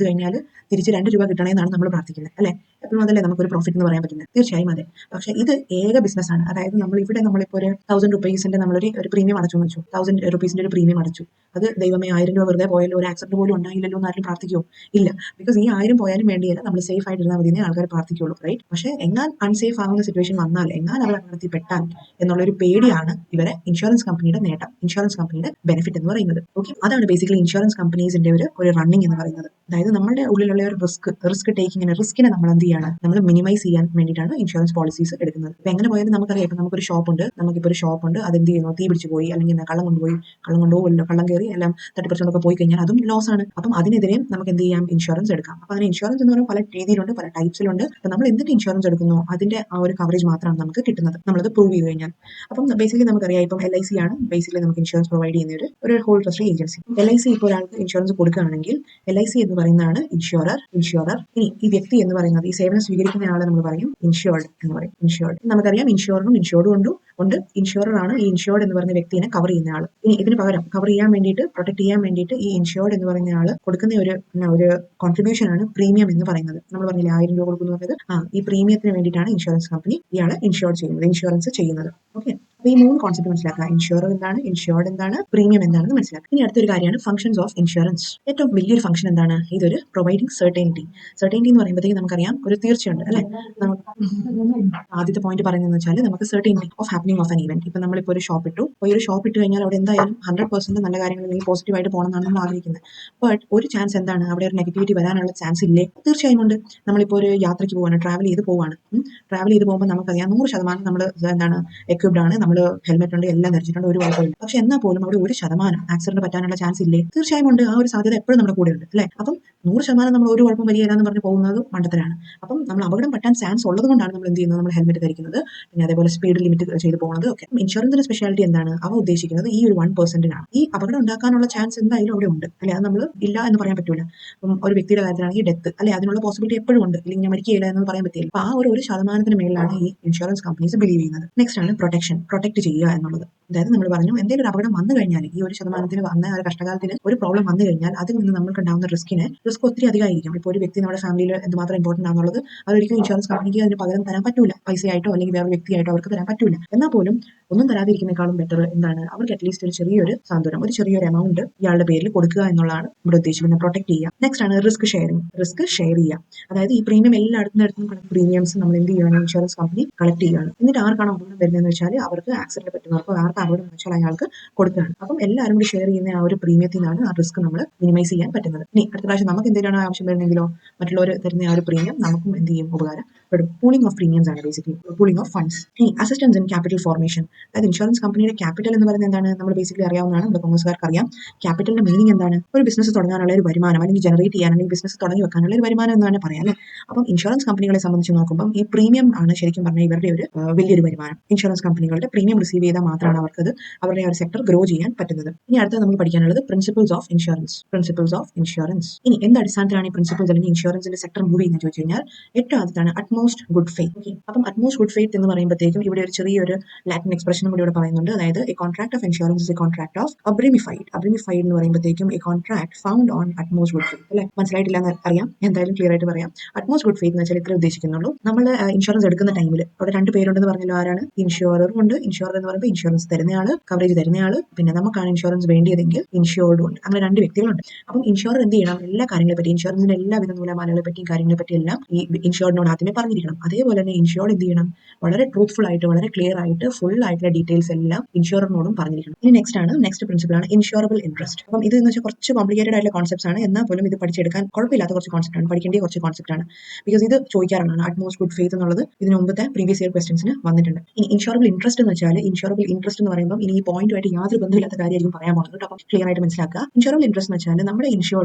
കഴിഞ്ഞാൽ തിരിച്ച് ₹2 കിട്ടണമെന്നാണ് നമ്മൾ പ്രാർത്ഥിക്കുന്നത് അല്ലെ. എപ്പോഴും അതല്ലേ നമുക്കൊരു പ്രോഫിറ്റ് എന്ന് പറയാൻ പറ്റുന്നത്. തീർച്ചയായും അതെ. പക്ഷേ ഇത് ഏക ബിസിനസ്സാണ്. അതായത് നമ്മളിപ്പോൾ ഒരു ₹1000 നമ്മളൊരു പ്രീമിയം അടച്ചു എന്ന് വെച്ചു, ₹1000 ഒരു പ്രീമിയം അടച്ചു. അത് ദൈവമേ ₹1000 വെറുതെ പോയാലും ഒരു ആക്സിഡന്റ് പോലും ഉണ്ടായില്ലല്ലോ എന്ന് ആരും പ്രാർത്ഥിക്കുമോ? ഇല്ല. ബിക്കോസ് ഈ 1000 പോയാലും വേണ്ടിയല്ല, നമ്മൾ സേഫ് ആയിട്ടിരുന്നാൽ മതി എന്നേ ആൾക്കാർ പ്രാർത്ഥിക്കുള്ളൂ, റൈറ്റ്. പക്ഷേ എങ്ങാൻ അൺസേഫ് ആവുന്ന സിറ്റുവേഷൻ വന്നാൽ, എങ്ങാൻ അവർ അപകടത്തിൽ പെട്ടാൽ എന്നുള്ളൊരു പേടിയാണ് ഇവരെ ഇൻഷുറൻസ് കമ്പനിയുടെ നേട്ടം, ഇൻഷുറൻസ് കമ്പനിയുടെ ബെനിഫിറ്റ് എന്ന് പറയുന്നത്. ഓക്കെ, അതാണ് ബേസിക്കലി ഇൻഷുറൻസ് കമ്പനീസിന്റെ ഒരു റണ്ണിങ് എന്ന് പറയുന്നത്. അതായത് നമ്മുടെ ഉള്ളിലുള്ള ഒരു റിസ്ക് റിസ്കിനെ നമ്മൾ എന്ത് ചെയ്യാണ്, നമ്മൾ മിനിമൈസ് ചെയ്യാൻ വേണ്ടിയിട്ടാണ് ഇൻഷുറൻസ് പോളിസീസ് എടുക്കുന്നത്. ഇപ്പൊ എങ്ങനെ പോയാലും നമുക്കറിയാം, ഇപ്പൊ നമുക്കൊരു ഷോപ്പുണ്ട്, അത് എന്ത് ചെയ്യുന്നു, തീ പിടിച്ചു പോയി, അല്ലെങ്കിൽ കള്ളം കയറി എല്ലാം തട്ടിപ്പറിച്ചുകൊണ്ടൊക്കെ പോയി കഴിഞ്ഞാൽ അതും ലോസ് ആണ്. അപ്പം അതിനെതിരെയും നമുക്ക് എന്ത് ചെയ്യാം, ഇൻഷുറൻസ് എടുക്കാം. അപ്പൊ അങ്ങനെ ഇൻഷുറൻസ് എന്ന് പറയുമ്പോൾ പല രീതിയിലുണ്ട്, പല ടൈപ്സിലുണ്ട്. അപ്പൊ നമ്മൾ എന്തൊക്കെ ഇൻഷുറൻസ് എടുക്കുന്നു അതിന്റെ ആ ഒരു കവറേജ് മാത്രമാണ് നമുക്ക് കിട്ടുന്നത്, നമ്മളത് പ്രൂവ് ചെയ്ത് കഴിഞ്ഞാൽ. അപ്പം ബേസിക്കലി നമുക്കറിയാം, ഇപ്പം LIC ആണ് ബേസിക്കലി നമുക്ക് ഇൻഷുറൻസ് പ്രൊവൈഡ് ചെയ്യുന്ന ഒരു ഹോൾ ട്രസ്റ്റ് ഏജൻസി. LIC ഇപ്പോൾ ഒരാൾക്ക് ഇൻഷുറൻസ് കൊടുക്കുകയാണെങ്കിൽ LIC എന്ന് പറയുന്നതാണ് ഇൻഷുറർ. ഇനി ഈ വ്യക്തി എന്ന് പറയുന്നത്, ഈ സേവനം സ്വീകരിക്കുന്ന ആളെ നമ്മൾ പറയും ഇൻഷുർഡ് എന്ന് പറയും. നമുക്കറിയാം, ഇൻഷുററും ഇൻഷുർഡും ഉണ്ട്. ഇൻഷുറർ ആണ് ഈ ഇൻഷുർഡ് എന്ന് പറയുന്ന വ്യക്തിയെ കവർ ചെയ്യുന്ന ആൾ. ഇനി ഇതിന് പകരം കവർ ചെയ്യാൻ വേണ്ടിയിട്ട്, പ്രൊട്ടക്ട് ചെയ്യാൻ വേണ്ടിയിട്ട് ഈ ഇൻഷുർഡ് എന്ന് പറയുന്ന ആൾ കൊടുക്കുന്ന ഒരു കോൺട്രിബ്യൂഷൻ ആണ് പ്രീമിയം എന്ന് പറയുന്നത്. നമ്മൾ പറഞ്ഞില്ലേ ₹1000 കൊടുക്കുന്നു പറഞ്ഞത്, ഈ പ്രീമിയത്തിന് വേണ്ടിയിട്ടാണ് ഇൻഷുറൻസ് കമ്പനി ഇയാളെ ഇൻഷുറൻസ് ചെയ്യുന്നത്. ഓക്കെ, അപ്പൊ ഈ 3 കോൺസെപ്റ്റ് മനസ്സിലാക്കുക. ഇൻഷുറർ എന്താണ്, ഇൻഷുർഡ് എന്താണ്, പ്രീമിയം എന്താണെന്ന് മനസ്സിലാക്കുക. ഇനി അടുത്തൊരു കാര്യമാണ് ഫംഗ്ഷൻസ് ഓഫ് ഇൻഷുറൻസ്. ഏറ്റവും വലിയൊരു ഫംഗ്ഷൻ എന്താണ്, ഇതൊരു പ്രൊവൈഡിങ് സെർട്ടനിറ്റി എന്ന് പറയുമ്പോഴത്തേക്ക് നമുക്കറിയാം ഒരു തീർച്ചയുണ്ട് അല്ലെ. ആദ്യത്തെ പോയിന്റ് പറയുന്നത് വെച്ചാൽ നമുക്ക് certainty of happening of an event. ഇപ്പൊ നമ്മളിപ്പോൾ ഒരു ഷോപ്പ് ഇട്ട് കഴിഞ്ഞാൽ അവിടെ എന്തായാലും 100% നല്ല കാര്യങ്ങൾ അല്ലെങ്കിൽ പോസിറ്റീവായിട്ട് പോകണമെന്നാണ് നമ്മൾ ആഗ്രഹിക്കുന്നത്. ബട്ട് ഒരു ചാൻസ് എന്താണ്, അവിടെ ഒരു നെഗറ്റിവിറ്റി വരാനുള്ള ചാൻസ് ഇല്ലേ? തീർച്ചയായും ഉണ്ട്. നമ്മളിപ്പോൾ ഒരു യാത്രയ്ക്ക് പോവാണ്, ട്രാവൽ ചെയ്ത് പോകുമ്പോൾ നമുക്കറിയാം 100% നമ്മൾ എന്താണ് എക്വിപ്ഡ് ആണ്, നമ്മൾ ഹെൽമെറ്റ് ഉണ്ട്, എല്ലാം ധരിച്ചിട്ടുണ്ട്, ഒരു കുഴപ്പമില്ല. പക്ഷെ എന്നാൽ പോലും അവിടെ 1% ആക്സിഡന്റ് പറ്റാനുള്ള ചാൻസ് ഇല്ലേ? തീർച്ചയായും ഉണ്ട്. ആ ഒരു സാധ്യത എപ്പോഴും നമ്മുടെ കൂടെ ഉണ്ട് അല്ലെ. അപ്പം 100% നമ്മൾ ഒരു കുഴപ്പം വരികയില്ല എന്ന് പറഞ്ഞ് പോകുന്നത് മണ്ടത്തരാണ്. അപ്പം നമ്മൾ അപകടം പറ്റാൻ ചാൻസ് ഉള്ളത് കൊണ്ടാണ് നമ്മൾ എന്ത് ചെയ്യുന്നത്, നമ്മൾ ഹെൽമെറ്റ് ധരിക്കുന്നത്, പിന്നെ അതേപോലെ സ്പീഡ് ലിമിറ്റ് ചെയ്ത് പോകുന്നത് ഒക്കെ. ഇൻഷുറൻസിന്റെ സ്പെഷ്യാലിറ്റി എന്താണ്, അവ ഉദ്ദേശിക്കുന്നത് ഈ ഒരു 1%-നാണ്. ഈ അപകടം ഉണ്ടാക്കാനുള്ള ചാൻസ് എന്തായാലും അവിടെ ഉണ്ട് അല്ലെ, അത് നമ്മൾ ഇല്ല എന്ന് പറയാൻ പറ്റൂല. ഒരു വ്യക്തിയുടെ കാര്യത്തിലാണെങ്കിൽ ഡെത്ത് അല്ലെ, അതിനുള്ള പോസിബിലിറ്റി എപ്പോഴും ഉണ്ട്, ഇല്ലെങ്കിൽ ഞാൻ മരിക്കുകയില്ല എന്ന് പറയാൻ പറ്റില്ല. അപ്പൊ ആ ഒരു ശതമാനത്തിന് മേലാണ് ഈ ഇൻഷുറൻസ് കമ്പനീസ് ബിലീവ് ചെയ്യുന്നത്. നെക്സ്റ്റ് ആണ് പ്രൊട്ടക്ട് ചെയ്യുക എന്നുള്ളത്. അതായത് നമ്മൾ പറഞ്ഞു, എന്തെങ്കിലും ഒരു അപകടം വന്നു കഴിഞ്ഞാൽ, ഈ 1% വന്ന ഒരു കഷ്ടകാലത്തിന് ഒരു പ്രോബ്ലം വന്നു കഴിഞ്ഞാൽ അതിൽ നിന്ന് നമുക്ക് ഉണ്ടാകുന്ന റിസ്ക് ഒത്തിരി അധികമായിരിക്കും. ഇപ്പോൾ ഒരു വ്യക്തി നമ്മുടെ ഫാമിലിയിൽ എന്തുമാത്രം ഇമ്പോർട്ടന്റ് ആണെന്നുള്ളത് അതൊരിക്കലും ഇൻഷുറൻസ് കമ്പനിക്ക് അതിന് പകരം തരാൻ പറ്റൂല. പൈസയായിട്ടോ അല്ലെങ്കിൽ വേറെ വ്യക്തിയായിട്ടോ അവർക്ക് തരാൻ പറ്റൂല. എന്നാൽ പോലും ഒന്നും തരാതിരിക്കുന്നേക്കാളും ബെറ്റർ എന്താണ്, അവർക്ക് അറ്റ്ലീസ്റ്റ് ഒരു ചെറിയൊരു സാന്ത്വനം, ഒരു ചെറിയൊരു എമൗണ്ട് ഇയാളുടെ പേരിൽ കൊടുക്കുക എന്നുള്ളതാണ് ഇവിടെ ഉദ്ദേശിക്കുന്നത്, പ്രൊട്ടക്ട് ചെയ്യുക. നെക്സ്റ്റ് ആണ് റിസ്ക് ഷെയർ ചെയ്യുക. അതായത് ഈ പ്രീമിയം എല്ലായിടത്തും പ്രീമിയംസ് നമ്മൾ എന്ത് ചെയ്യുകയാണ്, ഇൻഷുറൻസ് കമ്പനി കളക്ട് ചെയ്യുകയാണ്. എന്നിട്ട് ആർക്കാണോ അപകടം വരുന്നതെന്ന് വെച്ചാൽ അവർക്ക് ആക്സിഡന്റ് പറ്റുന്നവർക്ക്, ആർക്ക് അപകടം വെച്ചാൽ അയാൾക്ക് കൊടുക്കുകയാണ്. അപ്പം എല്ലാവരും കൂടി ഷെയർ ചെയ്യുന്ന ആ ഒരു പ്രീമിയത്തിൽ നിന്നാണ് ആ റിസ്ക് നമ്മൾ മിനിമൈസ് ചെയ്യാൻ പറ്റുന്നത്. ഇനി അടുത്ത പ്രാവശ്യം നമുക്ക് എന്തെങ്കിലും ആവശ്യം വരുന്നെങ്കിലോ മറ്റുള്ളവർ തരുന്ന ആ ഒരു പ്രീമിയം നമുക്കും എന്ത് ചെയ്യും, ഉപകാരപ്പെടും. പൂളിംഗ് ഓഫ് പ്രീമിയംസ് ആണ് ബേസിക്കലി, പൂളിംഗ് ഓഫ് ഫണ്ട്സ്. ഇനി അസിസ്റ്റൻസ് ഇൻ ക്യാപിറ്റൽ ഫോർമേഷൻ. അതായത് ഇൻഷുറൻസ് കമ്പനിയുടെ ക്യാപിറ്റൽ എന്ന് പറയുന്നത് എന്താണ്, നമ്മൾ ബേസിക്കലി അറിയാവുന്നതാണ്, നമ്മുടെ കോമേഴ്സുകാർക്ക് അറിയാം. ക്യാപിറ്റലിന്റെ മീനിങ് എന്താണ്, ഒരു ബിസിനസ് തുടങ്ങാനുള്ള ഒരു വരുമാനം, അല്ലെങ്കിൽ ജനറേറ്റ് ചെയ്യാൻ, അല്ലെങ്കിൽ ബിസിനസ് തുടങ്ങി വെക്കാനുള്ള ഒരു വരുമാനം എന്ന് തന്നെ പറയാം അല്ലേ. അപ്പം ഇൻഷുറൻസ് കമ്പനികളെ സംബന്ധിച്ച് നോക്കുമ്പോൾ ഈ പ്രീമിയം ആണ് ശരിക്കും പറഞ്ഞാൽ ഇവരുടെ ഒരു വലിയൊരു വരുമാനം. ഇൻഷുറൻസ് കമ്പനികളുടെ പ്രീമിയം റിസീവ് ചെയ്താൽ മാത്രമാണ് അവർക്ക് അവരുടെ ഒരു സെക്ടർ ഗ്രോ ചെയ്യാൻ പറ്റുന്നത്. ഇനി അടുത്തത് നമുക്ക് പഠിക്കാനുള്ളത് പ്രിൻസിപ്പിൾസ് ഓഫ് ഇൻഷുറൻസ്. ഇനി എന്ത് അടിസ്ഥാനത്തിലാണ് ഈ പ്രിൻസിപ്പിൾസ് അല്ലെങ്കിൽ ഇൻഷുറൻസിന്റെ സെക്ടർ മൂവ് ചെയ്യുന്നത് ചോദിച്ചു കഴിഞ്ഞാൽ ഏറ്റവും ആദ്യത്താണ് അറ്റ്മോസ്റ്റ് ഗുഡ് ഫെയ്ത്ത്. അപ്പം അറ്റ്മോസ്റ്റ് ഗുഡ് ഫെയ്ത്ത് എന്ന് പറയുമ്പോഴത്തേക്കും ഇവിടെ ഒരു ചെറിയൊരു ലാറ്റിൻ എക്സ്പ്രഷനും കൂടി ഇവിടെ പറയുന്നുണ്ട്. അതായത് a contract of insurance is a contract of അബ്രിമിഫൈഡ് എന്ന് പറയുമ്പോഴത്തേക്കും a contract found on utmost good faith അല്ലെ. മനസ്സിലായിട്ടില്ല എന്ന് അറിയാം, എന്തായാലും ക്ലിയർ ആയിട്ട് പറയാം. അറ്റ്മോസ്റ്റ് ഗുഡ് ഫെയ്ത്ത് എന്ന് വെച്ചാൽ ഇത്ര ഉദ്ദേശിക്കുന്നുള്ളൂ, നമ്മൾ ഇൻഷുറൻസ് എടുക്കുന്ന ടൈമിൽ അവിടെ 2 പേരുണ്ടെന്ന് പറഞ്ഞല്ലോ. ആരാണ്, ഇൻഷുററും ഉണ്ട്, ഇൻഷുറർ എന്ന് പറയുമ്പോൾ ഇൻഷുറൻസ് തരുന്നയാള്, കവറേജ് തരുന്നയാള്, പിന്നെ നമുക്കാണ് ഇൻഷുറൻസ് വേണ്ടിയതെങ്കിൽ ഇൻഷുർഡും ഉണ്ട്. അങ്ങനെ 2 വ്യക്തികളുണ്ട്. അപ്പം ഇൻഷുറർ എന്ത് ചെയ്യണം, എല്ലാ കാര്യങ്ങളെ പറ്റി, ഇൻഷുറൻസിന്റെ എല്ലാവിധ നൂലാമാലകളെ പറ്റിയും കാര്യങ്ങളെ പറ്റി എല്ലാം ഈ ഇൻഷുർഡിനോട് ആദ്യമേ പറഞ്ഞിരിക്കണം. അതേപോലെ തന്നെ ഇൻഷുർഡ് എന്ത് ചെയ്യണം, വളരെ ട്രൂത്ത്ഫുൾ ആയിട്ട്, വളരെ ക്ലിയർ ആയിട്ട്, ഫുൾ ആയിട്ടുള്ള ഡീറ്റെയിൽസ് എല്ലാം ഇൻഷുററിനോടും പറഞ്ഞിരിക്കണം. ഇനി നെക്സ്റ്റ് പ്രിൻസിപ്പിൾ ആണ് ഇൻഷുറബിൾ ഇൻട്രസ്റ്റ്. അപ്പം ഇത് എന്ന് വെച്ചാൽ കുറച്ച് കോംപ്ലിക്കേറ്റഡ് ആയിട്ടുള്ള കോൺസെപ്റ്റ്സ് ആണ്. എന്നാൽ പോലും ഇത് പഠിച്ചെടുക്കാൻ കുഴപ്പമില്ലാത്ത കുറച്ച് കോൺസെപ്റ്റ് ആണ്, പഠിക്കേണ്ട കുറച്ച് കോൺസെപ്റ്റ് ആണ്. ബിക്കോസ് ഇത് ചോദിക്കാറുള്ളതാണ്. അറ്റ്മോസ്റ്റ് ഗുഡ് ഫെയ്ത്ത് എന്നുള്ളത് ഇതിന് മുമ്പത്തെ പ്രീവിയസ് ഇയർ ക്വസ്റ്റൻസിന് വന്നിട്ടുണ്ട്. ഇനി ഇൻഷുറബിൾ ഇൻട്രസ്റ്റ് എന്ന് വെച്ചാൽ, ഇൻഷുറബിൾ ഇൻട്രസ്റ്റ് എന്ന് പറയുമ്പോൾ ഇനി ഈ പോയിന്റുമായിട്ട് യാതൊരു ബന്ധമില്ലാത്ത കാര്യമായിരിക്കും പറയാൻ പോകുന്നത് കേട്ടോ. അപ്പം ക്ലിയർ ആയിട്ട് മനസ്സിലാക്കുക. ഇൻഷുറബിൾ ഇൻട്രസ്റ്റ് എന്ന് വെച്ചാൽ നമ്മുടെ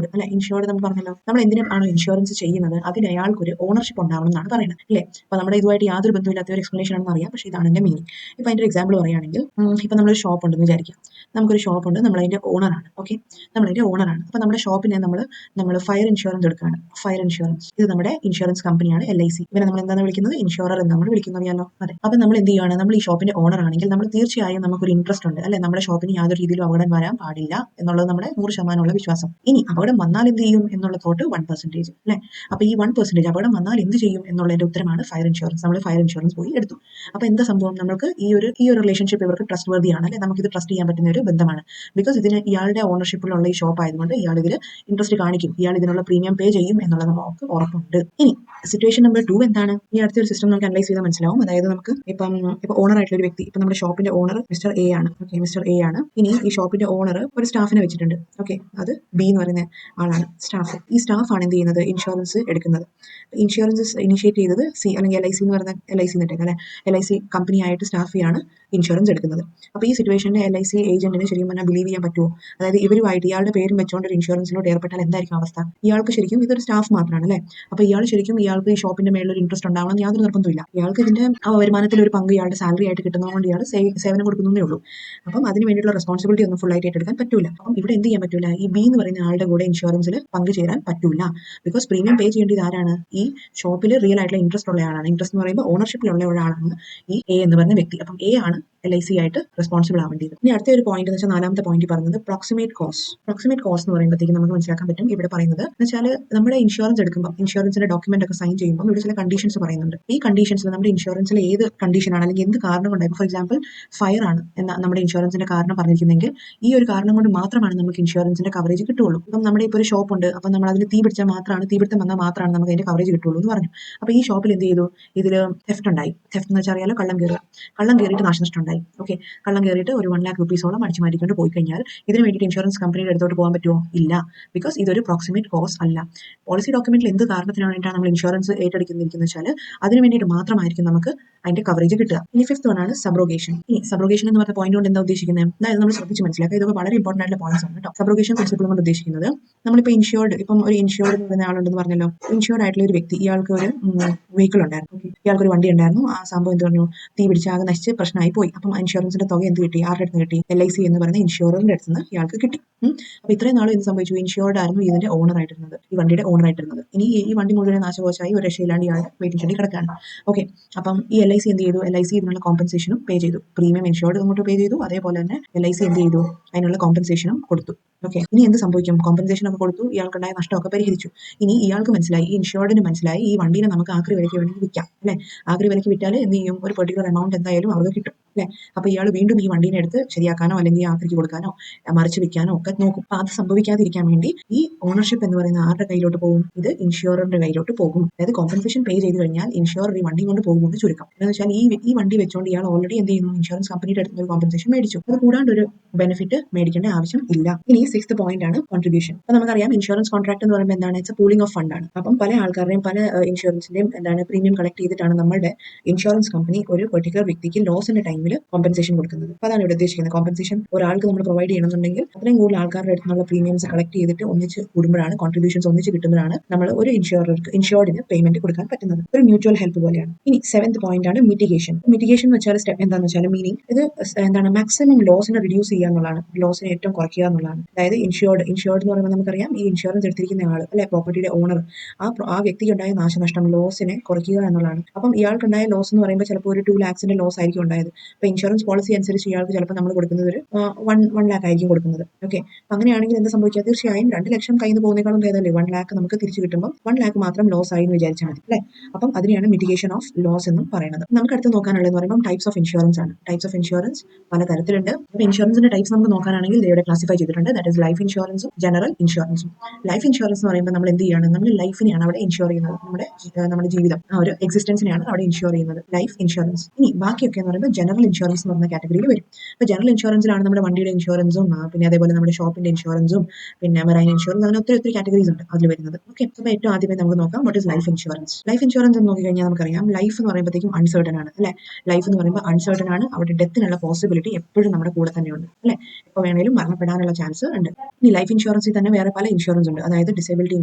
ഇൻഷുർഡ് നമ്മൾ പറഞ്ഞല്ലോ, നമ്മൾ എന്തിനാണോ ഇൻഷുറൻസ് ചെയ്യുന്നത് അതിന് അയാൾക്കൊരു ഓണർഷിപ്പ് ഉണ്ടാവണം എന്നാണ് പറയുന്നത് അല്ലേ. അപ്പൊ നമ്മുടെ ഇതുമായിട്ട് യാതൊരു ബന്ധമില്ലാത്ത ഒരു എക്സ്പ്ലനേഷൻ ആണെന്ന് അറിയാം, പക്ഷേ ഇതാണ് എന്റെ മീനിങ്. ഇപ്പൊ അതിന്റെ എക്സാമ്പിൾ പറയുകയാണെങ്കിൽ, ഇപ്പൊ നമ്മളൊരു ഷോപ്പ് ഉണ്ടെന്ന് വിചാരിക്കാം. നമുക്കൊരു ഷോപ്പ് ഉണ്ട്, നമ്മളതിന്റെ ഓണറാണ്. ഓക്കെ, നമ്മളതിന്റെ ഓണറാണ്. അപ്പൊ നമ്മുടെ ഷോപ്പിനെ നമ്മൾ ഫയർ ഇൻഷുറൻസ് എടുക്കുകയാണ്. ഫയർ ഇൻഷുറൻസ് ഇത് നമ്മുടെ ഇൻഷുറൻസ് കമ്പനിയാണ് LIC. ഇവരെ നമ്മൾ എന്താണ് വിളിക്കുന്നത്, ഇൻഷുറർ എന്ന് നമ്മൾ വിളിക്കുന്നത് അറിയാലോ. അതെ, അപ്പൊ നമ്മൾ എന്ത് ചെയ്യുകയാണ്, നമ്മൾ ഈ ഷോപ്പിന്റെ ഓണർ ആണെങ്കിൽ നമ്മൾ തീർച്ചയായും നമുക്കൊരു ഇൻട്രസ്റ്റ് ഉണ്ട് അല്ലെ, നമ്മുടെ ഷോപ്പിന് യാതൊരു രീതിയിലും അപകടം വരാൻ പാടില്ല എന്നുള്ളത് നമ്മുടെ 100% വിശ്വാസം. ഇനി അപകടം വന്നാൽ എന്ത് ചെയ്യും എന്നുള്ള തോട്ട് 1% അല്ലെ. അപ്പൊ ഈ 1% അപകടം വന്നാൽ എന്ത് ചെയ്യും എന്നുള്ളതിന്റെ ഉത്തരമാണ് ഫയർ ഇൻഷുറൻസ്. നമ്മൾ ഫയർ ഇൻഷുറൻസ് പോയി എടുത്തു. അപ്പൊ എന്താ സംഭവം, നമുക്ക് ഈ ഒരു റിലേഷൻഷിപ്പ് ഇവർക്ക് ട്രസ്റ്റ് വർത്തി ആണ് അല്ലെ, നമുക്കിത് ട്രസ്റ്റ് ചെയ്യാൻ പറ്റുന്ന ഒരു ബന്ധമാണ്. ബിക്കോസ് ഇതിന് ഇയാളുടെ ഓണർഷിപ്പിലുള്ള ഈ ഷോപ്പ് ആയതുകൊണ്ട് ഇയാൾ ഇതിൽ ഇൻട്രസ്റ്റ് കാണിക്കും, ഇയാൾ ഇതിനുള്ള പ്രീമിയം പേ ചെയ്യും എന്നുള്ളത് നമുക്ക് ഉറപ്പുണ്ട്. ഇനി സിറ്റുവേഷൻ നമ്പർ 2 എന്താണ്, ഈ അടുത്തൊരു സിസ്റ്റം നമുക്ക് അനലൈസ് ചെയ്താൽ മനസ്സിലാവും. അതായത് നമുക്ക് ഇപ്പൊ ഓണർ ആയിട്ടുള്ള ഒരു വ്യക്തി, ഇപ്പൊ നമ്മുടെ ഷോപ്പിന്റെ ഓണർ മിസ്റ്റർ എ ആണ്. ഓക്കെ, മിസ്റ്റർ എ ആണ്. ഇനി ഈ ഷോപ്പിന്റെ ഓണർ ഒരു സ്റ്റാഫിനെ വെച്ചിട്ടുണ്ട്. ഓക്കെ, അത് ബി എന്ന് പറയുന്ന ആളാണ് സ്റ്റാഫ്. ഈ സ്റ്റാഫാണ് എന്ത് ചെയ്യുന്നത്, ഇൻഷുറൻസ് എടുക്കുന്നത്. ഇൻഷുറൻസ് ഇനിഷ്യേറ്റ് ചെയ്തത് സി അല്ലെങ്കിൽ LIC എന്ന് പറയുന്ന LIC എന്നിട്ടേക്ക് അല്ലെ, LIC കമ്പനിയായിട്ട് സ്റ്റാഫിയാണ് ഇൻഷുറൻസ് എടുക്കുന്നത്. അപ്പൊ ഈ സിറ്റുവേഷനിൽ LIC ഏജന്റിന് ശരിക്കും പറഞ്ഞാൽ ബിലീവ് ചെയ്യാൻ പറ്റുമോ, അതായത് ഇവരുമായിട്ട് ഇയാളുടെ പേരും വെച്ചുകൊണ്ട് ഒരു ഇൻഷുറൻസിലോട്ട് ഏർപ്പെട്ടാൽ എന്തായിരിക്കും അവസ്ഥ. ഇയാൾക്ക് ശരിക്കും ഇതൊരു സ്റ്റാഫ് മാത്രമാണ് അല്ലെ, അപ്പൊ ഇയാൾക്ക് ഈ ഷോപ്പിന്റെ മേളിൽ ഒരു ഇൻട്രസ്റ്റ് ഉണ്ടാവണം യാതൊരു നിർബന്ധമില്ല. ഇയാൾക്ക് ഇതിന്റെ വരുമാനത്തിൽ ഒരു പങ്ക് ഇയാളുടെ സാലറി ആയിട്ട് കിട്ടുന്നതുകൊണ്ട് ഇയാൾ സേവനം കൊടുക്കുന്നേ ഉള്ളൂ. അപ്പം അതിന് വേണ്ടിയിട്ടുള്ള റെസ്പോൺസിബിലിറ്റി ഒന്നും ഫുൾ ആയിട്ട് ഏറ്റെടുക്കാൻ പറ്റൂല. അപ്പം ഇവിടെ എന്ത് ചെയ്യാൻ പറ്റൂല, ഈ ബി എന്ന് പറയുന്ന ആളുടെ കൂടെ ഇൻഷുറൻസിൽ പങ്കുചേരാൻ പറ്റൂല. ബിക്കോസ് പ്രീമിയം പേ ചെയ്യേണ്ടത് ആരാണ്, ഈ ഷോപ്പിൽ റിയൽ ആയിട്ടുള്ള ഇൻട്രസ്റ്റ് ഉള്ള ആളാണ്. ഇൻട്രസ്റ്റ് എന്ന് പറയുമ്പോൾ ഓണർഷിപ്പിലുള്ള ഒരാളാണ് ഈ എ എന്ന് പറയുന്ന വ്യക്തി. അപ്പം എ ആണ് LIC ആയിട്ട് റെസ്പോൺസിബിൾ ആവേണ്ടത്. ഇനി അടുത്ത ഒരു പോയിന്റ് എന്ന് വെച്ചാൽ 4ാമത്തെ പോയിന്റ് പറയുന്നത് പ്രോക്സിമേറ്റ് കോസ്റ്റ് എന്ന് പറയുമ്പോഴത്തേക്ക് നമുക്ക് മനസ്സിലാക്കാൻ പറ്റും. ഇവിടെ പറയുന്നത് എന്ന് വെച്ചാൽ നമ്മുടെ ഇൻഷുറൻസ് എടുക്കുമ്പോൾ ഇൻഷുറൻസിന്റെ ഡോക്യുമെന്റ് ഒക്കെ സൈൻ ചെയ്യുമ്പോൾ ഇവിടെ ചില കണ്ടീഷൻസ് പറയുന്നുണ്ട്. ഈ കണ്ടീഷൻസിൽ നമ്മുടെ ഇൻഷുറൻസിൽ ഏത് കണ്ടീഷനാണ് അല്ലെങ്കിൽ എന്ത് കാരണം കൊണ്ടാണ്, ഫോർ എക്സാമ്പിൾ ഫയർ ആണ് എന്ന നമ്മുടെ ഇൻഷുറൻസിന്റെ കാരണം പറഞ്ഞിരിക്കുന്നെങ്കിൽ ഈ ഒരു കാരണം കൊണ്ട് മാത്രമാണ് നമുക്ക് ഇൻഷുറൻസിന്റെ കവറേജ് കിട്ടുള്ളൂ. അപ്പം നമ്മുടെ ഇപ്പോൾ ഒരു ഷോപ്പ് ഉണ്ട്, അപ്പം നമ്മൾ അതിന് തീപിടിത്തം വന്നാൽ മാത്രമാണ് നമുക്ക് അതിന്റെ കവറേജ് കിട്ടുള്ളൂ എന്ന് പറഞ്ഞു. അപ്പൊ ഈ ഷോപ്പിൽ എന്ത് ചെയ്തു, ഇതിൽ തെഫ്റ്റ് ഉണ്ടായി. തെഫ്റ്റ് എന്ന് വെച്ചാൽ അറിയാലോ, കള്ളം കയറിയിട്ട് നാശനഷ്ടം ഉണ്ടായി. ഓക്കെ, കള്ളം കയറിയിട്ട് ഒരു 1 lakh rupees അടിച്ചു മാറ്റിക്കൊണ്ട് പോയി കഴിഞ്ഞാൽ ഇതിന് വേണ്ടിയിട്ട് ഇൻഷുറൻസ് കമ്പനിയുടെ അടുത്തോട്ട് പോകാൻ പറ്റുമോ, ഇല്ല. ബിക്കോസ് ഇതൊരു പ്രോക്സിമേറ്റ് കോസ് അല്ല. പോളിസി ഡോക്യുമെന്റിൽ എന്ത് കാരണത്തിന് വേണ്ടിയിട്ടാണ് നമ്മൾ ഇൻഷുറൻസ് ഏറ്റെടുക്കുന്നത് വെച്ചാൽ അതിന് വേണ്ടിയിട്ട് മാത്രമായിരിക്കും നമുക്ക് അതിന്റെ കവറേജ് കിട്ടുക. ഇനി 5th one ആണ് സബ്രോഗേഷൻ. ഈ സബ്രോഗേഷൻ എന്ന് പറഞ്ഞ പോയിന്റ് കൊണ്ട് എന്താ ഉദ്ദേശിക്കുന്നത്, അതായത് നമ്മൾ ശ്രദ്ധിച്ച് മനസ്സിലാക്കുക, ഇതൊക്കെ വളരെ ഇമ്പോർട്ടന്റ് ആയിട്ടുള്ള പോയിന്റ്സ് ആണ് കേട്ടോ. സബ്രോഗേഷൻ പ്രിൻസിപ്പിൾ കൊണ്ട് ഉദ്ദേശിക്കുന്നത്, നമ്മളിപ്പോൾ ഇപ്പം ഒരു ഇൻഷുർഡ് എന്ന് പറയുന്ന ആളുണ്ടെന്ന് പറഞ്ഞല്ലോ, ഇൻഷുർഡ് ആയിട്ടുള്ള ഒരു വ്യക്തി, ഇയാൾക്ക് ഒരു വെഹിക്കിൾ ഉണ്ടായിരുന്നു, ഇയാൾക്ക് ഒരു വണ്ടി ഉണ്ടായിരുന്നു. ആ സംഭവം എന്ത് പറഞ്ഞു, തീ പിടിച്ച് ആകെ നശിച്ച് പ്രശ്നമായി പോയി. അപ്പം ഇൻഷുറൻസിന്റെ തുക എന്ത് കിട്ടി, ആരുടെ അടുത്ത് കിട്ടി, LIC എന്ന് പറയുന്ന ഇൻഷുററിന്റെ അടുത്ത് നിന്ന് ഇയാൾക്ക് കിട്ടി. അപ്പൊ ഇത്രയും നാളും എന്ത് സംഭവിച്ചു, ഇൻഷുർഡ് ആയിരുന്നു ഇതിന്റെ ഓണർ ആയിട്ടിരുന്നത്, ഈ വണ്ടിയുടെ ഓണർ ആയിട്ടിരുന്നത്. ഇനി ഈ വണ്ടി മുഴുവൻ നാശകോശമായി ഒരു രക്ഷയില്ലാണ്ട് ഇയാളുടെ വെയിറ്റിംഗ് ഷെഡിൽ കിടക്കാണ്. ഓക്കെ, അപ്പം ഈ LIC എന്ത് ചെയ്തു, LIC ഇതിനുള്ള കോമ്പൻസേഷനും പേ ചെയ്തു. പ്രീമിയം ഇൻഷുർഡ് അങ്ങോട്ട് പേ ചെയ്തു, അതേപോലെ തന്നെ LIC എന്ത് ചെയ്തു, അതിനുള്ള കോമ്പൻസേഷനും കൊടുത്തു. ഓക്കെ, ഇനി എന്ത് സംഭവിക്കും, കോമ്പൻസേഷൻ ഒക്കെ കൊടുത്തു, ഇയാൾക്കുണ്ടായ നഷ്ടമൊക്കെ പരിഹരിച്ചു. ഇനി ഇയാൾക്ക് മനസ്സിലായി, ഈ ഇൻഷുർഡിന് മനസ്സിലായി, ഈ വണ്ടീനെ നമുക്ക് ആക്രി വിലയ്ക്ക് വേണമെങ്കിൽ വിൽക്കാം അല്ലെ. ആക്രി വിലയ്ക്ക് വിറ്റാൽ എന്ത് ചെയ്യും, ഒരു പെർട്ടിക്കുലർ എമൗണ്ട് എന്തായാലും അവർക്ക് കിട്ടും അല്ലെ. അപ്പൊ ഇയാൾ വീണ്ടും ഈ വണ്ടീനെ എടുത്ത് ശരിയാക്കാനോ അല്ലെങ്കിൽ ആക്രിക്ക് കൊടുക്കാനോ മറിച്ച് വിൽക്കാനോ ഒക്കെ നോക്കും. അപ്പൊ അത് സംഭവിക്കാതിരിക്കാൻ വേണ്ടി ഈ ഓണർഷിപ്പ് എന്ന് പറയുന്ന ആരുടെ കയ്യിലോട്ട് പോകും, ഇത് ഇൻഷുററിന്റെ കയ്യിലോട്ട് പോകും. അതായത് കോമ്പൻസേഷൻ പേ ചെയ്ത് കഴിഞ്ഞാൽ ഇൻഷുറർ ഈ വണ്ടി കൊണ്ട് പോകുമെന്ന് ചുരുക്കം. എന്ന് വെച്ചാൽ ഈ വണ്ടി വെച്ചുകൊണ്ട് ഇയാൾ ഓൾറെഡി എന്ത് ചെയ്യുന്നു, ഇൻഷുറൻസ് കമ്പനിയുടെ അടുത്ത് ഒരു കോമ്പൻസേഷൻ മേടിച്ചു. അത് കൂടാണ്ട് ഒരു ബെനിഫിറ്റ് മേടിക്കേണ്ട ആവശ്യം ഇല്ല. ഇനി 6th പോയിന്റ് ആണ് കോൺട്രിബ്യൂഷൻ. അപ്പൊ നമുക്കറിയാം ഇൻഷുറൻസ് കോൺട്രാക്ട് എന്ന് പറയുമ്പോൾ എന്താണ്, it's A pooling of fund ആണ്. അപ്പം പല ആൾക്കാരുടെയും പല ഇൻഷുറൻസിന്റെയും പ്രീമിയം കളക്ട് ചെയ്തിട്ടാണ് നമ്മുടെ ഇൻഷുറൻസ് കമ്പനി ഒരു പെർട്ടിക്കുലർ വ്യക്തിക്ക് ലോസിന്റെ ടൈമിൽ കോമ്പൻസേഷൻ കൊടുക്കുന്നത്. അപ്പൊ അതാണ് ഇവിടെ ഉദ്ദേശിക്കുന്നത്. കോമ്പൻസേഷൻ ഒരാൾക്ക് നമ്മൾ പ്രൊവൈഡ് ചെയ്യണമെന്നുണ്ടെങ്കിൽ അത്രയും കൂടുതൽ ആൾക്കാരുടെ അടുത്തുള്ള പ്രീമിയംസ് കളക്ട് ചെയ്തിട്ട് ഒന്നിച്ച് കൂടുമ്പോഴാണ്, കോൺട്രിബ്യൂഷൻസ് ഒന്നിച്ച് കിട്ടുമ്പോഴാണ് നമ്മൾ ഒരു ഇൻഷുർഡിന് പേയ്മെന്റ് കൊടുക്കാൻ പറ്റുന്നത്. ഒരു മ്യൂച്വൽ ഹെൽപ്പ് പോലെയാണ്. ഇനി 7th പോയിന്റ് ആണ് മിറ്റിഗേഷൻ. മിറ്റിഗേഷൻ എന്ന് വെച്ചാൽ സ്റ്റെപ്പ് എന്താണെന്ന് വെച്ചാൽ മീനിങ് ഇത് മാക്സിമം ലോസിനെ റിഡ്യൂസ് ചെയ്യുക എന്നുള്ളതാണ്, ലോസിനെ ഏറ്റവും കുറയ്ക്കുക എന്നുള്ളതാണ്. അതായത് ഇൻഷുർഡ് എന്ന് പറയുമ്പോൾ നമുക്കറിയാം ഈ ഇൻഷുറൻസ് എടുത്തിരിക്കുന്ന ആൾ അല്ലെ, പ്രോപ്പർട്ടിയുടെ ഓണർ, ആ വ്യക്തിക്കുണ്ടായ നാശനഷ്ടം ലോസിനെ കുറയ്ക്കുക എന്നുള്ളതാണ്. അപ്പം ഇയാൾക്കുണ്ടായ ലോസ് എന്ന് പറയുമ്പോൾ ചിലപ്പോൾ ഒരു 2 lakhs ലോസ് ആയിരിക്കും ഉണ്ടായത്. അപ്പോൾ ഇൻഷുറൻസ് പോളിസി അനുസരിച്ച് ഇയാൾക്ക് ചിലപ്പോൾ നമ്മൾ കൊടുക്കുന്നത് ഒരു 1 lakh ആയിരിക്കും കൊടുക്കുന്നത്. ഓക്കെ, അപ്പം അങ്ങനെയാണെങ്കിൽ എന്താ സംഭവിക്കുക? തീർച്ചയായും 2 ലക്ഷം കയ്യിൽ നിന്ന് പോകുന്നേക്കാളും ഭേദമല്ലേ 1 lakh നമുക്ക് തിരിച്ചു കിട്ടുമ്പോൾ 1 lakh മാത്രം ലോസ് ആയി എന്ന് വിചാരിച്ചാൽ മതി അല്ലേ. അപ്പം അതിനെയാണ് മിറ്റിഗേഷൻ ഓഫ് ലോസ് എന്നും പറയുന്നത്. നമുക്ക് അടുത്ത് നോക്കാനുള്ളതെന്ന് പറയുമ്പോൾ ടൈപ്സ് ഓഫ് ഇൻഷുറൻസ് ആണ്. ടൈപ്സ് ഓഫ് ഇൻഷുറൻസ് പല തരത്തിലുണ്ട്. അപ്പോൾ ഇൻഷുറൻസിന്റെ ടൈപ്സ് നമുക്ക് നോക്കാനാണെങ്കിൽ ഇവിടെ ക്ലാസിഫൈ ചെയ്തിട്ടുണ്ട്. ദാറ്റ് ഇസ് ലൈഫ് ഇൻഷുറൻസും ജനറൽ ഇൻഷുറൻസും. ലൈഫ് ഇൻഷുറൻസ് എന്ന് പറയുമ്പോൾ നമ്മൾ എന്ത് ചെയ്യാണ്? നമ്മൾ ലൈഫിനെയാണ് അവിടെ ഇൻഷുർ ചെയ്യുന്നത്. നമ്മുടെ ജീവിതം, ആ ഒരു എക്സിസ്റ്റൻസിനെയാണ് അവിടെ ഇൻഷുർ ചെയ്യുന്നത്, ലൈഫ് ഇൻഷുറൻസ്. ഇനി ബാക്കിയൊക്കെ എന്ന് പറയുമ്പോൾ ജനറൽ ഇൻഷുറൻസ് എന്ന് പറഞ്ഞ കാറ്റഗറിയിൽ വരും. അപ്പോൾ ജനറൽ ഇൻഷുറൻസിലാണ് നമ്മുടെ വണ്ടിയുടെ ഇൻഷുറൻസും പിന്നെ അതേപോലെ നമ്മുടെ ഷോപ്പിന്റെ ഇൻഷുറൻസും പിന്നെ മെറൈൻ ഇൻഷുറൻസ്, അങ്ങനെ ഒത്തിരി കാറ്റഗറീസ് ഉണ്ട് അതിൽ വരുന്നത്. ഓക്കെ, അപ്പോൾ ഏറ്റവും ആദ്യമേ നമുക്ക് നോക്കാം what is life insurance. Life insurance എന്ന് നോക്കിക്കഴിഞ്ഞാൽ നമുക്കറിയാം ലൈഫ് എന്ന് പറയുമ്പോഴത്തേക്കും അൺസർട്ടൺ ആണ് അല്ലെ. ലൈഫ് എന്ന് പറയുമ്പോൾ അൺസർട്ടൺ ആണ്, അവിടെ ഡെത്തിനുള്ള പോസിബിലിറ്റി എപ്പോഴും നമ്മുടെ കൂടെ തന്നെയുണ്ട് അല്ലെ. ഇപ്പോൾ വേണേലും മരണപ്പെടാനുള്ള ചാൻസ് ഉണ്ട്. ഇനി ലൈഫ് ഇൻഷുറൻസിൽ തന്നെ വേറെ പല ഇൻഷുറൻസ് ഉണ്ട്. അതായത് disability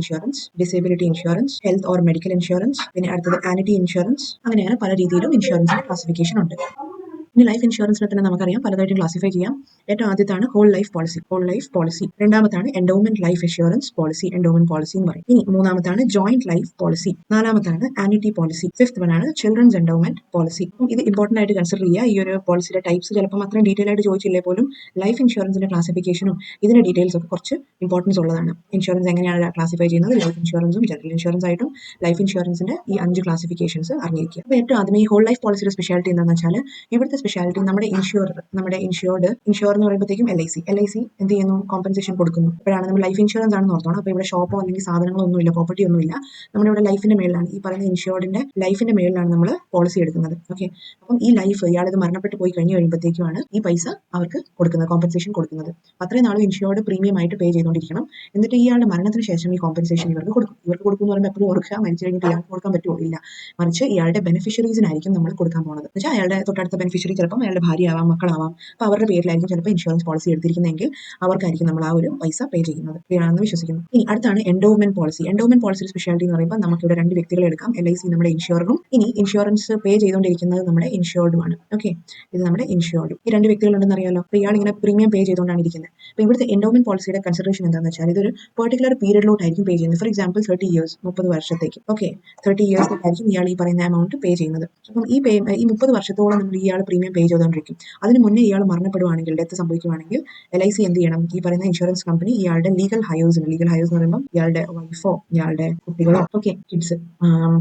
insurance, health or medical insurance, പിന്നെ അടുത്തത് ആനിറ്റി ഇൻഷുറൻസ്. അങ്ങനെയാണ് പല രീതിയിലും ഇൻഷുറൻസിന്റെ ക്ലാസിഫിക്കേഷൻ ഉണ്ട്. ഇനി ലൈഫ് ഇൻഷുറൻസിനെ തന്നെ നമുക്കറിയാം പലതായിട്ട് ക്ലാസിഫൈ ചെയ്യാം. ഏറ്റവും ആദ്യത്താണ് ഹോൾ ലൈഫ് പോളിസി. രണ്ടാമത്താണ് endowment life insurance policy, endowment policy എന്ന് പറയും. ഇനി മൂന്നാമത്താണ് ജോയിന്റ് ലൈഫ് പോളിസി. നാലാമത്താണ് ആന്വിറ്റി പോളിസി. ഫിഫ്ത് വൺ ആണ് ചിൽഡ്രൻസ് എൻഡോമെന്റ് പോളിസി. ഇത് ഇമ്പോർട്ടന്റ് ആയിട്ട് കൺസിഡർ ചെയ്യുക. ഈ ഒരു പോളിസിയുടെ ടൈപ്സ് ചിലപ്പോൾ അത്രയും ഡീറ്റെയിൽ ആയിട്ട് ചോദിച്ചില്ലേ പോലും ലൈഫ് ഇൻഷുറൻസിന്റെ ക്ലാസിഫിക്കേഷനും ഇതിന്റെ ഡീറ്റെയിൽസ് ഒക്കെ കുറച്ച് ഇമ്പോർട്ടൻസ് ഉള്ളതാണ്. ഇൻഷുറൻസ് എങ്ങനെയാണ് ക്ലാസിഫൈ ചെയ്യുന്നത്, ലൈഫ് ഇൻഷുറൻസും ജനറൽ ഇൻഷുറൻസ് ആയിട്ടും ലൈഫ് ഇൻഷുറൻസിന്റെ ഈ 5 ക്ലാസിഫിക്കേഷൻസ് അറിഞ്ഞിരിക്കുക. അപ്പോൾ ഏറ്റവും ആദ്യം ഈ ഹോൾ ലൈഫ് പോളിസിയുടെ സ്പെഷ്യാലിറ്റി എന്താണെന്ന് വെച്ചാൽ ഇവിടുത്തെ സ്പെഷ്യാലിറ്റി നമ്മുടെ ഇൻഷുർ എന്ന് പറയുമ്പോഴത്തേക്കും എൽ ഐ സി എന്ത് ചെയ്യുന്നു? കോമ്പൻസേഷൻ കൊടുക്കുന്നു. അപ്പോഴാണ് നമ്മൾ ലൈഫ് ഇൻഷുറൻസ് ആണെന്ന് ഓർത്തോണം. അപ്പോൾ ഇവിടെ ഷോപ്പോ അല്ലെങ്കിൽ സാധനങ്ങളോ ഒന്നുമില്ല, പ്രോപ്പർട്ടി ഒന്നുമില്ല. നമ്മുടെ ഇവിടെ ലൈഫിന്റെ മേളിലാണ്, ഈ പറയുന്ന ഇൻഷുർഡിന്റെ ലൈഫിന്റെ മേളിലാണ് നമ്മൾ പോളിസി എടുക്കുന്നത്. ഓക്കെ, അപ്പം ഈ ലൈഫ് ഇയാളിത് മരണപ്പെട്ട് പോയി കഴിഞ്ഞ് കഴിയുമ്പോഴത്തേക്കുമാണ് ഈ പൈസ അവർക്ക് കൊടുക്കുന്നത്, കോമ്പൻസേഷൻ കൊടുക്കുന്നത്. അത്രയും നാളും ഇൻഷുർഡ് പ്രീമിയം ആയിട്ട് പേ ചെയ്തുകൊണ്ടിരിക്കണം. എന്നിട്ട് ഇയാളുടെ മരണത്തിന് ശേഷം ഈ കോമ്പൻസേഷൻ ഇവർക്ക് കൊടുക്കും എന്ന് പറയുമ്പോൾ എപ്പോഴും ഓർക്കുക, മരിച്ചു കഴിഞ്ഞിട്ട് ഇയാൾക്ക് കൊടുക്കാൻ പറ്റുമോ? ഇല്ല, മറിച്ച് ഇയാളുടെ ബെനിഫിഷ്യറീസിനായിരിക്കും നമ്മൾ കൊടുക്കാൻ പോകുന്നത്. വെച്ചാൽ അയാളുടെ തൊട്ടടുത്ത ബെനിഫിഷ്യറി ചിലപ്പം അയാളുടെ ഭാര്യയാവാം, മക്കളാവാം. അപ്പോൾ അവരുടെ പേരിലായിരിക്കും ചിലപ്പോൾ ഇൻഷുറൻസ് പോളിസി എടുത്തിരിക്കുന്നതെങ്കിൽ അവർക്കായിരിക്കും നമ്മൾ ആ ഒരു പൈസ പേ ചെയ്യുന്നത്. ക്ലിയറാണെന്ന് വിശ്വസിക്കുന്നു. ഇനി അടുത്താണ് എൻഡോമെന്റ് പോളിസി. എൻഡോമെന്റ് പോളിസിയുടെ സ്പെഷ്യാലിറ്റി എന്ന് പറയുമ്പോൾ നമുക്കിവിടെ 2 വ്യക്തികളെ എടുക്കാം. എൽ ഐ സി നമ്മുടെ ഇൻഷുറും ഇനി ഇൻഷുറൻസ് പേ ചെയ്തുകൊണ്ടിരിക്കുന്നത് നമ്മുടെ ഇൻഷുർഡുമാണ്. ഓക്കെ, ഇത് നമ്മുടെ ഇൻഷുർഡും. ഈ 2 വ്യക്തികളുണ്ടെന്ന് അറിയാലോ. അപ്പോൾ ഇയാൾ ഇങ്ങനെ പ്രീമിയം പേ ചെയ്തുകൊണ്ടാണ് ഇരിക്കുന്നത്. അപ്പോൾ ഇവിടുത്തെ എൻഡോമെന്റ് പോളിസിയുടെ കൺസിഡറേഷൻ എന്താണെന്ന് വെച്ചാൽ ഇതൊരു പെർട്ടിക്കുലർ പീരിയഡിലോട്ടായിരിക്കും പേ ചെയ്യുന്നത്. ഫോർ എക്സാമ്പിൾ 30 years, 30 വർഷത്തേക്ക്. ഓക്കെ, 30 yearsലേക്കായിരിക്കും ഇയാൾ ഈ പറയുന്ന എമൗണ്ട് പേ ചെയ്യുന്നത്. അപ്പം ഈ 30 വർഷത്തോളം നമ്മൾ ഇയാൾ പ്രീമിയം പേ ചെയ്തുകൊണ്ടിരിക്കും. അതിന് മുന്നേ ഇയാൾ മരണപ്പെടുവാണെങ്കിൽ, ഡെത്ത് സംഭവിക്കുകയാണെങ്കിൽ എൽ ഐ സി എന്ത് ചെയ്യണം? ഈ പറയുന്ന ഇൻഷുറൻസ് കമ്പനി ഇയാളുടെ ലീഗൽ ഹയേഴ്സ് എന്ന് പറയുമ്പോൾ ഇയാളുടെ വൈഫോ ഇയാളുടെ കുട്ടികളോ കിഡ്സ്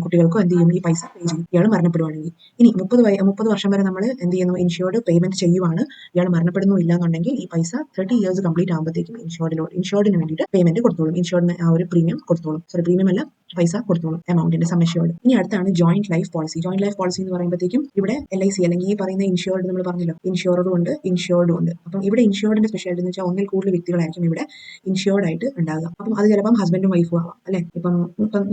കുട്ടികൾക്കോ എന്ത് ചെയ്യും? ഈ പൈസ പേ ചെയ്യും ഇയാൾ മരണപ്പെടുവാണെങ്കിൽ. ഇനി 30 വർഷം വരെ നമ്മൾ എന്ത് ചെയ്യുന്നു? ഇൻഷുർഡ് പേയ്മെന്റ് ചെയ്യുവാണ്. ഇയാൾ മരണപ്പെടുന്നു ഇല്ല എന്നുണ്ടെങ്കിൽ ഈ പൈസ 30 years കംപ്ലീറ്റ് ആകുമ്പോഴത്തേക്കും ഇൻഷുർഡിന് വേണ്ടിയിട്ട് പേയ്മെന്റ് കൊടുത്തോളും. ഇൻഷുർഡിന് ആ ഒരു പ്രീമിയം കൊടുത്തോളും. പ്രീമിയം അല്ല, പൈസ കൊടുത്തോളും, എമൗണ്ടിന്റെ സമ്മഷ്യോട്. ഇനി അടുത്താണ് joint life policy. Joint life policy എന്ന് പറയുമ്പോഴത്തേക്കും ഇവിടെ എൽ ഐ സി അല്ലെങ്കിൽ ഈ പറയുന്ന ഇൻഷുർഡ് നമ്മൾ പറഞ്ഞല്ലോ, ഇൻഷുററും ഉണ്ട് ഇൻഷുർഡും ഉണ്ട്. അപ്പം ഇവിടെ ഇൻഷുർഡിന്റെ സ്പെഷ്യാലിറ്റി എന്ന് വെച്ചാൽ ഒന്നിൽ കൂടുതൽ വ്യക്തികളായിരിക്കും ഇവിടെ ഇൻഷുർഡ് ആയിട്ട് ഉണ്ടാകുക. അപ്പം അത് ചിലപ്പം ഹസ്ബൻഡും വൈഫും ആവാം അല്ലെ. ഇപ്പം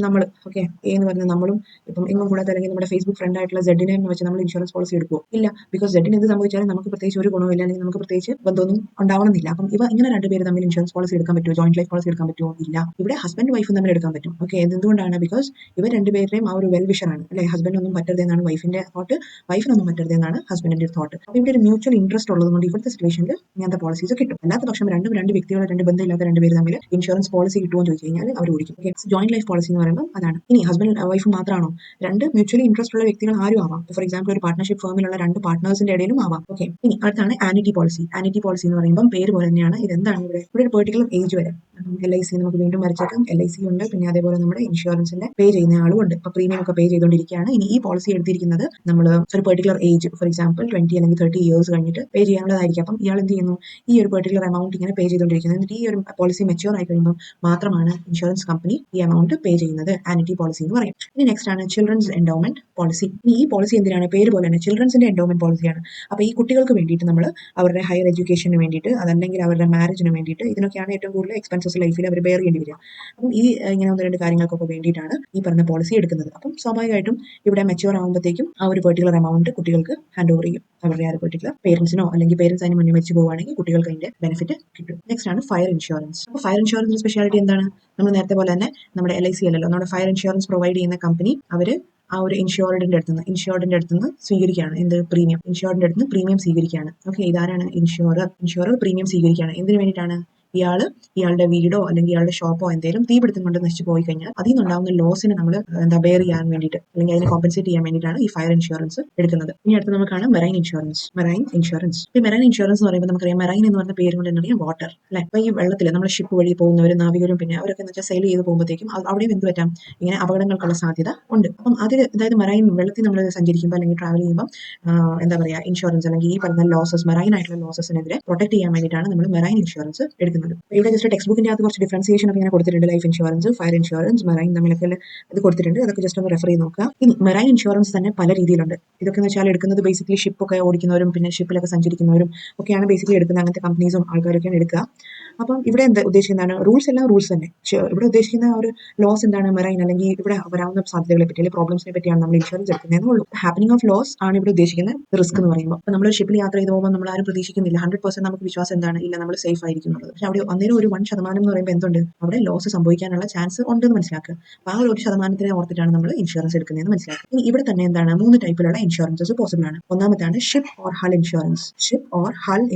നമ്മൾ ഓക്കെ എന്ന് പറഞ്ഞാൽ നമ്മളും ഇപ്പം എങ്ങും കൂടാതെ അല്ലെങ്കിൽ നമ്മുടെ ഫേസ്ബുക്ക് ഫ്രണ്ട് ആയിട്ടുള്ള സെഡിനെ വെച്ച് നമ്മൾ ഇൻഷുറൻസ് പോളിസി എടുക്കുമോ? ഇല്ല, ബിക്കോസ് സെഡിന് എന്ത് സംഭവിച്ചാലും നമുക്ക് പ്രത്യേകിച്ച് ഒരു ഗുണമില്ല, അല്ലെങ്കിൽ നമുക്ക് പ്രത്യേകിച്ച് ബന്ധമൊന്നും ഉണ്ടാവണമെന്നില്ല. അപ്പം ഇങ്ങനെ 2 പേര് തമ്മിൽ ഇൻഷുറൻസ് പോളിസി എടുക്കാൻ പറ്റുമോ? ജോയിന്റ് ലൈഫ് പോളിസി എടുക്കാൻ പറ്റുമോ? ഇല്ല. ഇവിടെ ഹസ്ബൻഡ് വൈഫും തമ്മിൽ എടുക്കാൻ പറ്റും. ഓക്കെ, എന്തുകൊണ്ടാണ്? ബിക്കോസ് ഇവർ 2 പേരുടെയും ആ ഒരു വെൽ വിഷറാണ് അല്ലെ. ഹസ്ബൻഡൊന്നും പറ്റരുതെന്നാണ് വൈഫിന്റെ തോട്ട്, വൈഫിനൊന്നും പറ്റരുതെന്നാണ് ഹസ്ബൻഡിന്റെ തോട്ട്. അപ്പോൾ ഇവിടെ ഒരു മ്യൂച്വൽ ഇൻട്രസ്റ്റ് ഉള്ളതുകൊണ്ട് ഇവിടുത്തെ സിറ്റുവേഷനിൽ ഇങ്ങനത്തെ പോളിസീസ് കിട്ടും. അല്ലാത്ത പക്ഷം 2 വ്യക്തികൾ, 2 ബന്ധമില്ലാത്ത 2 പേര് തമ്മിൽ ഇൻഷുറൻസ് പോളിസി കിട്ടുമോ എന്ന് ചോദിച്ചു കഴിഞ്ഞാൽ അവർ ഓടിക്കും. ജോയിന്റ് ലൈഫ് പോളിസി എന്ന് പറയുമ്പോൾ അതാണ്. ഇനി ഹസ്ബൻഡ് വൈഫ് മാത്രമാണോ? 2 മ്യൂച്വലി ഇൻട്രസ്റ്റ് ഉള്ള വ്യക്തികൾ ആരും ആവാം. ഫോർ എക്സാമ്പിൾ ഒരു പാർട്ണർഷിപ്പ് ഫേമിലുള്ള 2 പാർട്ട്നേഴ്സിന്റെ ഇടയിലും ആവാം. ഓക്കെ, ഇനി അടുത്താണ് ആനിറ്റി പോളിസി. ആനിറ്റി പോളിസി എന്ന് പറയുമ്പോൾ പേര് പോലെ തന്നെയാണ്. ഇതെന്താണ്? ഇവിടെ ഒരു പെർട്ടിക്കുലർ ഏജ് വരെ എൽ ഐ സി നമുക്ക് വീണ്ടും വരച്ചേക്കാം. എൽ ഐ സി ഉണ്ട്, പിന്നെ അതേപോലെ നമ്മുടെ ഇൻഷുറൻസിന്റെ പേ ചെയ്യുന്ന ആളും ഉണ്ട്. ഇപ്പൊ പ്രീമിയം ഒക്കെ പേ ചെയ്തുകൊണ്ടിരിക്കുകയാണ്. ഇനി ഈ പോളിസി എടുത്തിരിക്കുന്നത് നമ്മൾ ഒരു പെർട്ടിക്കുലർ ഏജ്, ഫോർ എക്സാമ്പിൾ 20 അല്ലെങ്കിൽ 30 years കഴിഞ്ഞിട്ട് പേ ചെയ്യാനുള്ളതായിരിക്കും. അപ്പം ഇയാൾ എന്ത് ചെയ്യുന്നു? ഈ ഒരു പെർട്ടിക്കുലർ എമൗണ്ട് ഇങ്ങനെ പേ ചെയ്തുകൊണ്ടിരിക്കുന്നത്. എന്നിട്ട് ഈ ഒരു പോളിസി മെച്യൂർ ആയി കഴിയുമ്പോൾ മാത്രമാണ് ഇൻഷുറൻസ് കമ്പനി ഈ എമൗണ്ട് പേ ചെയ്യുന്നത്. ആനിറ്റി പോളിസി എന്ന് പറയും. ഇനി നെക്സ്റ്റ് ആണ് ചിൽഡ്രൻസ് എൻഡോമെന്റ് പോളിസി. ഈ പോളിസി എന്തിനാണ്? പേര് പോലെ തന്നെ ചിൽഡ്രൻസിന്റെ എൻഡോമെന്റ് പോളിസിയാണ്. അപ്പോൾ ഈ കുട്ടികൾക്ക് വേണ്ടിയിട്ട് നമ്മൾ അവരുടെ ഹയർ എഡ്യൂക്കേഷന് വേണ്ടിയിട്ട്, അതല്ലെങ്കിൽ അവരുടെ മാരേജിന് വേണ്ടിയിട്ട്, ഇതിനൊക്കെയാണ് ഏറ്റവും കൂടുതൽ എക്സ്പെൻസസ് ലൈഫിൽ അവർ ബെയർ ചെയ്യേണ്ടി വരിക. അപ്പം ഈ ഇങ്ങനെ 1-2 കാര്യങ്ങൾക്കൊക്കെ വേണ്ടിയിട്ടാണ് ഈ പറഞ്ഞ പോളിസി എടുക്കുന്നത്. അപ്പം സ്വാഭാവികമായിട്ടും ഇവിടെ മെച്യൂർ ആകുമ്പോഴത്തേക്കും ആ ഒരു പെർട്ടിക്കുലർ എമൗണ്ട് കുട്ടികൾക്ക് ഹാൻഡ് ഓവർ ചെയ്യും. അവരുടെ ആ ഒരു പെർട്ടിക്കുലർ പേരൻസിനോ അല്ലെങ്കിൽ പേരൻസ് അതിന് മുന്നേ വെച്ച് പോവുകയാണെങ്കിൽ കുട്ടികൾക്ക് അതിന്റെ ബെനിഫിറ്റ് കിട്ടും. നെക്സ്റ്റ് ആണ് ഫയർ ഇൻഷുറൻസ്. അപ്പോൾ ഫയർ ഇൻഷുറൻസിന്റെ സ്പെഷ്യാലിറ്റി എന്താണ്? നമ്മൾ നേരത്തെ പോലെ തന്നെ നമ്മുടെ എൽ ഐ സി അല്ലല്ലോ, നമ്മുടെ ഫയർ ഇൻഷുറൻസ് പ്രൊവൈഡ് ചെയ്യുന്ന കമ്പനി അവർ ആ ഒരു ഇൻഷുർഡിന്റെ അടുത്തുനിന്ന് സ്വീകരിക്കുകയാണ്. എന്ത്? പ്രീമിയം. ഇൻഷുർഡിന്റെ അടുത്ത് നിന്ന് പ്രീമിയം സ്വീകരിക്കുകയാണ്. ഓക്കെ, ഇതാരാണ്? ഇൻഷുറർ പ്രീമിയം സ്വീകരിക്കുകയാണ്. എന്തിനു വേണ്ടിയിട്ടാണ്? ഇയാളുടെ വീടോ അല്ലെങ്കിൽ ഇയാളുടെ ഷോപ്പോ എന്തെങ്കിലും തീപിടുത്തം കൊണ്ട് നശിച്ചു പോയി കഴിഞ്ഞാൽ അതിൽ നിന്നുണ്ടാകുന്ന ലോസിന് നമ്മൾ ബെയർ ചെയ്യാൻ വേണ്ടിയിട്ട് അല്ലെങ്കിൽ അതിനെ കോമ്പൻസേറ്റ് ചെയ്യാൻ വേണ്ടിയിട്ടാണ് ഈ ഫയർ ഇൻഷുറൻസ് എടുക്കുന്നത്. ഇനി അടുത്ത് നമുക്കാണ് മെറൈൻ ഇൻഷുറൻസ്. ഈ മെറൈൻ ഇൻഷുറൻസ് എന്ന് പറയുമ്പോൾ നമുക്കറിയാം മെറൈൻ എന്ന് പറഞ്ഞ പേര് കൊണ്ട് തന്നെ വാട്ടർ അല്ലെ. അപ്പൊ ഈ വെള്ളത്തിൽ നമ്മൾ ഷിപ്പ് വഴി പോകുന്നവരും നാവികരും പിന്നെ അവരൊക്കെ എന്ന് വെച്ചാൽ സെയിൽ ചെയ്ത് പോകുമ്പോഴത്തേക്കും അവിടെയും എന്ത് പറ്റാം, ഇങ്ങനെ അപകടങ്ങൾക്കുള്ള സാധ്യത ഉണ്ട്. അപ്പം അതിൽ അതായത് മെറൈൻ വെള്ളത്തിൽ നമ്മൾ സഞ്ചരിക്കുമ്പോൾ അല്ലെങ്കിൽ ട്രാവൽ ചെയ്യുമ്പോൾ എന്താ പറയുക ഇൻഷുറൻസ് അല്ലെങ്കിൽ ഈ പറഞ്ഞ ലോസസ് മെറൈൻ ആയിട്ടുള്ള ലോസസിനെതിരെ പ്രൊട്ടക്ട് ചെയ്യാൻ വേണ്ടിയിട്ടാണ് നമ്മൾ മെറൈൻ ഇൻഷുറൻസ് എടുക്കുന്നത്. ഇവിടെ ജസ്റ്റ് ടെക്സ്റ്റ് ബുക്കിന്റെ അകത്ത് കുറച്ച് ഡിഫറൻസിയേഷൻ ഒക്കെ ഇങ്ങനെ കൊടുത്തിട്ടുണ്ട്. Life insurance, fire insurance, marine തമ്മിലൊക്കെ ഇത് കൊടുത്തിട്ടുണ്ട്. അതൊക്കെ ജസ്റ്റ് ഒന്ന് റെഫർ ചെയ്ത് നോക്കുക. ഇനി മെറൈൻ ഇൻഷുറൻസ് തന്നെ പല രീതിയിലുണ്ട്. ഇതൊക്കെ എന്ന് വെച്ചാൽ എടുക്കുന്നത് ബേസിക്കലി ഷിപ്പൊക്കെ ഓടിക്കുന്നവരും പിന്നെ ഷിപ്പിലൊക്കെ സഞ്ചരിക്കുന്നവരും ഒക്കെയാണ് ബേസിക്കലി എടുക്കുന്ന അങ്ങനത്തെ കമ്പനീസും ആൾക്കാരൊക്കെയാണ് എടുക്കുക. അപ്പം ഇവിടെ എന്താ ഉദ്ദേശിക്കുന്നതാണ് റൂൾസ് എല്ലാം റൂൾസ് തന്നെ. ഇവിടെ ഉദ്ദേശിക്കുന്ന ഒരു ലോസ് എന്താണ് മെറൈൻ അല്ലെങ്കിൽ ഇവിടെ വരാവുന്ന സാധ്യതകളെ പറ്റി അല്ലെങ്കിൽ പ്രോബ്ലംസിനെ പറ്റിയാണ് നമ്മൾ ഇൻഷുറൻസ് എടുക്കുന്നതെന്നേ ഉള്ളൂ. ഹാപ്പനിങ് ഓഫ് ലോസ് ആണ് ഇവിടെ ഉദ്ദേശിക്കുന്ന റിസ്ക് എന്ന് പറയുമ്പോൾ. അപ്പോൾ നമ്മൾ ഷിപ്പിൽ യാത്ര ചെയ്ത് പോകുമ്പോൾ നമ്മൾ ആരും പ്രതീക്ഷിക്കുന്നില്ല 100% നമുക്ക് വിശ്വാസം എന്താണ് ഇല്ല നമ്മൾ സേഫ് ആയിരിക്കും എന്നുള്ളത്. പക്ഷെ അവിടെ അന്നേരം ഒരു 1% എന്ന് പറയുമ്പോൾ എന്തുണ്ട് അവിടെ ലോസ് സംഭവിക്കാനുള്ള ചാൻസ് ഉണ്ടെന്ന് മനസ്സിലാക്കുക. അപ്പോൾ ആ ഒരു 1%ത്തിനെ ഓർത്തിട്ടാണ് നമ്മൾ ഇൻഷുറൻസ് എടുക്കുന്നതെന്ന് മനസ്സിലാക്കുക. ഇനി ഇവിടെ തന്നെ എന്താണ് 3 ടൈപ്പിലുള്ള ഇൻഷുറൻസസ് പോസിബിൾ ആണ്. ഒന്നാമത്താണ് ഷിപ്പ് ഓർ ഹൾ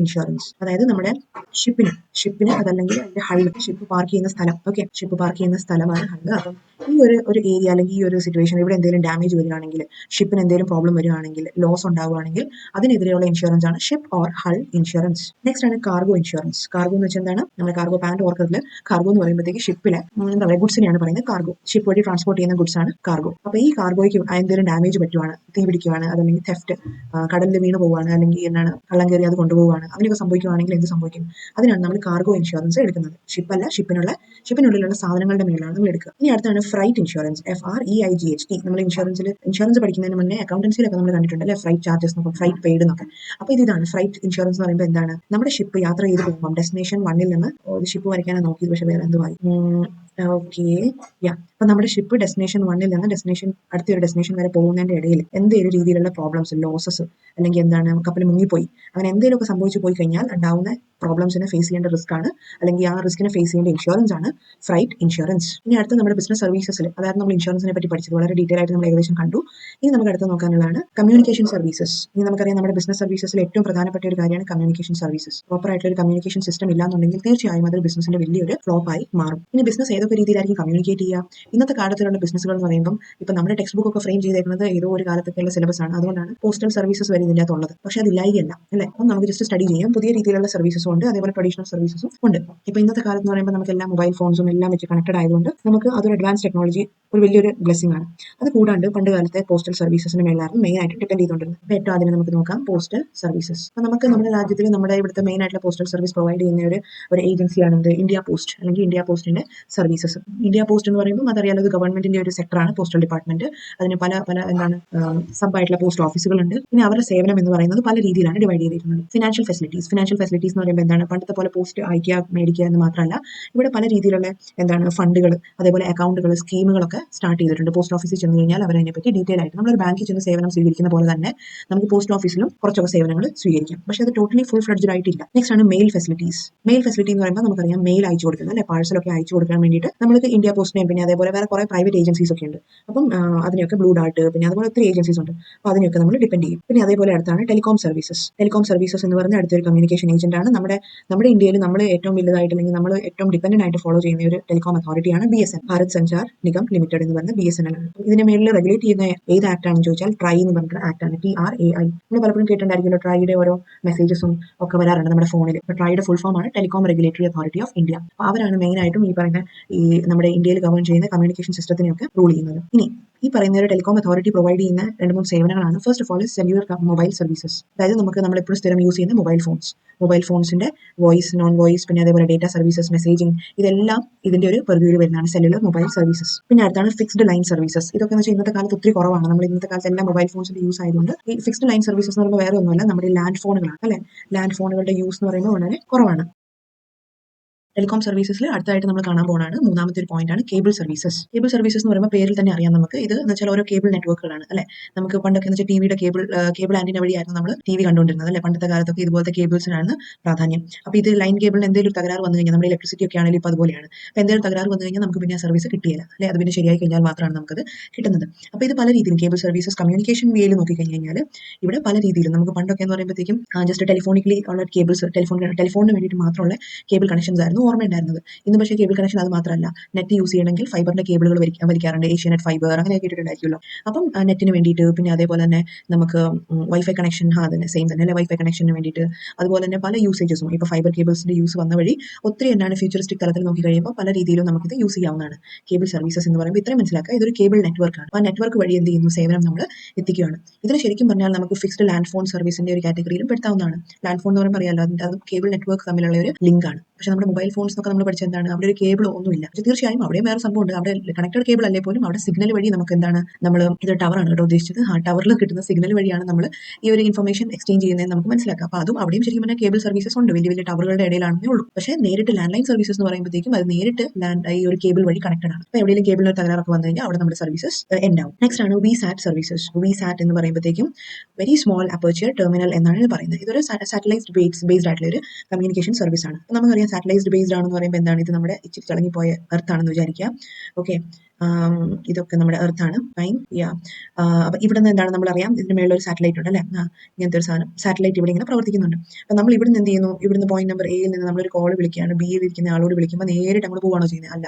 ഇൻഷുറൻസ്. അതായത് നമ്മുടെ ഷിപ്പിന് അതല്ലെങ്കിൽ അതിന്റെ ഹള്ളിൽ ഷിപ്പ് പാർക്ക് ചെയ്യുന്ന സ്ഥലം. ഓക്കെ, ഷിപ്പ് പാർക്ക് ചെയ്യുന്ന സ്ഥലമാണ് ഹള്ള്. അപ്പം ഈ ഒരു ഏരിയ അല്ലെങ്കിൽ ഈ ഒരു സിറ്റുവേഷൻ ഇവിടെ എന്തെങ്കിലും ഡാമേജ് വരികയാണെങ്കിൽ ഷിപ്പിന് എന്തെങ്കിലും പ്രോബ്ലം വരികയാണെങ്കിൽ ലോസ് ഉണ്ടാവുകയാണെങ്കിൽ അതിനെതിരെയുള്ള ഇൻഷുറൻസ് ആണ് ship or hull insurance. Next ആണ് കാർഗോ ഇൻഷുറൻസ്. കാർഗോ എന്ന് വെച്ചാൽ എന്താണ് നമ്മുടെ കാർഗോ പാന്റ് ഓർക്കറിൽ കാർഗോ എന്ന് പറയുമ്പോഴത്തേക്ക് ഷിപ്പിലെ എന്താ പറയുക ഗുഡ്സിനെയാണ് പറയുന്നത് കാർഗോ. ഷിപ്പ് വഴി ട്രാൻസ്പോർട്ട് ചെയ്യുന്ന ഗുഡ്സ് ആണ് കാർഗോ. അപ്പോൾ ഈ കാർഗോയ്ക്ക് എന്തെങ്കിലും ഡാമേജ് പറ്റുവാണ്, തീ പിടിക്കുവാണ്, അതല്ലെങ്കിൽ തെഫ്റ്റ് കടലിൽ വീണ് പോവുകയാണ്, അല്ലെങ്കിൽ എന്താണ് കള്ളം കയറി അത് കൊണ്ടുപോവുകയാണ്, അങ്ങനെയൊക്കെ സംഭവിക്കുകയാണെങ്കിൽ എന്ത് സംഭവിക്കും? അതിനാണ് നമ്മൾ കാർഗോ ഇൻഷുറൻസ് എടുക്കുന്നത്. ഷിപ്പല്ല, ഷിപ്പിനുള്ളിലുള്ള സാധനങ്ങളുടെ മേലാണ് നമ്മൾ എടുക്കുക. ഇനി അടുത്താണ് ഫ്രൈറ്റ് ഇൻഷുറൻസ്. FREIGHT. നമ്മൾ ഇൻഷുറൻസ് പഠിക്കുന്നതിന് മുന്നേ അക്കൗണ്ടൻസിയിലൊക്കെ നമ്മൾ കണ്ടിട്ടുണ്ട് അല്ലെ, ഫ്രൈറ്റ് ചാർജസ് എന്നൊക്കെ, ഫ്രൈറ്റ് പെയ്ഡ് എന്നൊക്കെ. അപ്പോൾ ഇതാണ് ഫ്രൈറ്റ് ഇൻഷുറൻസ് എന്ന് പറയുമ്പോൾ എന്താണ് നമ്മുടെ ഷിപ്പ് യാത്ര ചെയ്ത് പോകുമ്പോൾ ഡെസ്റ്റിനേഷൻ 1ൽ നിന്ന് ഒരു ഷിപ്പ് വരയ്ക്കാനാണ് നോക്കിയത്, പക്ഷേ വേറെ എന്തുവായി. ഓക്കെ അപ്പൊ നമ്മുടെ ഷിപ്പ് ഡെസ്റ്റിനേഷൻ 1ൽ നിന്ന് അടുത്തൊരു ഡെസ്റ്റിനേഷൻ വരെ പോകുന്നതിന്റെ ഇടയിൽ എന്തെങ്കിലും രീതിയിലുള്ള പ്രോബ്ലംസ്, ലോസസ് അല്ലെങ്കിൽ എന്താണ് കപ്പൽ മുങ്ങിപ്പോയി അങ്ങനെ എന്തെങ്കിലുമൊക്കെ സംഭവിച്ചു പോയി കഴിഞ്ഞാൽ ഉണ്ടാവുന്ന പ്രോബ്ലംസിനെ ഫേസ് ചെയ്യേണ്ട റിസ്ക് ആണ് അല്ലെങ്കിൽ ആ റിസ്കിനെ ഫേസ് ചെയ്യേണ്ട ഇൻഷുറൻസ് ആണ് ഫ്രൈറ്റ് ഇൻഷുറൻസ്. ഇനി അടുത്ത നമ്മുടെ ബിസിനസ് സർവീസസിൽ, അതായത് നമ്മൾ ഇൻഷുറൻസിനെ പറ്റി പഠിച്ചത് വളരെ ഡീറ്റെയിൽ ആയിട്ട് നമ്മൾ ഏകദേശം കണ്ടു. ഇനി നമുക്ക് അടുത്ത് നോക്കാനുള്ളതാണ് കമ്മ്യൂണിക്കേഷൻ സർവീസസ്. ഇനി നമുക്കറിയാം നമ്മുടെ ബിസിനസ് സർവീസസിൽ ഏറ്റവും പ്രധാനപ്പെട്ട ഒരു കാര്യമാണ് കമ്മ്യൂണിക്കേഷൻ സർവീസസ്. പ്രോപ്പർ ആയിട്ടുള്ള ഒരു കമ്മ്യൂണിക്കേഷൻ സിസ്റ്റം ഇല്ലാന്നുണ്ടെങ്കിൽ തീർച്ചയായും അതൊരു ബിസിനസിന്റെ വലിയൊരു ഫ്ലോപ്പ് ആയി മാറും. ഇനി ബിസിനസ് ഏതൊക്കെ രീതിയിലായിരിക്കും കമ്മ്യൂണിക്കേറ്റ് ചെയ്യുക? ഇന്നത്തെ കാലത്തിലുള്ള ബിസിനസ്സുകൾ എന്ന് പറയുമ്പോൾ ഇപ്പൊ നമ്മുടെ ടെക്സ്റ്റ് ബുക്ക് ഒക്കെ ഫ്രെയിം ചെയ്തേക്കുന്നത് ഏതോ ഒരു കാലത്തൊക്കെയുള്ള സിലബസ് ആണ്. അതുകൊണ്ടാണ് പോസ്റ്റൽ സർവീസസ് വരെ ഇതിൻ്റെ അകത്തുള്ളത്. പക്ഷെ അത് ഇല്ലായികയല്ല അല്ലേ. അപ്പം നമുക്ക് ജസ്റ്റ് സ്റ്റഡി ചെയ്യാം. പുതിയ രീതിയിലുള്ള സർവീസസും ഉണ്ട്, അതേപോലെ ട്രഡീഷണൽ സർവീസസും ഉണ്ട്. ഇപ്പൊ ഇന്നത്തെ കാലത്ത് എന്ന് പറയുമ്പോൾ നമുക്ക് എല്ലാ മൊബൈൽ ഫോൺസും എല്ലാം വെച്ച് കണക്റ്റഡ് ആയതുകൊണ്ട് നമുക്ക് അതൊരു അഡ്വാൻസ് ടെക്നോളജി ഒരു വലിയൊരു ബ്ലെസ്സിംഗ് ആണ്. അത് കൂടാണ്ട് പണ്ട് കാലത്തെ പോസ്റ്റൽ സർവീസസിന് മേലായിരുന്നു മെയിൻ ആയിട്ട് ഡിപെൻഡ് ചെയ്തുകൊണ്ടിരുന്നത്. അപ്പോൾ ഏറ്റവും ആദ്യം നമുക്ക് നോക്കാം പോസ്റ്റൽ സർവീസസ്. അപ്പോൾ നമുക്ക് നമ്മുടെ രാജ്യത്തിൽ നമ്മുടെ ഇവിടുത്തെ മെയിൻ ആയിട്ടുള്ള പോസ്റ്റൽ സർവീസ് പ്രൊവൈഡ് ചെയ്യുന്ന ഒരു ഏജൻസിയാണ് ഇന്ത്യ പോസ്റ്റ് അല്ലെങ്കിൽ ഇന്ത്യ പോസ്റ്റിന്റെ സർവീസസ്. ഇന്ത്യ പോസ്റ്റ് എന്ന് പറയുമ്പോൾ അതറിയാലോ ഗവൺമെന്റിന്റെ ഒരു സെക്ടറാണ് പോസ്റ്റൽ ഡിപ്പാർട്ട്മെന്റ്. അതിന് പല എന്താണ് സബ് ആയിട്ടുള്ള പോസ്റ്റ് ഓഫീസുകളുണ്ട്. പിന്നെ അവരുടെ സേവനം എന്ന് പറയുന്നത് പല രീതിയിലാണ് ഡിവൈഡ് ചെയ്തിരിക്കുന്നത്. ഫിനാൻഷ്യൽ ഫെസിലിറ്റീസ് എന്ന് പറയുമ്പോൾ എന്താണ് പണ്ടത്തെ പോലെ പോസ്റ്റ് അയക്കുക മേടിക്കുക എന്ന് മാത്രമല്ല ഇവിടെ പല രീതിയിലുള്ള എന്താണ് ഫണ്ടുകൾ, അതേപോലെ അക്കൗണ്ടുകൾ, സ്കീമുകളൊക്കെ സ്റ്റാർട്ട് ചെയ്തിട്ടുണ്ട്. പോസ്റ്റ് ഓഫീസിൽ ചെന്ന് കഴിഞ്ഞാൽ അവർ അതിനെപ്പറ്റി ഡീറ്റെയിൽ ആയിട്ട് നമ്മളൊരു ബാങ്കിൽ ചെന്ന് സേവനം സ്വീകരിക്കുന്ന പോലെ തന്നെ നമുക്ക് പോസ്റ്റ് ഓഫീസിലും കുറച്ചൊക്കെ സേവനങ്ങൾ സ്വീകരിക്കാം. പക്ഷേ അത് ടോട്ടലി ഫുൾ ഫ്ലെഡ്ജ്ഡ് ആയിട്ടില്ല. നെക്സ്റ്റ് ആണ് മെയിൽ ഫെസിലിറ്റീസ്. മെയിൽ ഫെസിലിറ്റി എന്ന് പറയുമ്പോൾ നമുക്കറിയാം മെയിൽ അയച്ചു കൊടുക്കുന്നത് അല്ലെ, പാഴ്സലൊക്കെ അയച്ചു കൊടുക്കാൻ വേണ്ടിയിട്ട് നമുക്ക് ഇന്ത്യ പോസ്റ്റിനെ പിന്നെ അതേപോലെ വേറെ കുറെ പ്രൈവറ്റ് ഏജൻസീസ് ഒക്കെ ഉണ്ട്. അപ്പം അതിനൊക്കെ ബ്ലൂ ഡാർട്ട് പിന്നെ അതുപോലെ ഒത്തിരി ഏജൻസീസ് ഉണ്ട്. അപ്പോൾ അതിനൊക്കെ നമ്മൾ ഡിപ്പെൻഡ് ചെയ്യും. പിന്നെ അതേപോലെ അടുത്താണ് ടെലികോം സർവീസസ് എന്ന് പറഞ്ഞ അടുത്തൊരു കമ്മ്യൂണിക്കേഷൻ ഏജന്റ് ആണ്. നമ്മുടെ ഇന്ത്യയിൽ നമ്മൾ ഏറ്റവും വലുതായിട്ട് അല്ലെങ്കിൽ നമ്മൾ ഏറ്റവും ഡിപ്പെൻഡന്റ് ആയിട്ട് ഫോളോ ചെയ്യുന്ന ഒരു telecom അതോറിറ്റിയാണ് BSNL, Bharat Sanchar Nigam limited എന്ന് പറഞ്ഞ BSNL ആണ്. ഇതിന്റെ മേളിൽ റെഗുലേറ്റ് ചെയ്യുന്ന ഏത് ആക്ട് ആണെന്ന് ചോദിച്ചാൽ ട്രൈ എന്ന് പറഞ്ഞ ആക്ട് ആണ്. TRAI. നമ്മൾ പലപ്പോഴും കേട്ടിട്ടുണ്ടായിരിക്കുമല്ലോ ട്രൈയുടെ ഓരോ മെസ്സേജസും ഒക്കെ വരാറുണ്ട് നമ്മുടെ ഫോണിൽ. അപ്പോൾ ട്രൈയുടെ ഫുൾ ഫോം ആണ് telecom regulatory authority of India. അപ്പോൾ അവരാണ് മെയിൻ ആയിട്ടും ഈ പറയുന്ന നമ്മുടെ ഇന്ത്യയിൽ ഗവൺ ചെയ്യുന്ന കമ്മ്യൂണിക്കേഷൻ സിസ്റ്റത്തിനെയൊക്കെ റൂൾ ചെയ്യുന്നത്. ഇനി ഈ പറയുന്ന ഒരു ടെലികോം അതോറിറ്റി പ്രൊവൈഡ് ചെയ്യുന്ന 2-3 സേവനങ്ങളാണ്. First of all cellular mobile services. അതായത് നമ്മൾ എപ്പോഴും സ്ഥിരം യൂസ് ചെയ്യുന്ന മൊബൈൽ ഫോൺസിന്റെ വോയിസ്, നോൺ വോയിസ്, പിന്നെ അതേപോലെ ഡേറ്റ സർവീസസ്, മെസ്സേജിംഗ്, ഇതെല്ലാം ഇതിന്റെ ഒരു പെർവ്യൂവിൽ വരുന്നതാണ് സെല്ലുലർ മൊബൈൽ സർവീസസ്. പിന്നെ അടുത്താണ് ഫിക്സ്ഡ് ലൈൻ സർവീസസ്. ഇതൊക്കെ എന്ന് വെച്ചാൽ ഇന്നത്തെ കാലത്ത് ഒത്തിരി കുറവാണ്. നമ്മൾ ഇന്നത്തെ കാലത്ത് എല്ലാ മൊബൈൽ ഫോൺസിന്റെ യൂസ് ആയതുകൊണ്ട് ഈ ഫിക്സ്ഡ് ലൈൻ സർവീസസ് എന്ന് പറയുമ്പോൾ വേറെ ഒന്നുമല്ല, നമ്മുടെ ലാൻഡ് ഫോണുകളാണ് അല്ലെ. ലാൻഡ് ഫോണുകളുടെ യൂസ് എന്ന് പറയുമ്പോൾ വളരെ കുറവാണ്. ടെലികോം സർവീസസിൽ അടുത്തായിട്ട് നമ്മൾ കാണാൻ പോകുന്നതാണ് മൂന്നാമത്തെ ഒരു പോയിന്റ് ആണ് കേബിൾ സർവീസസ്. കേബിൾ സർവീസസ് എന്ന് പറയുമ്പോൾ പേരിൽ തന്നെ അറിയാം നമുക്ക്. ഇത് എന്ന് വെച്ചാൽ ഓരോ കേബിൾ നെറ്റ്വർക്കുകളാണ് അല്ലെ. നമുക്ക് പണ്ടൊക്കെ എന്ന് വെച്ചാൽ ടിവിയുടെ കേബിൾ ആന്റിന വഴിയായിരുന്നു നമ്മൾ TV കണ്ടുകൊണ്ടിരുന്നത് അല്ലെ. പണ്ടത്തെ കാലത്തൊക്കെ ഇതുപോലത്തെ കേബിൾസിനാണ് പ്രാധാന്യം. അപ്പോൾ ഇത് ലൈൻ കേബിളിന് എന്തെങ്കിലും ഒരു തകരാറ് വന്നു കഴിഞ്ഞാൽ നമ്മുടെ ഇലക്ട്രിസിറ്റി ഒക്കെ ആണെങ്കിലും ഇപ്പോൾ അതുപോലെയാണ്. അപ്പോൾ എന്തെങ്കിലും തകരാറ് വന്നു കഴിഞ്ഞാൽ നമുക്ക് പിന്നെ സർവീസ് കിട്ടിയില്ല അല്ലെ. അത് പിന്നെ ശരിയായി കഴിഞ്ഞാൽ മാത്രമാണ് നമുക്കത് കിട്ടുന്നത്. അപ്പോൾ ഇത് പല രീതിയിലും കേബിൾ സർവീസസ് കമ്മ്യൂണിക്കേഷൻ വേയിൽ നോക്കിക്കഴിഞ്ഞ് കഴിഞ്ഞാൽ ഇവിടെ പല രീതിയിലും നമുക്ക് പണ്ടൊക്കെ എന്ന് പറയുമ്പോഴത്തേക്കും ജസ്റ്റ് ടെലിഫോണിക്കലി ഉള്ള കേബിൾസ് ടെലിഫോണിന് വേണ്ടിയിട്ട് മാത്രമുള്ള കേബിൾ കണക്ഷൻസ് ആയിരുന്നു ഓർമ്മയുണ്ടായിരുന്നത്. ഇന്ന് പക്ഷേ കേബിൾ കണക്ഷൻ അത് മാത്രമല്ല, നെറ്റ് യൂസ് ചെയ്യണമെങ്കിൽ ഫൈബറിന്റെ കേബിളുകൾ വലിക്കാറുണ്ട്, ഏഷ്യാനെറ്റ് ഫൈബർ അങ്ങനെ കേട്ടിട്ടുണ്ടായിരിക്കുമല്ലോ. അപ്പം നെറ്റിന് വേണ്ടിയിട്ട്, പിന്നെ അതേപോലെ തന്നെ നമുക്ക് വൈഫൈ കണക്ഷൻ അതിന് സെയിം തന്നെ അല്ലെ, വൈഫൈ കണക്ഷന് വേണ്ടിയിട്ട്. അതുപോലെ തന്നെ പല യൂസേജസും ഇപ്പോൾ ഫൈബർ കേബിൾസിന്റെ യൂസ് വന്ന വഴി ഒത്തിരി എന്താണ് ഫ്യൂച്ചറിസ്റ്റിക് തലത്തിൽ നോക്കി കഴിയുമ്പോൾ പല രീതിയിലും നമുക്കിത് യൂസ് ചെയ്യാവുന്നതാണ്. കേബിൾ സർവീസസ് എന്ന് പറയുമ്പോൾ ഇത്രയും മനസ്സിലാക്കുക, ഇതൊരു കേബിൾ നെറ്റ്വർക്കാണ്. ആ നെറ്റ്വർക്ക് വഴി എന്ത് ചെയ്യുന്നു, സേവനം നമ്മൾ എത്തിക്കുകയാണ്. ഇതിന് ശരിക്കും പറഞ്ഞാൽ നമുക്ക് ഫിക്സ്ഡ് ലാൻഡ് ഫോൺ സർവീസിന്റെ ഒരു കാറ്റഗറിയിലും പെടുത്താവുന്നതാണ്. ലാൻഡ് ഫോൺ എന്ന് പറയുമ്പോൾ അറിയാലോ, അതിന്റെ അത് കേബിൾ നെറ്റ്വർക്ക് തമ്മിലുള്ള ഒരു ലിങ്ക് ആണ്. പക്ഷേ നമ്മുടെ മൊബൈൽ ഫോൺസ് ഒക്കെ നമ്മൾ പഠിച്ചത് എന്താണ്, അവിടെ ഒരു കേബിൾ ഒന്നുമില്ല. പക്ഷേ തീർച്ചയായും അവിടെയും വേറെ സംഭവം ഉണ്ട്. അവിടെ കണക്റ്റഡ് കേബിൾ അല്ലേ പോലും അവിടെ സിഗ്നൽ വഴി നമുക്ക് എന്താണ്, നമ്മൾ ഇത് ടവറാണ് കേട്ടോ ഉദ്ദേശിച്ചത്, ആ ടവറിൽ കിട്ടുന്ന സിഗ്നൽ വഴിയാണ് നമ്മൾ ഈ ഒരു ഇൻഫർമേഷൻ എക്സ്ചേഞ്ച് ചെയ്യുന്നതെന്ന് നമുക്ക് മനസ്സിലാക്കാം. അപ്പോൾ അതും അവിടെയും ശരിക്കും പറഞ്ഞാൽ കേബിൾ സർവീസസ് ഉണ്ട്, വലിയ വലിയ ടവറുകളുടെ ഇടയിലാണെന്നേ ഉള്ളൂ. പക്ഷേ നേരിട്ട് ലാൻഡ് ലൈൻ സർവീസസ് എന്ന് പറയുമ്പോഴത്തേക്കും അത് നേരിട്ട് ഈ ഒരു കേബിൾ വഴി കണക്റ്റഡ് ആണ്. അപ്പോൾ എവിടെയെങ്കിലും കേബിളിൽ തകരാറൊക്കെ വന്നു കഴിഞ്ഞാൽ അവിടെ നമ്മുടെ സർവീസസ് എൻഡ് ആവും. നെക്സ്റ്റ് ആണ് VSAT സർവീസസ്. VSAT എന്ന് പറയുമ്പോഴത്തേക്കും വെരി സ്മോൾ അപ്പർച്ചർ ടെർമിനൽ എന്നാണ് ഇത് പറയുന്നത്. ഇതൊരു സാറ്റലൈറ്റ് ബേസ്ഡ് ആയിട്ടുള്ള ഒരു കമ്മ്യൂണിക്കേഷൻ സർവീസ് ആണ്. അപ്പോൾ നമുക്കറിയാം സാറ്റലൈറ്റ് ബേസ്ഡ് ആണെന്ന് പറയുമ്പോൾ എന്താണ്, ഇത് നമ്മുടെ ഇച്ചിരി ചളങ്ങിപ്പോയ എർത്ത് ആണെന്ന് വിചാരിക്കുക. ഓക്കെ, ഇതൊക്കെ നമ്മുടെ എർത്താണ്, ഫൈൻ. അപ്പൊ ഇവിടെ നിന്ന് എന്താണ് നമ്മളറിയാം, ഇതിന്റെ മേളിൽ ഒരു സാറ്റലൈറ്റ് ഉണ്ട് അല്ലെ, ഇങ്ങനത്തെ ഒരു സാധനം സാറ്റലൈറ്റ് ഇവിടെ ഇങ്ങനെ പ്രവർത്തിക്കുന്നുണ്ട്. അപ്പൊ നമ്മൾ ഇവിടെ നിന്ന് എന്ത് ചെയ്യുന്നു, ഇവിടുന്ന് പോയിന്റ് നമ്പർ എയിൽ നിന്ന് നമ്മളൊരു കോൾ വിളിക്കുകയാണ്, ബിയിൽ ഇരിക്കുന്ന ആളോട് വിളിക്കുമ്പോൾ നേരിട്ട് നമ്മൾ പോവാണോ ചെയ്യുന്നത്? അല്ല,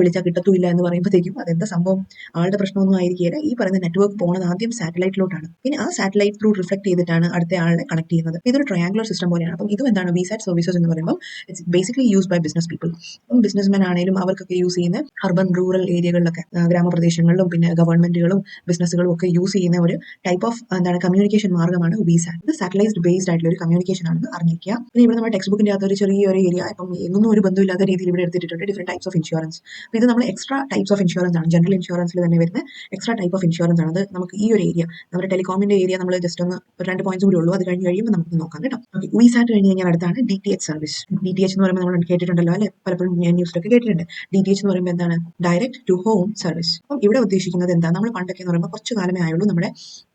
വിളിച്ചാൽ കിട്ടത്തുമില്ല എന്ന് പറയുമ്പോഴത്തേക്കും അതെന്താ സംഭവം, ആളുടെ പ്രശ്നമൊന്നും ആയിരിക്കില്ല. ഈ പറയുന്ന നെറ്റ്വർക്ക് പോകുന്നത് ആദ്യം സാറ്റലൈറ്റിലോട്ടാണ്, പിന്നെ ആ സാറ്റലൈറ്റ് ത്രൂ റിഫ്ലക്ട് ചെയ്തിട്ടാണ് അടുത്ത ആളെ കണക്ട് ചെയ്യുന്നത്. ഇതൊരു ട്രയാങ്കുലർ സിസ്റ്റം പോലെയാണ്. അപ്പം ഇതും എന്താണ്, VSAT സർവീസസ് എന്ന് പറയുമ്പോൾ it's basically used by business people. അപ്പം ബിസിനസ്മെൻ ആണെങ്കിലും അവർക്കൊക്കെ യൂസ് ചെയ്യുന്ന അർബൻ റൂറൽ ഏരിയകളിലൊക്കെ, ഗ്രാമപ്രദേശങ്ങളിലും പിന്നെ ഗവൺമെന്റുകളും ബിസിനസ്സുകളും ഒക്കെ യൂസ് ചെയ്യുന്ന ഒരു ടൈപ്പ് ഓഫ് എന്താണ് കമ്മ്യൂണിക്കേഷൻ മാർഗ്ഗമാണ് VSAT. ഇത് സാറ്റലൈറ്റ് ബേസ്ഡ് ആയിട്ടുള്ള ഒരു കമ്മ്യൂണിക്കേഷൻ ആണെന്ന് അറിഞ്ഞിരിക്കുക. പിന്നെ ഇവിടെ നമ്മുടെ ടെക്സ്റ്റ് ബുക്കിന്റെ അകത്ത് ഒരു ചെറിയൊരു ഏരിയ, ഇപ്പം എങ്ങൊന്നും ഒരു ബന്ധമില്ലാത്ത രീതിയിൽ ഇവിടെ എടുത്തിട്ടുണ്ട്, ഡിഫറെന്റ് ടൈപ്സ് ഓഫ് ഇൻഷുറൻസ്. അപ്പോൾ ഇത് നമ്മൾ എക്സ്ട്രാ ടൈപ്സ് ഓഫ് ഇൻഷുറൻസ് ആണ്, ജനറൽ ഇൻഷുറൻസിൽ തന്നെ വരുന്ന എക്സ്ട്രാ ടൈപ്പ് ഓഫ് ഇൻഷുറൻസ് ആണ്. അത് നമുക്ക് ഈ ഒരു ഏരിയ, നമ്മുടെ ടെലികോമിന്റെ ഏരിയ നമ്മൾ ജസ്റ്റ് ഒന്ന് ഒരു 2 പോയിന്റ്സ് കൂടി ഉള്ളൂ, അത് കഴിഞ്ഞ് കഴിയുമ്പോൾ നമുക്ക് നോക്കാം കേട്ടോ. VSAT കഴിഞ്ഞ് കഴിഞ്ഞാൽ അടുത്താണ് DTH സർവീസ്. DTH എന്ന് പറയുമ്പോൾ നമ്മൾ കേട്ടിട്ടുണ്ടല്ലോ അല്ലെ, പലപ്പോഴും ഞാൻ ന്യൂസിലൊക്കെ കേട്ടിട്ടുണ്ട്. DTH എന്ന് പറയുമ്പോൾ എന്താണ്, ഡയറക്റ്റ് ടു ഹോം സർവീസ്. അപ്പം ഇവിടെ ഉദ്ദേശിക്കുന്നത് എന്താ, നമ്മൾ പണ്ടൊക്കെ എന്ന് പറയുമ്പോൾ കുറച്ച് കാലമേ ആയുള്ളൂ നമ്മുടെ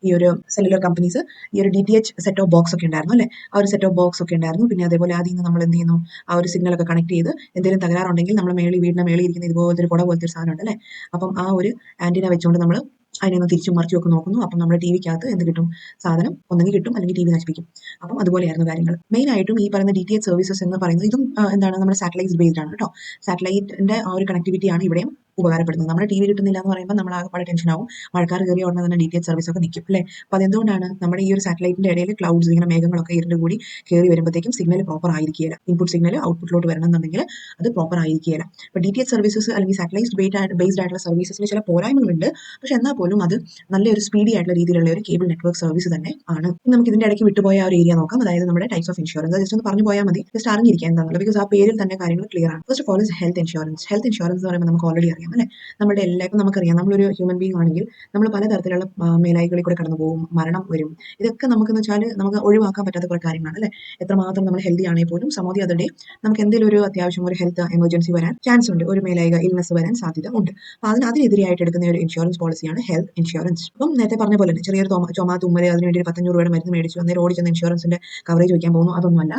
ഈ ഒരു സെല്ലുലർ കമ്പനീസ് ഈ ഒരു DTH സെറ്റ് ഓഫ് ബോക്സ് ഒക്കെ ഉണ്ടായിരുന്നു അല്ലെ, ആ ഒരു സെറ്റ് ഓഫ് ബോക്സ് ഒക്കെ ഉണ്ടായിരുന്നു. പിന്നെ അതേപോലെ അതിൽ നിന്ന് നമ്മൾ എന്ത് ചെയ്യുന്നു, ആ ഒരു സിഗ്നൽ ഒക്കെ കണക്ട് ചെയ്ത് എന്തെങ്കിലും തകരാറുണ്ടെങ്കിൽ നമ്മൾ വീടിന്റെ മേളിൽ ഇരിക്കുന്ന ഇതുപോലത്തെ ഒരു കുട പോലത്തെ ഒരു സാധനം ഉണ്ട് അല്ലെ, അപ്പം ആ ഒരു ആന്റിന വെച്ചുകൊണ്ട് നമ്മൾ അതിനൊന്ന് തിരിച്ചും മറിച്ചും ഒക്കെ നോക്കുന്നു. അപ്പം നമ്മുടെ TVക്കകത്ത് എന്ത് കിട്ടും, സാധനം ഒന്നെങ്കിൽ കിട്ടും അല്ലെങ്കിൽ TV നശിപ്പിക്കും. അപ്പം അതുപോലെയായിരുന്നു കാര്യങ്ങൾ. മെയിൻ ആയിട്ടും ഈ പറയുന്ന DTH സർവീസസ് എന്ന് പറയുന്നത് ഇതും എന്താണ്, നമ്മുടെ സാറ്റലൈറ്റ് ബേസ്ഡ് ആണ് കേട്ടോ. സാറ്റലൈറ്റിന്റെ ആ ഒരു കണക്ടിവിറ്റിയാണ് ഇവിടെയും ഉപകാരപ്പെടുന്നത്. നമ്മുടെ TV കിട്ടുന്നില്ല എന്ന് പറയുമ്പോൾ നമ്മൾ ആകെ ടെൻഷൻ ആവും, മഴക്കാർ കയറിയ ഉടനെ തന്നെ DTH സർവീസ് ഒക്കെ നിൽക്കും അല്ലേ. അപ്പോൾ അതെന്തുകൊണ്ടാണ്, നമ്മുടെ ഈ ഒരു സാറ്റലൈറ്റിന്റെ ഇടയിൽ ക്ലൗഡ്സ് ഇങ്ങനെ മേഘങ്ങളൊക്കെ ഇരുണ്ട് കൂടി കയറി വരുമ്പോഴത്തേക്കും സിഗ്നൽ പ്രോപ്പർ ആയിരിക്കില്ല, ഇൻപുട്ട് സിഗ്നൽ ഔട്ട്പുട്ടിലോട്ട് വരണം എന്നുണ്ടെങ്കിൽ അത് പ്രോപ്പർ ആയിരിക്കില്ല. അപ്പോൾ DTH സർവീസസ് അല്ലെങ്കിൽ സാറ്റലൈറ്റ് ബേസ്ഡ് ആയിട്ടുള്ള സർവീസസിന് ചില പോരായ്മകളുണ്ട്. പക്ഷെ എന്നാൽ പോലും അത് നല്ലൊരു സ്പീഡി ആയിട്ടുള്ള രീതിയിലുള്ള ഒരു കേബിൾ നെറ്റ്വർക്ക് സർവീസ് തന്നെ ആണ്. നമുക്ക് ഇതിന്റെ ഇടയ്ക്ക് വിട്ടുപോയ ആ ഒരു ഏരിയ നോക്കാം, അതായത് നമ്മുടെ ടൈപ്സ് ഓഫ് ഇൻഷുറൻസ്. ജസ്റ്റ് ഒന്ന് പറഞ്ഞു പോയാൽ മതി, ജസ്റ്റ് അറിഞ്ഞിരിക്കാൻ എന്താണല്ലോ, ബിക്കോസ് ആ പേരിൽ തന്നെ കാര്യങ്ങൾ ക്ലിയർ ആണ്. First of all is health insurance. Health insurance എന്ന് പറയുമ്പോൾ നമുക്ക് ഓൾറെഡി അറിയാം അല്ലെ, നമ്മുടെ എല്ലാവർക്കും നമുക്കറിയാം, നമ്മളൊരു ഹ്യൂമൻ ബീങ് ആണെങ്കിൽ നമ്മൾ പലതരത്തിലുള്ള മേലായികളിൽ കൂടെ കടന്നു പോകും, മരണം വരും. ഇതൊക്കെ നമുക്കെന്ന് വെച്ചാൽ നമുക്ക് ഒഴിവാക്കാൻ പറ്റാത്ത കുറെ കാര്യങ്ങളാണ് അല്ലെ. എത്രമാത്രം നമ്മൾ ഹെൽത്തി ആണെങ്കിൽ പോലും സമോദി അതേ നമുക്ക് എന്തെങ്കിലും ഒരു അത്യാവശ്യം ഒരു ഹെൽത്ത് എമർജൻസി വരാൻ ചാൻസ് ഉണ്ട്, ഒരു മേലായിക ഇൽനെസ് വരാൻ സാധ്യത ഉണ്ട്. അപ്പോൾ അതിനെതിരെയായിട്ട് എടുക്കുന്ന ഒരു ഇൻഷുറൻസ് പോളിസിയാണ് ഹെൽത്ത് ഇൻഷുറൻസ്. അപ്പം നേരത്തെ പറഞ്ഞ പോലെ തന്നെ ചെറിയൊരു ചുമ തുമ്മല് അതിനുവേണ്ടി ഒരു 500 രൂപയുടെ മരുന്ന് മേടിച്ചു അന്നേരം ഓടിച്ചെന്ന് ഇൻഷുറൻസിന്റെ കവറേജ് വയ്ക്കാൻ പോകുന്നു, അതൊന്നുമല്ല.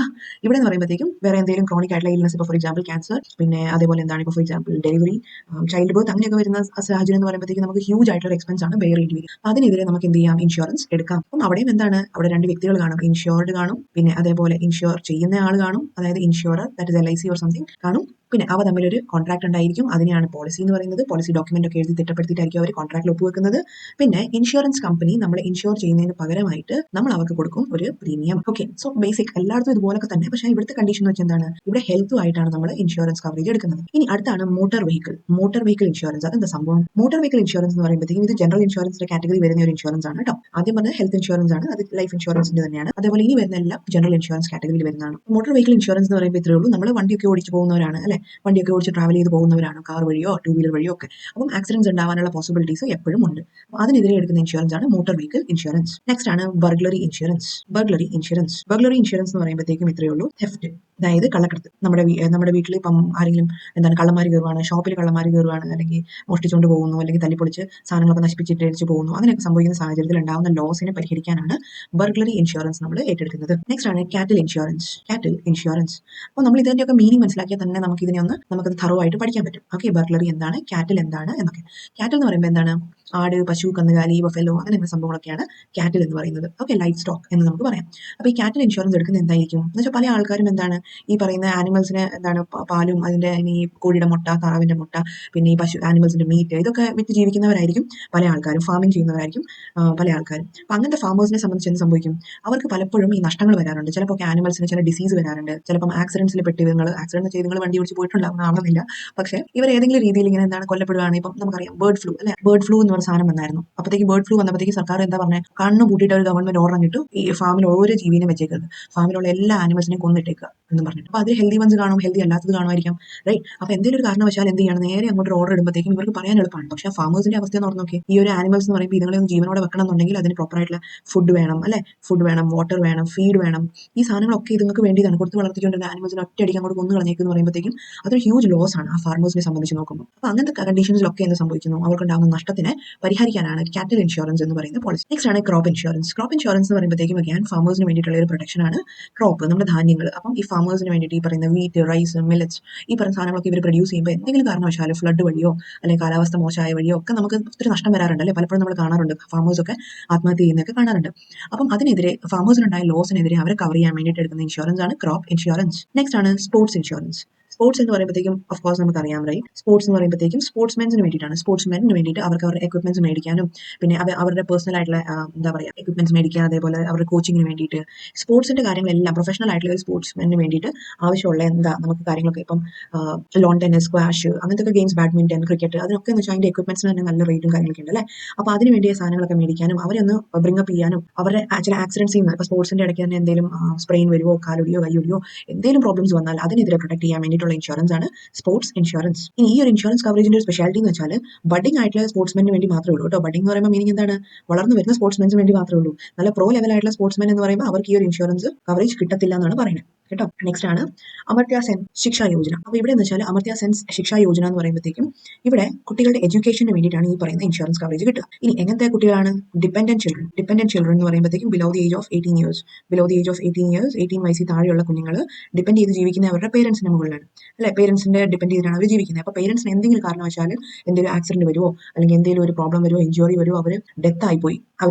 ഇവിടെ എന്ന് പറയുമ്പോഴത്തേക്കും വേറെ എന്തെങ്കിലും ക്രോണിക് ആയിട്ടുള്ള ഇൽനെസ്, ഇപ്പോൾ ഫോർ എക്സാമ്പിൾ ക്യാൻസർ, പിന്നെ അതേപോലെ എന്താണ് ഇപ്പോൾ for example delivery, child birth, അങ്ങനെയൊക്കെ വരുന്ന സാഹചര്യം എന്ന് പറയുമ്പോഴത്തേക്കും നമുക്ക് ഹ്യൂജ് ആയിട്ടുള്ള എക്സ്പെൻസ് ആണ് ബെയർ ചെയ്യേണ്ടി വരും. അതിനെതിരെ നമുക്ക് എന്ത് ചെയ്യാം, ഇൻഷുറൻസ് എടുക്കാം. അപ്പം അവിടെയും എന്താണ്, അവിടെ 2 വ്യക്തികൾ കാണും, ഇൻഷുർഡ് കാണും, പിന്നെ അതേപോലെ ഇൻഷുർ ചെയ്യുന്ന ആൾ കാണും, അതായത് insurer, that is LIC or something കാണും. പിന്നെ അവ തമ്മിലൊരു കോൺട്രാക്ട് ഉണ്ടായിരിക്കും, അതിനെയാണ് പോളിസി എന്ന് പറയുന്നത്. പോളിസി ഡോക്യുമെന്റ് ഒക്കെ എഴുതി തിട്ടപ്പെടുത്തിയിട്ടായിരിക്കും അവർ കോൺട്രാക്റ്റിൽ ഒപ്പുവെക്കുന്നത്. പിന്നെ ഇൻഷുറൻസ് കമ്പനി നമ്മൾ ഇൻഷുർ ചെയ്യുന്നതിന് പകരമായിട്ട് നമ്മൾ അവർക്ക് കൊടുക്കും ഒരു പ്രീമിയം. ഓക്കെ, സോ ബേസിക് എല്ലായിടത്തും ഇതുപോലൊക്കെ തന്നെ. പക്ഷേ ഇവിടുത്തെ കണ്ടീഷൻ വെച്ച് എന്താണ്, ഇവിടെ ഹെൽത്തുമായിട്ടാണ് നമ്മൾ ഇൻഷുറൻസ് കവറേജ് എടുക്കുന്നത്. ഇനി അടുത്താണ് മോട്ടോർ വെഹിക്കിൾ ഇൻഷുറൻസ്. അതെന്താ സംഭവം? മോട്ടോർ വെഹിക്കിൾ ഇൻഷുറൻസ് എന്ന് പറയുമ്പോഴത്തേക്കും ഇത് ജനറൽ ഇൻഷുറൻസിന്റെ കാറ്റഗറി വരുന്ന ഒരു ഇൻഷുറൻസ് ആണ് കേട്ടോ. ആദ്യം പറഞ്ഞത് ഹെൽത്ത് ഇൻഷുറൻസ് ആണ്, അത് ലൈഫ് ഇൻഷുറൻസിന്റെ തന്നെയാണ്. അതേപോലെ ഇനി വരുന്ന എല്ലാം ജനറൽ ഇൻഷുറൻസ് കാറ്റഗറിയിൽ വരുന്നതാണ്. മോട്ടോർ വെഹിക്കിൾ ഇൻഷുറൻസ് എന്ന് പറയുമ്പോൾ ഇത്രയേ ഉള്ളൂ, നമ്മൾ വണ്ടിയൊക്കെ ഓടിച്ച് പോകുന്നവരാണ് അല്ലെ, വണ്ടിയൊക്കെ ഓടിച്ച് ട്രാവൽ ചെയ്ത് പോകുന്നവരാണ്, കാർ വഴിയോ 2 വീലർ വഴിയോ ഒക്കെ. അപ്പം ആക്സിഡൻസ് ഉണ്ടാവാനുള്ള പോസിബിലിറ്റീസ് എപ്പോഴും ഉണ്ട്. അപ്പോൾ അതിനെതിരെ എടുക്കുന്ന ഇൻഷുറൻസ് ആണ് മോട്ടോർ വെഹിക്കിൾ ഇൻഷുറൻസ്. നെക്സ്റ്റ് ആണ് ബർഗ്ലറി ഇൻഷുറൻസ്. ബർഗ്ലറി ഇൻഷുറൻസ് എന്ന് പറയുമ്പോഴത്തേക്കും ഇത്രയേ ഉള്ളൂ, തെഫ്റ്റ്, അതായത് കള്ളക്കടത്ത്. നമ്മുടെ വീട്ടിൽ ഇപ്പം ആരെങ്കിലും എന്താണ് കള്ളന്മാർ കയറുവാണ്, ഷോപ്പിൽ കള്ളന്മാർ കയറുവാണ്, അല്ലെങ്കിൽ മോഷ്ടിച്ചുകൊണ്ട് പോകുന്നു, അല്ലെങ്കിൽ തല്ലിപ്പൊളിച്ച് സാധനങ്ങളൊക്കെ നശിപ്പിച്ചിട്ട് അടിച്ചു പോകുന്നു, അങ്ങനെയൊക്കെ സംഭവിക്കുന്ന സാഹചര്യത്തിൽ ഉണ്ടാകുന്ന ലോസിനെ പരിഹരിക്കാനാണ് ബർഗ്ലറി ഇൻഷുറൻസ് നമ്മൾ ഏറ്റെടുക്കുന്നത്. നെക്സ്റ്റ് ആണ് കാറ്റിൽ ഇൻഷുറൻസ്. അപ്പോൾ നമ്മൾ ഇതിന്റെയൊക്കെ മീനിങ് മനസ്സിലാക്കിയാൽ തന്നെ നമുക്കത് തറവായിട്ട് പഠിക്കാൻ പറ്റും. ഓക്കെ, ബർഗ്ലറി എന്താണ്, കാറ്റിൽ എന്താണ് എന്നൊക്കെ. കാറ്റിൽ എന്ന് പറയുമ്പോൾ എന്താണ്, ആട്, പശു, കന്നുകാലി, ബഫലോ അങ്ങനെയുള്ള സംഭവങ്ങളൊക്കെയാണ് കാറ്റിൽ എന്ന് പറയുന്നത്. ഓക്കെ, ലൈഫ് സ്റ്റോക്ക് എന്ന് നമുക്ക് പറയാം. അപ്പോൾ ഈ കാറ്റിൽ ഇൻഷുറൻസ് എടുക്കുന്നത് എന്തായിരിക്കും എന്ന് വെച്ചാൽ പല ആൾക്കാരും എന്താണ് ഈ പറയുന്ന ആനിമൽസിന് എന്താണ് പാലും അതിൻ്റെ ഈ കോഴിയുടെ മുട്ട, താറാവിൻ്റെ മുട്ട, പിന്നെ ഈ പശു ആനിമൽസിൻ്റെ മീറ്റ് ഇതൊക്കെ വിറ്റ് ജീവിക്കുന്നവരായിരിക്കും പല ആൾക്കാരും, ഫാമിംഗ് ചെയ്യുന്നവരായിരിക്കും പല ആൾക്കാരും. അപ്പോൾ അങ്ങനത്തെ ഫാമേഴ്സിനെ സംബന്ധിച്ച് എന്ത് സംഭവിക്കും, അവർക്ക് പലപ്പോഴും ഈ നഷ്ടങ്ങൾ വരാറുണ്ട്. ചിലപ്പോൾ ആനിമൽസിന് ചില ഡിസീസ് വരാറുണ്ട്, ചിലപ്പം ആക്സിഡൻസിൽ പെട്ട് ഇവങ്ങൾ ആക്സിഡന്റ് ചെയ്ത് നിങ്ങൾ വണ്ടി ഓടിച്ച് പോയിട്ടുണ്ടാവുന്നതാണെന്നില്ല, പക്ഷേ ഇവർ ഏതെങ്കിലും രീതിയിൽ ഇങ്ങനെ എന്താണ് കൊല്ലപ്പെടുകയാണ്. ഇപ്പം നമുക്കറിയാം ബേർഡ് ഫ്ലൂ അല്ലെ, ബേർഡ് ഫ്ലൂ എന്ന് പറഞ്ഞ സാധനം വന്നായിരുന്നു. അപ്പോഴത്തേക്ക് ബേർഡ് ഫ്ലൂ വന്നപ്പോഴത്തേക്ക് സർക്കാർ എന്താ പറഞ്ഞത്, കണ്ണു കൂട്ടിയിട്ട് ഒരു ഗവൺമെന്റ് ഓർഡർ ഇട്ടു, ഈ ഫാമിൽ ഓരോ ജീവിനെ വെച്ചേക്കരുത്, ഫാമിലുള്ള എല്ലാ ആനിമൽസിനെയും കൊന്നിട്ടേക്കുക എന്ന് പറഞ്ഞിട്ട്. അപ്പോൾ അതിൽ ഹെൽത്തി വൺസ് കാണും, ഹെൽത്തി അല്ലാത്തത് കാണുമായിരിക്കാം, റൈറ്റ്. അപ്പോൾ എന്തെങ്കിലും ഒരു കാരണവശാൽ എന്ത് ചെയ്യണം, നേരെ അങ്ങോട്ട് ഓർഡർ ഇടുമ്പോഴത്തേക്കും ഇവർക്ക് പറയാൻ എളുപ്പമാണ്. പക്ഷേ ഫാമേഴ്സിന്റെ അവസ്ഥ എന്ന് പറഞ്ഞാൽ ഈ ഒരു ആനിമൽസ് എന്ന് പറയുമ്പോൾ ഇതുങ്ങളെ ഒന്ന് ജീവനോടെ വെക്കണം എന്നുണ്ടെങ്കിൽ അതിന് പ്രോപ്പർ ആയിട്ടുള്ള ഫുഡ് വേണം അല്ലെ, ഫുഡ് വേണം, വാട്ടർ വേണം, ഫീഡ് വേണം. ഈ സാധനങ്ങളൊക്കെ ഇതുങ്ങൾക്ക് വേണ്ടിയതാണ്. കൊടുത്ത് വളർത്തിക്കൊണ്ടിരുന്ന ആനിമൽസിന് ഒറ്റയടിക്ക് അങ്ങോട്ട് കൊന്നു കളഞ്ഞേക്കെന്ന് പറയുമ്പോഴത്തേക്കും അതൊരു ഹ്യൂജ് ലോസ് ആണ് ആ ഫാർമേഴ്സിനെ സംബന്ധിച്ച് നോക്കുമ്പോൾ. അപ്പോൾ അങ്ങനത്തെ കണ്ടീഷൻസിലൊക്കെ എന്ത് സംഭവിക്കുന്നു, അവർക്കുണ്ടാകുന്ന നഷ്ടത്തിനെ പരിഹരിക്കാനാണ് കാറ്റൽ ഇൻഷുറൻസ് എന്ന് പറയുന്ന പോളിസി. നെക്സ്റ്റ് ആണ് ക്രോപ്പ് ഇൻഷുറൻസ്. ക്രോപ്പ് ഇൻഷുറൻസ് എന്ന് പറയുമ്പോഴത്തേക്കും അഗൈൻ ഫാമേഴ്സിന് വേണ്ടിയിട്ടുള്ള ഒരു പ്രൊട്ടക്ഷൻ ആണ് ക്രോപ്പ്, നമ്മുടെ ധാന്യങ്ങൾ. അപ്പം ഈ ഫാമേഴ്സിന് വേണ്ടിയിട്ട് ഈ പറയുന്ന വീറ്റ്, റൈസ്, മില്ലറ്റ്സ് ഈ പറയുന്ന സാധനങ്ങളൊക്കെ ഇവർ പ്രൊഡ്യൂസ് ചെയ്യുമ്പോൾ എന്തെങ്കിലും കാരണവശാലും ഫ്ലഡ് വഴിയോ അല്ലെങ്കിൽ കാലാവസ്ഥ മോശമായ വഴിയോ ഒക്കെ നമുക്ക് ഒത്തിരി നഷ്ടം വരാറുണ്ട് അല്ലേ. പലപ്പോഴും നമ്മൾ കാണാറുണ്ട് ഫാമേഴ്സൊക്കെ ആത്മഹത്യ ചെയ്യുന്നതൊക്കെ കാണാറുണ്ട്. അപ്പം അതിനെതിരെ ഫാമേഴ്സിനുണ്ടായ ലോസിനെതിരെ അവരെ കവർ ചെയ്യാൻ വേണ്ടിയിട്ട് എടുക്കുന്ന ഇൻഷുറൻസ് ആണ് ക്രോപ്പ് ഇൻഷുറൻസ്. നെക്സ്റ്റ് ആണ് സ്പോർട്സ് ഇൻഷുറൻസ്. സ്പോർട്സ് എന്ന് പറയുമ്പോഴത്തേക്കും ഓഫ് കോഴ്സ് നമുക്ക് അറിയാം റൈറ്റ്, സ്പോർട്സ് എന്ന് പറയുമ്പോഴത്തേക്കും സ്പോർട്സ്മെൻസിന് വേണ്ടിയിട്ടാണ്. സ്പോർട്സ്മെന്റിന് വേണ്ടിയിട്ട് അവർക്ക് അവരുടെ എക്വിപ്മെന്റ്സ് മേടിക്കാനും പിന്നെ അവരുടെ പേഴ്സണൽ ആയിട്ടുള്ള എന്താ പറയുക എക്വിപ്മെന്റ്സ് മേടിക്കുക, അതേപോലെ അവരുടെ കോച്ചിങ്ങിന് വേണ്ടിയിട്ട് സ്പോർട്സിന്റെ കാര്യങ്ങളെല്ലാം പ്രൊഫഷണൽ ആയിട്ടുള്ള ഒരു സ്പോർട്സ്മെന്റിന് വേണ്ടിയിട്ട് ആവശ്യമുള്ള എന്താ നമുക്ക് കാര്യങ്ങളൊക്കെ ഇപ്പം ലോൺ ടെന്നീസ്, സ്ക്വാഷ് അങ്ങനത്തെ ഗെയിംസ്, ബാഡ്മിന്റൺ, ക്രിക്കറ്റ് അതിനൊക്കെ എന്ന് വെച്ചാൽ അതിന്റെ എക്വിപ്മെന്റ്സിന് തന്നെ നല്ല റേറ്റും കാര്യങ്ങളൊക്കെ ഉണ്ട് അല്ലേ. അപ്പോൾ അതിന് വേണ്ടിയ സാധനങ്ങളൊക്കെ മേടിക്കാനും അവരെ ഒന്ന് ബ്രിങ്ങപ്പ് ചെയ്യാനും അവരുടെ ചില ആക്സിഡൻസ് ചെയ്യുന്ന ഇപ്പോൾ സ്പോർട്സിന്റെ ഇടയ്ക്ക് തന്നെ എന്തെങ്കിലും സ്പ്രെയിൻ വരുമോ, കാലൊടിയോ കയ്യൊടിയോ എന്തെങ്കിലും പ്രോബ്ലംസ് വന്നാൽ അതിനെതിരെ പ്രൊട്ടക്ട് ചെയ്യാൻ വേണ്ടിയിട്ടുള്ള ഇൻഷുറൻസ് ആണ് സ്പോർട്സ് ഇൻഷുറൻസ്. ഇനി ഈ ഒരു ഇൻഷുറൻസ് കവറേജിന്റെ ഒരു സ്പെഷ്യാലിറ്റി എന്ന് വെച്ചാൽ ബഡിംഗ് ആയിട്ടുള്ള സ്പോർട്സ്മെന്റിന് വേണ്ടി മാത്രമേ ഉള്ളൂ കേട്ടോ. ബഡിംഗ് എന്ന് പറയുമ്പോൾ മീനിങ് എന്താണ്, വളർന്നു വരുന്ന സ്പോർട്സ്മെന്റിന് വേണ്ടി മാത്രമേ ഉള്ളൂ. നല്ല പ്രോ ലെവൽ ആയിട്ടുള്ള സ്പോർട്സ്മെൻ എന്ന് പറയുമ്പോൾ അവർക്ക് ഈ ഒരു ഇൻഷുറൻസ് കവറേജ് കിട്ടത്തില്ല എന്നാണ് പറയുന്നത് കേട്ടോ. നെക്സ്റ്റ് ആണ് അമർത്യ സെൻ ശിക്ഷാ യോജന. അപ്പോൾ ഇവിടെ എന്ന് വെച്ചാൽ അമർത്യ സെൻ ശിക്ഷാ യോജന എന്ന് പറയുമ്പോഴത്തേക്കും ഇവിടെ കുട്ടികളുടെ എഡ്യൂക്കേഷന് വേണ്ടിയിട്ടാണ് ഈ പറയുന്ന ഇൻഷുറൻസ് കവറേജ് കിട്ടുക. ഇനി എങ്ങനത്തെ കുട്ടികളാണ്, ഡിപെൻഡന്റ് ചിൽഡ്രൻ. ഡിപെൻഡന്റ് ചിൽഡ്രൻ എന്ന് പറയുമ്പോഴത്തേക്കും below the age of 18 years, below the age of 18 years, 18 വയസ്സിൽ താഴെയുള്ള കുഞ്ഞുങ്ങൾ ഡിപെൻഡ് ചെയ്ത് ജീവിക്കുന്ന അവരുടെ പേരൻസിന്റെ മുകളിലാണ് അല്ലെ. പേരൻസിന്റെ ഡിപെൻഡ് ചെയ്തിട്ടാണ് അവർ ജീവിക്കുന്നത്. അപ്പോൾ പേരൻസിന് എന്തെങ്കിലും കാരണവശാൽ എന്തെങ്കിലും ആക്സിഡന്റ് വരുമോ അല്ലെങ്കിൽ എന്തെങ്കിലും ഒരു പ്രോബ്ലം വരുമോ, ഇഞ്ചുറി വരുമോ, അവർ ഡെത്ത് ആയി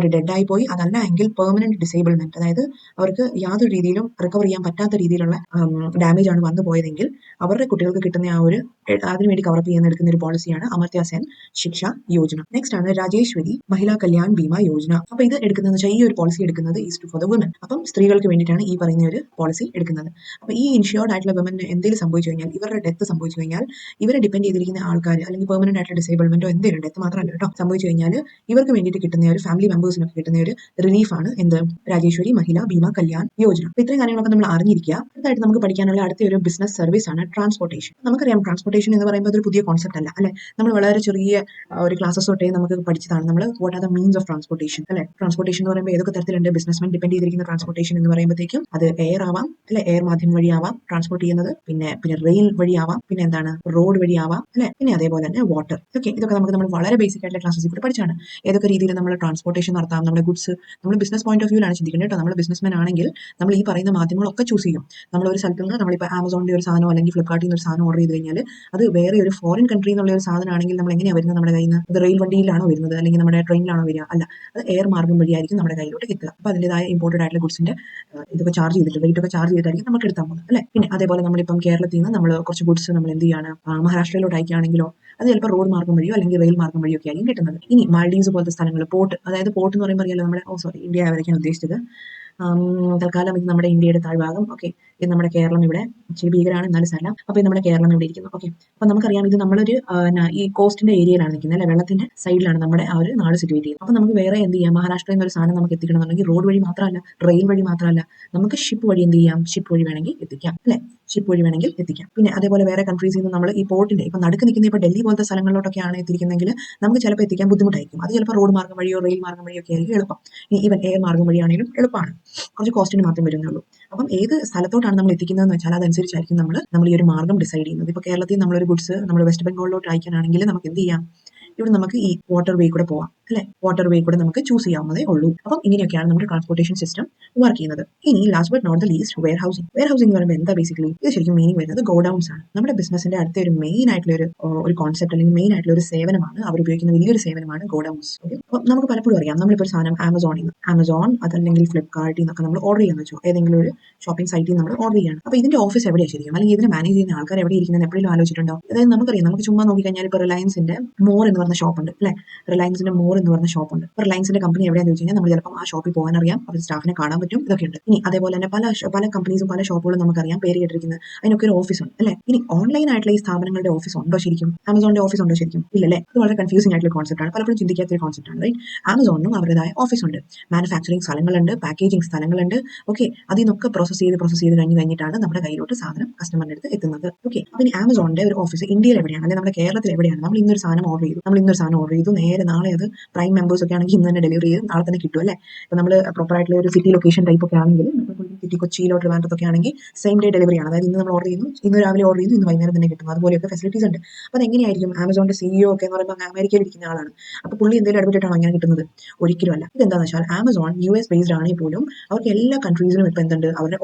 പോയി അതല്ല എങ്കിൽ പെർമനന്റ് ഡിസേബിൾമെന്റ്, അതായത് അവർക്ക് യാതൊരു രീതിയിലും റിക്കവർ ചെയ്യാൻ പറ്റാത്ത രീതിയിലുള്ള ഡാമേജ് ആണ് വന്നു പോയതെങ്കിൽ അവരുടെ കുട്ടികൾക്ക് കിട്ടുന്ന ആ ഒരു അതിനുവേണ്ടി കവറപ്പ് ചെയ്യാൻ എടുക്കുന്ന ഒരു പോളിസിയാണ് അമർത്യ സെൻ ശിക്ഷാ യോജന. നെക്സ്റ്റ് ആണ് രാജേശ്വരി മഹിളാ കല്യാൺ ബീമ യോജന. അപ്പൊ ഇത് എടുക്കുന്നത് വെച്ചാൽ ഈ ഒരു പോളിസി എടുക്കുന്നത് is to for the woman. അപ്പം സ്ത്രീകൾക്ക് വേണ്ടിയിട്ടാണ് ഈ പറയുന്ന ഒരു പോളിസി എടുക്കുന്നത്. അപ്പൊ ഈ ഇൻഷുർഡ് ആയിട്ടുള്ള വുമന് എന്തെങ്കിലും സംഭവിച്ചു കഴിഞ്ഞാൽ, ഇവരുടെ ഡെത്ത് സംഭവിച്ചു കഴിഞ്ഞാൽ, ഇവരെ ഡിപെൻഡ് ചെയ്തിരിക്കുന്ന ആൾക്കാർ അല്ലെങ്കിൽ പെർമനന്റ് ആയിട്ടുള്ള ഡിസേബിൾമെന്റോ എന്തെങ്കിലും ഡെത്ത് മാത്രമല്ല കേട്ടോ സംഭവിച്ചു കഴിഞ്ഞാൽ ഇവർക്ക് വേണ്ടിയിട്ട് കിട്ടുന്ന ഒരു ഫാമിലി മെമ്പേഴ്സിനൊക്കെ കിട്ടുന്ന ഒരു റിലീഫാണ് എന്ത്, രാജേശ്വരി മഹിളാ ബീമ കല്യാൺ യോജന. അപ്പൊ ഇത്രയും കാര്യങ്ങളൊക്കെ നമ്മൾ അറിഞ്ഞിരിക്കുക. അടുത്തായിട്ട് നമുക്ക് പഠിക്കാനുള്ള അടുത്ത ഒരു ബിസിനസ് സർവീസ് ആണ് ട്രാൻസ്പോർട്ടേഷൻ. നമുക്കറിയാം ട്രാൻസ്പോർട്ടേഷൻ എന്ന് പറയുമ്പോൾ അതൊരു പുതിയ കോൺസെപ്റ്റ് അല്ല അല്ലെ. നമ്മൾ വളരെ ചെറിയ ഒരു ക്ലാസ്സസ് തൊട്ടേ നമുക്ക് പഠിച്ചതാണ് നമ്മൾ what are the means of transportation അല്ലെ. ട്രാൻസ്പോർട്ടേഷൻ എന്ന് പറയുമ്പോൾ ഏതൊക്കെ തരത്തിലുണ്ട്, ബിസിനസ്മെൻ ഡിപെൻഡ് ചെയ്തിരിക്കുന്ന ട്രാൻസ്പോർട്ടേഷൻ എന്ന് പറയുമ്പോഴത്തേക്കും അത് എയർ ആവാം അല്ലെ, എയർ മാധ്യമം വഴിയാവാം ട്രാൻസ്പോർട്ട് ചെയ്യുന്നത്, പിന്നെ റെയിൽ വഴിയാവാം, പിന്നെ എന്താണ് റോഡ് വഴിയാവാം അല്ലെ, പിന്നെ അതേപോലെ തന്നെ വാട്ടർ. ഓക്കെ, ഇതൊക്കെ നമ്മൾ വളരെ ബേസിക് ആയിട്ടുള്ള ക്ലാസ്സസിൽ കൂടെ പഠിച്ചാണ് ഏതൊക്കെ രീതിയിൽ നമ്മൾ ട്രാൻസ്പോർട്ടേഷൻ നടത്താം. നമ്മുടെ ഗുഡ്സ് നമ്മൾ ബിസിനസ് പോയിന്റ് ഓഫ് വ്യൂലാണ് ചിന്തിക്കുന്നത് കേട്ടോ. നമ്മൾ ബിസിനസ്മാൻ ആണെങ്കിൽ നമ്മൾ ഈ പറയുന്ന മാധ്യമങ്ങളൊക്കെ ചൂസ് ചെയ്യും. നമ്മൾ ഒരു സ്ഥലത്ത് നിന്ന് നമ്മളിപ്പോൾ ആമസോണിന്റെ ഒരു സാധനം അല്ലെങ്കിൽ ഫ്ലിപ്കാർട്ടിൽ നിന്ന് ഒരു സാധനം ഓർഡർ ചെയ്ത് കഴിഞ്ഞാൽ അത് വേറെ ഒരു ഫോറിൻ കൺട്രി എന്നുള്ള ഒരു സാധനമാണെങ്കിൽ നമ്മൾ എങ്ങനെയാണ് വരുന്നത്, നമ്മുടെ കയ്യിൽ നിന്ന് അത് റെയിൽ വണ്ടിയിലാണോ വരുന്നത് അല്ലെങ്കിൽ നമ്മുടെ ട്രെയിനിലാണോ വരിക, അല്ല അത് എയർ മാർഗം വഴിയായിരിക്കും നമ്മുടെ കയ്യിലോട്ട് എത്തുക. അപ്പോൾ അതിൻ്റെതായ ഇമ്പോർട്ടഡ് ആയിട്ടുള്ള ഗുഡ്സിന്റെ ഇതൊക്കെ ചാർജ് ചെയ്തിട്ട് റേറ്റ് ഒക്കെ ചാർജ് ചെയ്തിട്ടായിരിക്കും നമുക്ക് എടുത്താൽ പോകുന്നത് അല്ലേ. പിന്നെ അതേപോലെ നമ്മളിപ്പം കേരളത്തിൽ നിന്ന് നമ്മൾ കുറച്ച് ഗുഡ്സ് നമ്മൾ എന്ത് ചെയ്യാണ് മഹാരാഷ്ട്രയിലോട്ട് അയക്കുകയാണെങ്കിലോ അത് ചിലപ്പോൾ റോഡ് മാർഗം വഴിയോ അല്ലെങ്കിൽ റെയിൽ മാർഗം വഴിയോ ഒക്കെ ആയിരിക്കും കിട്ടുന്നത്. ഇനി മാൽഡീവ്സ് പോലത്തെ സ്ഥലങ്ങൾ, പോർട്ട്, അതായത് പോർട്ട് എന്ന് പറയുമ്പോൾ അറിയാലോ നമ്മുടെ ഇന്ത്യ ആയിരിക്കാൻ ഉദ്ദേശിച്ചത്. തൽക്കാലം ഇത് നമ്മുടെ ഇന്ത്യയുടെ താഴ്ഭാഗം. ഓക്കെ, ഇത് നമ്മുടെ കേരളം ഇവിടെ ഇച്ചിരി ഭീകരമാണ് എന്നാലും സ്ഥലം. അപ്പോൾ ഇത് നമ്മുടെ കേരളം ഇവിടെ ഇരിക്കുന്നു. ഓക്കെ, അപ്പോൾ നമുക്കറിയാം ഇത് നമ്മളൊരു ഈ കോസ്റ്റിന്റെ ഏരിയയിലാണ് നിൽക്കുന്നത് അല്ലെ, വെള്ളത്തിന്റെ സൈഡിലാണ് നമ്മുടെ ആ ഒരു നാട് സിറ്റുവേറ്റ് ചെയ്യുന്നത്. അപ്പോൾ നമുക്ക് വേറെ എന്ത് ചെയ്യാം, മഹാരാഷ്ട്രയിൽ നിന്ന് ഒരു സാധനം നമുക്ക് എത്തിക്കണമെന്നുണ്ടെങ്കിൽ റോഡ് വഴി മാത്രമല്ല, റെയിൽ വഴി മാത്രമല്ല, നമുക്ക് ഷിപ്പ് വഴി എന്ത് ചെയ്യാം, ഷിപ്പ് വഴി വേണമെങ്കിൽ എത്തിക്കാം അല്ലെ, ഷിപ്പ് വഴി വേണമെങ്കിൽ എത്തിക്കാം. പിന്നെ അതേപോലെ വേറെ കൺട്രീസിൽ നിന്ന് നമ്മൾ ഈ പോർട്ടിന്റെ ഇപ്പം നടുക്ക് നിൽക്കുന്ന ഇപ്പോൾ ഡൽഹി പോലത്തെ സ്ഥലങ്ങളിലോട്ടൊക്കെയാണ് എത്തിക്കുന്നതെങ്കിൽ നമുക്ക് ചിലപ്പോൾ എത്തിക്കാൻ ബുദ്ധിമുട്ടായിരിക്കും. അത് ചിലപ്പോൾ റോഡ് മാർഗം വഴിയോ റെയിൽ മാർഗം വഴിയോ ഒക്കെ ആയിരിക്കും എളുപ്പം. ഈവൻ എയർ മാർഗം വഴിയാണെങ്കിലും എളുപ്പമാണ്, കുറച്ച് കോസ്റ്റിന് മാത്രം വരുന്നുള്ളൂ. അപ്പം ഏത് സ്ഥലത്തോട്ടാണ് നമ്മൾ എത്തിക്കുന്നതെന്ന് വെച്ചാൽ അതനുസരിച്ചായിരിക്കും നമ്മൾ ഈ ഒരു മാർഗം ഡിസൈഡ് ചെയ്യുന്നത്. ഇപ്പോൾ കേരളത്തിൽ നമ്മളൊരു ഗുഡ്സ് നമ്മൾ വെസ്റ്റ് ബംഗാളിലോട്ട് അയക്കാനാണെങ്കിൽ നമുക്ക് എന്ത് ചെയ്യാം, ഇവിടെ നമുക്ക് ഈ വാട്ടർ വേ കൂടെ പോവാം അല്ലെ, വാട്ടർ വേ കൂടെ നമുക്ക് ചൂസ് ചെയ്യാവുന്നതേ ഉള്ളൂ. അപ്പം ഇങ്ങനെയൊക്കെയാണ് നമ്മുടെ ട്രാൻസ്പോർട്ടേഷൻ സിസ്റ്റം വർക്ക് ചെയ്യുന്നത്. ഇനി last but not the least warehousing. Warehousing എന്ന് പറയുമ്പോൾ എന്താ ബേസിക്കലി ഇത് ശരിക്കും മീനിങ് വരുന്നത് ഗോഡൌൺസ് ആണ്. നമ്മുടെ ബിസിനസിന്റെ അടുത്ത ഒരു മെയിൻ ആയിട്ടുള്ള ഒരു കോൺസെപ്റ്റ് അല്ലെങ്കിൽ മെയിൻ ആയിട്ടുള്ള ഒരു സേവനമാണ് അവർ ഉപയോഗിക്കുന്ന വലിയൊരു സേവനമാണ് ഗോഡൌൺസ്. ഓക്കെ, അപ്പോൾ നമുക്ക് പലപ്പോഴും അറിയാം നമ്മളിപ്പോൾ ഒരു സാധനം ആമസോൺ അതല്ലെങ്കിൽ ഫ്ലിപ്കാർട്ടിൽ നിന്നൊക്കെ നമ്മൾ ഓർഡർ ചെയ്യാന്ന് വെച്ചോ, ഏതെങ്കിലും ഒരു ഷോപ്പിംഗ് സൈറ്റിൽ നമ്മൾ ഓർഡർ ചെയ്യണം. അപ്പോൾ ഇതിന്റെ ഓഫീസ് എവിടെയാണ് ശരിക്കും, അല്ലെങ്കിൽ ഇതിനെ മാനേജ് ചെയ്യുന്ന ആൾക്കാർ എവിടെ ഇരിക്കുന്നത് എപ്പോഴും ആലോചിച്ചിട്ടുണ്ടോ? അതായത് നമുക്കറിയാം, നമുക്ക് ചുമ്മാ നോക്കിക്കഴിഞ്ഞാൽ ഇപ്പോൾ റിലയൻസിന്റെ മോർ എന്ന് പറഞ്ഞ ഷോപ്പുണ്ട് അല്ലെ, റിലയൻസിന്റെ മോർ എന്ന് പറഞ്ഞ ഷോപ്പുണ്ട്. അപ്പോൾ റിലയൻസിന്റെ കമ്പനി എവിടെയാണെന്ന് ചോദിച്ചു കഴിഞ്ഞാൽ നമ്മൾ ചിലപ്പോൾ ആ ഷോപ്പിൽ പോകാൻ അറിയാം, അവർ സ്റ്റാഫിനെ കാണാൻ പറ്റും, ഇതൊക്കെ ഉണ്ട്. ഇനി അതേപോലെ തന്നെ പല കമ്പനീസും പല ഷോപ്പുകളും നമുക്കറിയാം പേര് കേട്ടിരിക്കുന്നത്, അതിനൊക്കെ ഒരു ഓഫീസ് ഉണ്ട് അല്ലെ. ഇനി ഓൺലൈൻ ആയിട്ടുള്ള ഈ സ്ഥാപനങ്ങളുടെ ഓഫീസ് ഉണ്ടോ ശരിക്കും? ആമസോണിന്റെ ഓഫീസ് ഉണ്ടോ ശരിക്കും? ഇല്ലല്ലേ. അത് വളരെ കൺഫ്യൂസിംഗ് ആയിട്ടുള്ള കോൺസെപ്റ്റ് ആണ്, പലപ്പോഴും ചിന്തിക്കാത്ത ഒരു കോൺസെപ്റ്റ് ആണ്. റൈറ്റ്, ആമസോണിനും അവരുടേതായ ഓഫീസ് ഉണ്ട്, മാനുഫാക്ചറിംഗ് സ്ഥലങ്ങളുണ്ട്, പാക്കേജിംഗ് സ്ഥലങ്ങളുണ്ട്. ഓക്കെ, അതിൽ നിന്നൊക്കെ പ്രോസസ് ചെയ്ത് കഴിഞ്ഞിട്ടാണ് നമ്മുടെ കയ്യിലോട്ട് സാധനം കസ്റ്റമറിന്റെ അടുത്ത് എത്തുന്നത്. ഓക്കെ, അപ്പൊ ഇനി ആമസോണിന്റെ ഒരു ഓഫീസ് ഇന്ത്യയിൽ എവിടെയാണ്, അല്ലെങ്കിൽ നമ്മുടെ കേരളത്തിൽ എവിടെയാണ്? നമ്മൾ ഇന്നൊരു സാധനം ഓർഡർ ചെയ്തു, നേരെ നാളെ അത് പ്രൈം മെമ്പേഴ്സ് ഒക്കെ ആണെങ്കിൽ ഇന്ന് തന്നെ ഡെലിവറി ചെയ്ത് നാളെ തന്നെ കിട്ടും അല്ലേ. ഇപ്പൊ നമ്മൾ പ്രോപ്പർ ആയിട്ടുള്ള ഒരു സിറ്റി ലൊക്കേഷൻ ടൈപ്പ് ഒക്കെ ആണെങ്കിൽ, സിറ്റി കൊച്ചിയിലോ ട്രിവാൻഡ്രത്തൊക്കെ ആണെങ്കിൽ സെയിം ഡേ ഡെലിവറി ആണ്. അതായത് ഇന്ന് നമ്മൾ ഓർഡർ ചെയ്യുന്നു, ഇന്ന് രാവിലെ ഓർഡർ ചെയ്യുന്നു, ഇന്ന് വൈകുന്നേരം തന്നെ കിട്ടും. അതുപോലെയൊക്കെ ഫെസിലിറ്റീസ് ഉണ്ട്. അപ്പോൾ അതെങ്ങനെയായിരിക്കും? ആമസോണിന്റെ സിഇഒ ഒക്കെ എന്ന് പറയുമ്പോൾ അമേരിക്കയിൽ ഇരിക്കുന്ന ആളാണ്. അപ്പോൾ പുള്ളി എന്തെങ്കിലും ഇടപെട്ടിട്ടാണോ അങ്ങനെ കിട്ടുന്നത്? ഒരിക്കലും അല്ല. ഇതെന്താണെന്ന് വെച്ചാൽ ആമസോൺ US ബേസ്ഡ് ആണെങ്കിൽ പോലും അവർക്ക് എല്ലാ കൺട്രീസിലും ഇപ്പോൾ എന്തുണ്ട്, അവരുടെ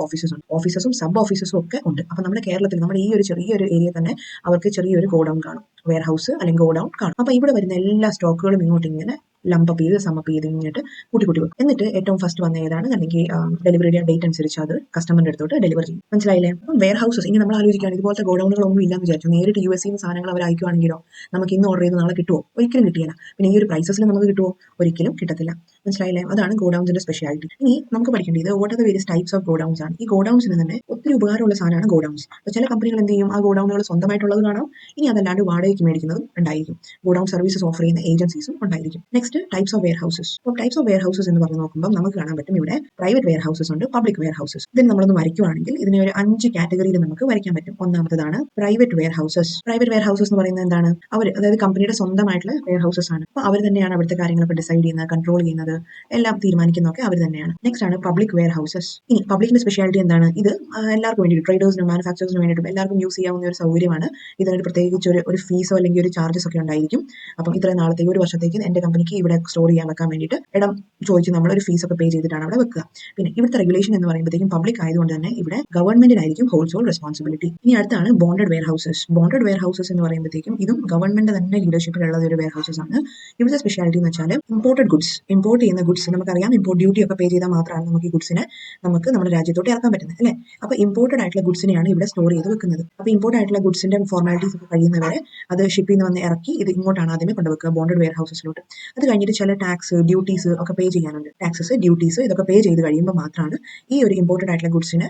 ഓഫീസസും സബ് ഓഫീസസും ഒക്കെ ഉണ്ട്. അപ്പോൾ നമ്മുടെ കേരളത്തിൽ നമ്മുടെ ഈ ഒരു ചെറിയൊരു ഏരിയ തന്നെ അവർക്ക് ചെറിയൊരു ഗോഡൌൺ കാണും, വെയർ ഹൗസ് അല്ലെങ്കിൽ ഗോഡൌൺ കാണും. അപ്പോൾ ഇവിടെ വരുന്ന എല്ലാ സ്റ്റോക്കുകളും ഇങ്ങോട്ട് ഇങ്ങനെ ലംപപ്പ് ചെയ്ത് ഇങ്ങോട്ട് കൂട്ടി വെക്കും. എന്നിട്ട് ഏറ്റവും ഫസ്റ്റ് വന്ന ഏതാണ്, അല്ലെങ്കിൽ ഡെലിവറിയുടെ ഡേറ്റ് അനുസരിച്ച് അത് കസ്റ്റമറിന്റെ അടുത്തോട്ട് ഡെലിവർ ചെയ്യും. മനസ്സിലായില്ലേ? അപ്പം വെയർ ഹൗസസ് ഇനി നമ്മൾ ആലോചിക്കുകയാണ്, ഇതുപോലത്തെ ഗോഡൌണുകളൊന്നും ഇല്ലാന്ന് വിചാരിച്ചു നേരിട്ട് US സാധനങ്ങൾ അവർ അയക്കുവാണെങ്കിലോ നമുക്ക് ഇന്ന് ഓർഡർ ചെയ്ത് നാളെ കിട്ടുമോ? ഒരിക്കലും കിട്ടിയില്ല. പിന്നെ ഈ ഒരു പ്രൈസസിൽ നമുക്ക് കിട്ടുമോ? ഒരിക്കലും കിട്ടത്തില്ല. മനസ്സിലായില്ലേ? അതാണ് ഗോഡൌൺസിന്റെ സ്പെഷ്യാലിറ്റി. ഇനി നമുക്ക് പഠിക്കേണ്ടത് what are the various types of godowns ആണ്. ഈ ഗോഡൌൺസിന് തന്നെ ഒത്തിരി ഉപകാരമുള്ള സാധനമാണ് ഗോഡൌൺസ്. അപ്പോൾ ചില കമ്പനികൾ എന്ത് ചെയ്യും, ആ ഗോഡൌണുകൾ സ്വന്തമായിട്ടുള്ളത് കാണാം, ഇനി അതല്ലാണ്ട് വാടകയ്ക്ക് മേടിക്കുന്നതും ഉണ്ടായിരിക്കും. ഗോഡൌൺ സർവീസസ് ഓഫർ ചെയ്യുന്ന ഏജൻസീസും ഉണ്ടായിരിക്കും. Next types of warehouses. അപ്പോൾ ടൈപ്സ് ഓഫ് വെയർ ഹൗസസ് എന്ന് പറഞ്ഞു നോക്കുമ്പോൾ നമുക്ക് കാണാൻ പറ്റും ഇവിടെ പ്രൈവറ്റ് വെയർ ഹൗസസ് ഉണ്ട്, പബ്ലിക് വെയർ ഹൗസസ്. ഇതിന് നമ്മളൊന്ന് വരയ്ക്കുവാണെങ്കിൽ ഇതിനെ ഒരു 5 കാറ്റഗറിയിൽ നമുക്ക് വരയ്ക്കാൻ പറ്റും. ഒന്നാമത്തതാണ് private warehouses. Private warehouses എന്ന് പറയുന്നത് എന്താണ്? അതായത് കമ്പനിയുടെ സ്വന്തമായിട്ടുള്ള വെയർ ഹൗസസ് ആണ്. അപ്പോൾ അവർ തന്നെയാണ് അവിടുത്തെ കാര്യങ്ങളൊക്കെ ഡിസൈഡ് ചെയ്യുന്നത്, കൺട്രോൾ ചെയ്യുന്നത്, എല്ലാം തീരുമാനിക്കുന്നതൊക്കെ അവർ തന്നെയാണ്. നെക്സ്റ്റ് ആണ് പബ്ലിക് വെയർ ഹൗസസ്. ഇനി പബ്ലിക്കിന്റെ സ്പെഷ്യാലിറ്റി എന്താണ്? ഇത് എല്ലാവർക്കും വേണ്ടിയിട്ട്, ട്രേഡേഴ്സിനും മാനുഫാക്ചേഴ്സിനും വേണ്ടിയിട്ടും എല്ലാവർക്കും യൂസ് ചെയ്യാവുന്ന ഒരു സൗകര്യമാണ്. ഇതിനൊരു പ്രത്യേകിച്ച് ഒരു ഫീസോ അല്ലെങ്കിൽ ഒരു ചാർജസ് ഒക്കെ ഉണ്ടായിരിക്കും. അപ്പം ഇത്രയും നാളത്തേക്ക്, ഒരു വർഷത്തേക്ക് എന്റെ കമ്പനിക്ക് ഇവിടെ സ്റ്റോർ ചെയ്യാൻ വെക്കാൻ വേണ്ടിയിട്ട് ഇടം ചോദിച്ച് നമ്മൾ ഒരു ഫീസ് ഒക്കെ പേ ചെയ്തിട്ടാണ് അവിടെ വെക്കുക. പിന്നെ ഇവിടുത്തെ റെഗുലേഷൻ എന്ന് പറയുമ്പോഴത്തേക്കും പബ്ലിക് ആയതുകൊണ്ട് തന്നെ ഇവിടെ ഗവൺമെന്റിനായിരിക്കും ഹോൾസോൾ റെസ്പോൺസിബിലിറ്റി. ഇനി അടുത്താണ് bonded warehouses. Bonded warehouses എന്ന് പറയുമ്പോഴത്തേക്കും ഇതും ഗവൺമെന്റ് തന്നെ ലീഡർഷിപ്പിലുള്ള ഒരു വെയർ ഹൗസസ് ആണ്. ഇവിടുത്തെ സ്പെഷ്യാലിറ്റി എന്ന് വെച്ചാൽ ഇമ്പോർട്ട് ചെയ്യുന്ന ഗുഡ്സ് നമുക്കറിയാം, ഇമ്പോർട്ട് ഡ്യൂട്ടി ഒക്കെ പേ ചെയ്താൽ മാത്രമാണ് നമുക്ക് ഈ ഗുഡ്സിനെ നമുക്ക് നമ്മുടെ രാജ്യത്തോട്ട് ഇറക്കാൻ പറ്റുന്നത് അല്ലേ. അപ്പോൾ ഇമ്പോർട്ടഡ് ആയിട്ടുള്ള ഗുഡ്സിനെയാണ് ഇവിടെ സ്റ്റോർ ചെയ്ത് വെക്കുന്നത്. അപ്പോൾ ഇമ്പോർട്ട് ആയിട്ടുള്ള ഗുഡ്സിന്റെ ഫോർമാലിറ്റീസ് ഒക്കെ കഴിയുന്നവരെ അത് ഷിപ്പിൽ നിന്ന് വന്ന് ഇറക്കി ഇത് ഇങ്ങോട്ടാണ് ആദ്യമേ കൊണ്ടുവെക്കുക, ബോണ്ടഡ് വെയർ ഹൗസസിലോട്ട്. അത് കഴിഞ്ഞിട്ട് ചില ടാക്സ്, ഡ്യൂട്ടീസ് ഒക്കെ പേ ചെയ്യാനുണ്ട്. ടാക്സസ്, ഡ്യൂട്ടീസ് ഇതൊക്കെ പേ ചെയ്ത് കഴിയുമ്പോൾ മാത്രമാണ് ഈ ഒരു ഇമ്പോർട്ടഡ് ആയിട്ടുള്ള ഗുഡ്സിനെ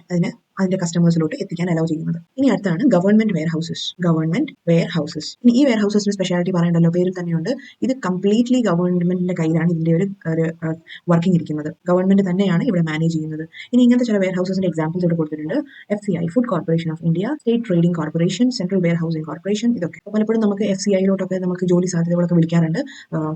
അതിന്റെ കസ്റ്റമേഴ്സിലോട്ട് എത്തിക്കാൻ അലൗ ചെയ്യുന്നത്. ഇനി അടുത്താണ് ഗവൺമെന്റ് വെയർ ഹൗസസ്. ഇനി ഈ വെയർ ഹൗസസിന്റെ സ്പെഷ്യാലിറ്റി പറയണ്ടല്ലോ, പേരിൽ തന്നെയുണ്ട്. ഇത് കംപ്ലീറ്റ്ലി ഗവൺമെന്റിന്റെ കയ്യിലാണ് ഇതിന്റെ ഒരു വർക്കിംഗ് ഇരിക്കുന്നത്. ഗവൺമെന്റ് തന്നെയാണ് ഇവിടെ മാനേജ് ചെയ്യുന്നത്. ഇനി ഇങ്ങനത്തെ ചില വെയർ ഹൗസസിന്റെ എക്സാമ്പിൾസ് ഇവിടെ കൊടുത്തിട്ടുണ്ട്. FCI, food corporation of India, state trading corporation, central warehousing corporation. ഇതൊക്കെ പലപ്പോഴും നമുക്ക് FCIയിലോട്ടൊക്കെ നമുക്ക് ജോലി സാധ്യതകളൊക്കെ വിളിക്കാറുണ്ട്,